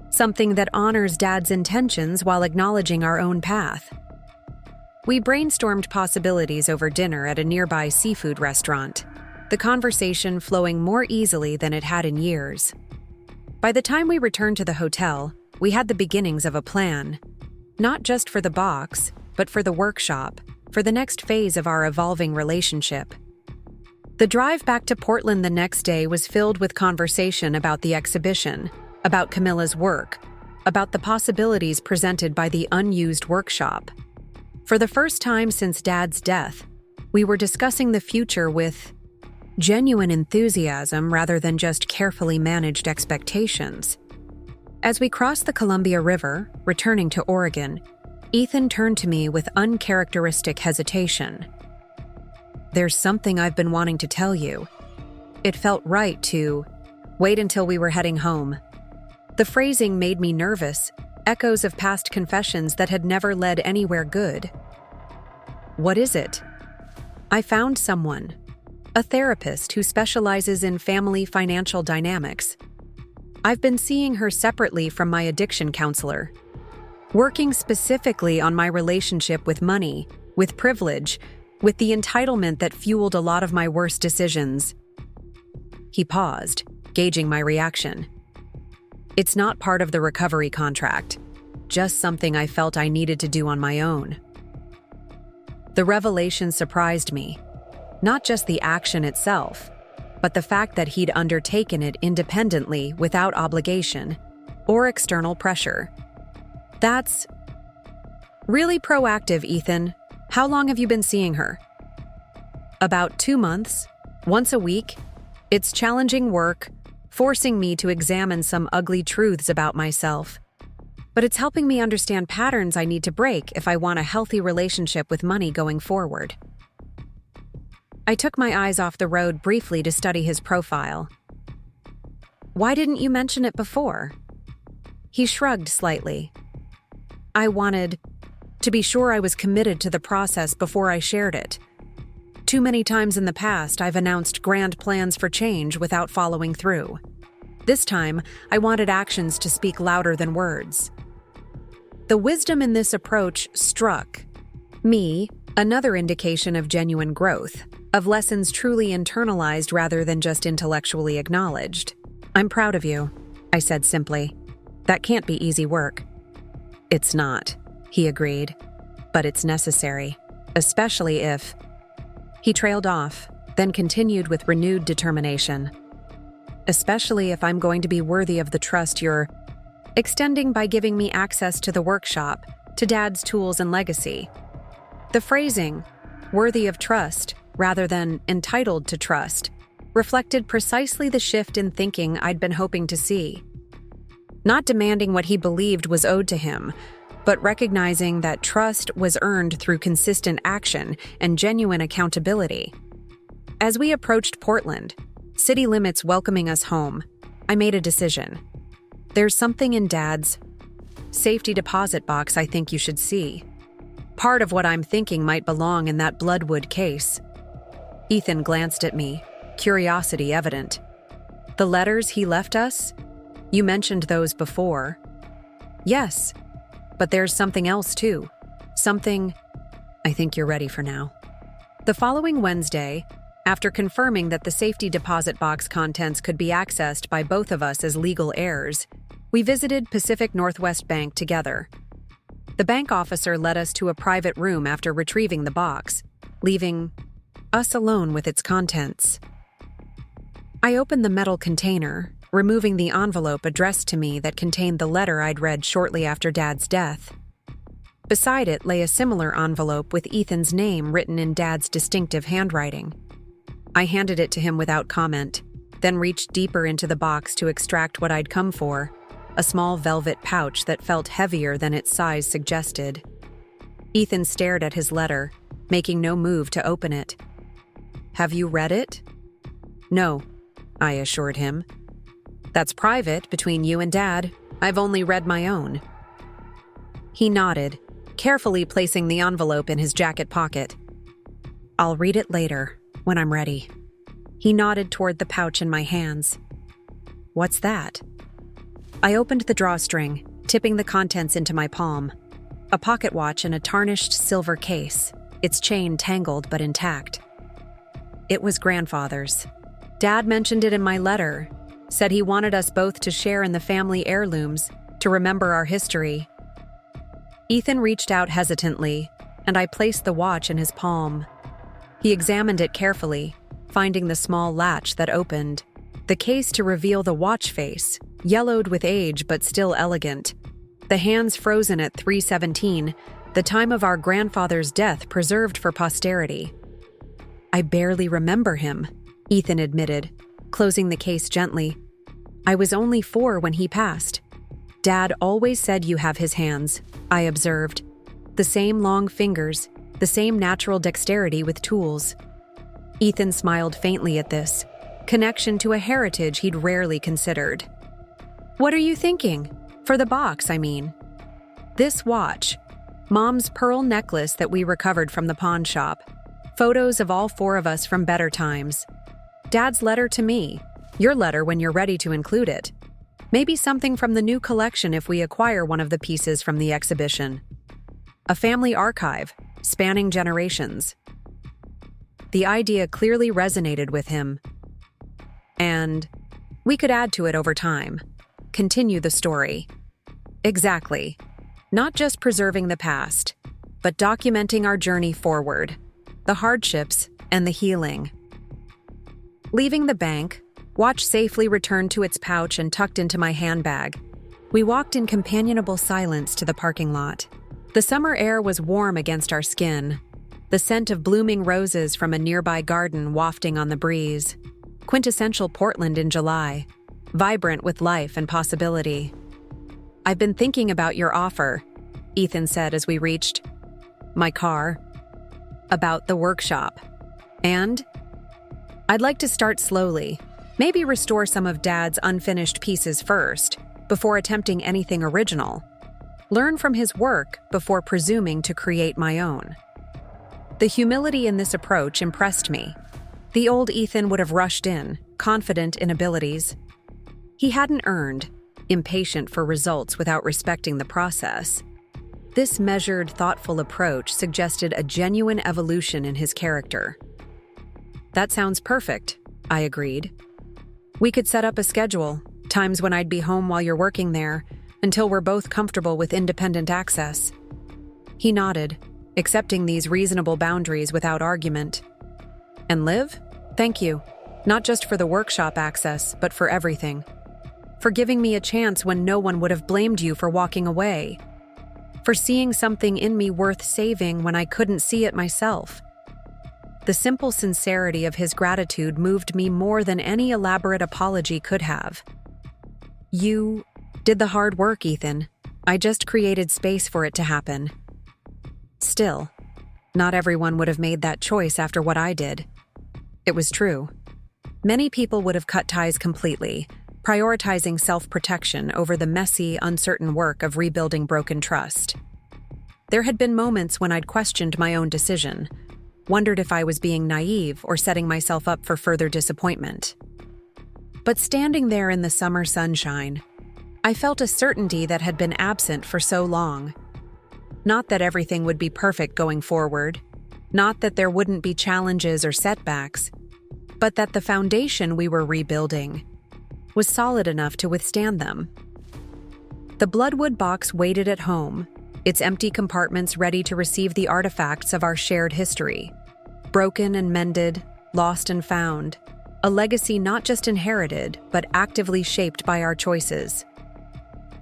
Something that honors Dad's intentions while acknowledging our own path. We brainstormed possibilities over dinner at a nearby seafood restaurant, the conversation flowing more easily than it had in years. By the time we returned to the hotel, we had the beginnings of a plan, not just for the box, but for the workshop, for the next phase of our evolving relationship. The drive back to Portland the next day was filled with conversation about the exhibition, about Camilla's work, about the possibilities presented by the unused workshop. For the first time since Dad's death, we were discussing the future with genuine enthusiasm rather than just carefully managed expectations. As we crossed the Columbia River, returning to Oregon, Ethan turned to me with uncharacteristic hesitation. "There's something I've been wanting to tell you." It felt right to wait until we were heading home. The phrasing made me nervous, echoes of past confessions that had never led anywhere good. "What is it?" "I found someone, a therapist who specializes in family financial dynamics. I've been seeing her separately from my addiction counselor, working specifically on my relationship with money, with privilege, with the entitlement that fueled a lot of my worst decisions." He paused, gauging my reaction. "It's not part of the recovery contract, just something I felt I needed to do on my own." The revelation surprised me, not just the action itself, but the fact that he'd undertaken it independently without obligation or external pressure. "That's really proactive, Ethan. How long have you been seeing her?" "About 2 months, once a week. It's challenging work, forcing me to examine some ugly truths about myself. But it's helping me understand patterns I need to break if I want a healthy relationship with money going forward." I took my eyes off the road briefly to study his profile. "Why didn't you mention it before?" He shrugged slightly. "I wanted to be sure I was committed to the process before I shared it. Too many times in the past, I've announced grand plans for change without following through. This time, I wanted actions to speak louder than words." The wisdom in this approach struck me, another indication of genuine growth, of lessons truly internalized rather than just intellectually acknowledged. "I'm proud of you," I said simply. "That can't be easy work." "It's not," he agreed, "but it's necessary, especially if—" He trailed off, then continued with renewed determination. especially if I'm going to be worthy of the trust you're extending by giving me access to the workshop, to Dad's tools and legacy. The phrasing, worthy of trust, rather than entitled to trust, reflected precisely the shift in thinking I'd been hoping to see. Not demanding what he believed was owed to him, but recognizing that trust was earned through consistent action and genuine accountability. As we approached Portland, city limits welcoming us home, I made a decision. There's something in Dad's safety deposit box I think you should see. Part of what I'm thinking might belong in that bloodwood case. Ethan glanced at me, curiosity evident. The letters he left us? You mentioned those before. Yes, but there's something else too. Something I think you're ready for now. The following Wednesday, after confirming that the safety deposit box contents could be accessed by both of us as legal heirs, we visited Pacific Northwest Bank together. The bank officer led us to a private room after retrieving the box, leaving us alone with its contents. I opened the metal container, removing the envelope addressed to me that contained the letter I'd read shortly after Dad's death. Beside it lay a similar envelope with Ethan's name written in Dad's distinctive handwriting. I handed it to him without comment, then reached deeper into the box to extract what I'd come for, a small velvet pouch that felt heavier than its size suggested. Ethan stared at his letter, making no move to open it. Have you read it? No, I assured him. That's private between you and Dad. I've only read my own. He nodded, carefully placing the envelope in his jacket pocket. I'll read it later, when I'm ready. He nodded toward the pouch in my hands. What's that? I opened the drawstring, tipping the contents into my palm. A pocket watch in a tarnished silver case, its chain tangled but intact. It was Grandfather's. Dad mentioned it in my letter, said he wanted us both to share in the family heirlooms, to remember our history. Ethan reached out hesitantly, and I placed the watch in his palm. He examined it carefully, finding the small latch that opened, the case to reveal the watch face, yellowed with age but still elegant. The hands frozen at 3:17, the time of our grandfather's death preserved for posterity. I barely remember him, Ethan admitted, closing the case gently. I was only 4 when he passed. Dad always said you have his hands, I observed. The same long fingers, the same natural dexterity with tools. Ethan smiled faintly at this, connection to a heritage he'd rarely considered. What are you thinking? For the box, I mean. This watch, Mom's pearl necklace that we recovered from the pawn shop, photos of all 4 of us from better times, Dad's letter to me, your letter when you're ready to include it. Maybe something from the new collection if we acquire one of the pieces from the exhibition. A family archive, spanning generations. The idea clearly resonated with him. And we could add to it over time. Continue the story. Exactly. Not just preserving the past, but documenting our journey forward, the hardships and the healing. Leaving the bank, watch safely returned to its pouch and tucked into my handbag. We walked in companionable silence to the parking lot. The summer air was warm against our skin, the scent of blooming roses from a nearby garden wafting on the breeze. Quintessential Portland in July, vibrant with life and possibility. I've been thinking about your offer, Ethan said as we reached my car. About the workshop. And I'd like to start slowly, maybe restore some of Dad's unfinished pieces first, before attempting anything original. Learn from his work before presuming to create my own. The humility in this approach impressed me. The old Ethan would have rushed in, confident in abilities he hadn't earned, impatient for results without respecting the process. This measured, thoughtful approach suggested a genuine evolution in his character. That sounds perfect, I agreed. We could set up a schedule, times when I'd be home while you're working there, until we're both comfortable with independent access. He nodded, accepting these reasonable boundaries without argument. And Liv? Thank you. Not just for the workshop access, but for everything. For giving me a chance when no one would have blamed you for walking away. For seeing something in me worth saving when I couldn't see it myself. The simple sincerity of his gratitude moved me more than any elaborate apology could have. You did the hard work, Ethan. I just created space for it to happen. Still, not everyone would have made that choice after what I did. It was true. Many people would have cut ties completely, prioritizing self-protection over the messy, uncertain work of rebuilding broken trust. There had been moments when I'd questioned my own decision, wondered if I was being naive or setting myself up for further disappointment. But standing there in the summer sunshine, I felt a certainty that had been absent for so long. Not that everything would be perfect going forward, not that there wouldn't be challenges or setbacks, but that the foundation we were rebuilding was solid enough to withstand them. The Bloodwood box waited at home, its empty compartments ready to receive the artifacts of our shared history. Broken and mended, lost and found, a legacy not just inherited, but actively shaped by our choices.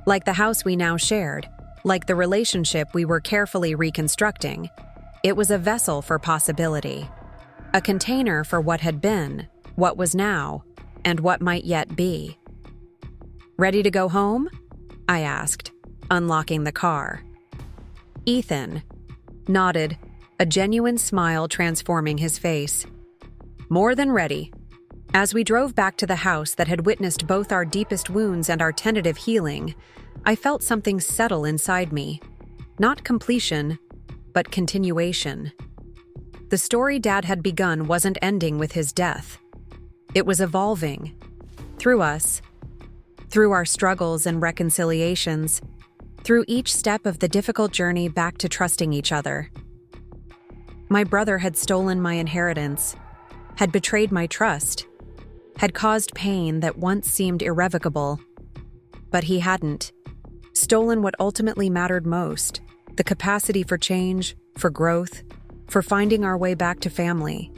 Like the house we now shared, like the relationship we were carefully reconstructing, it was a vessel for possibility. A container for what had been, what was now, and what might yet be. Ready to go home? I asked, unlocking the car. Ethan nodded, a genuine smile transforming his face. More than ready. As we drove back to the house that had witnessed both our deepest wounds and our tentative healing, I felt something settle inside me. Not completion, but continuation. The story Dad had begun wasn't ending with his death. It was evolving. Through us. Through our struggles and reconciliations. Through each step of the difficult journey back to trusting each other. My brother had stolen my inheritance, had betrayed my trust, had caused pain that once seemed irrevocable. But he hadn't. Stolen what ultimately mattered most, the capacity for change, for growth, for finding our way back to family.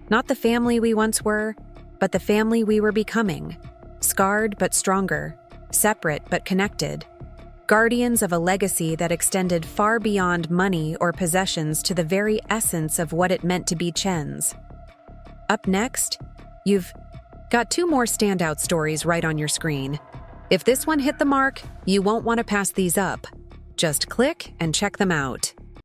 Not the family we once were, but the family we were becoming, scarred but stronger, separate but connected. Guardians of a legacy that extended far beyond money or possessions to the very essence of what it meant to be Chen's. Up next, you've got 2 more standout stories right on your screen. If this one hit the mark, you won't want to pass these up. Just click and check them out.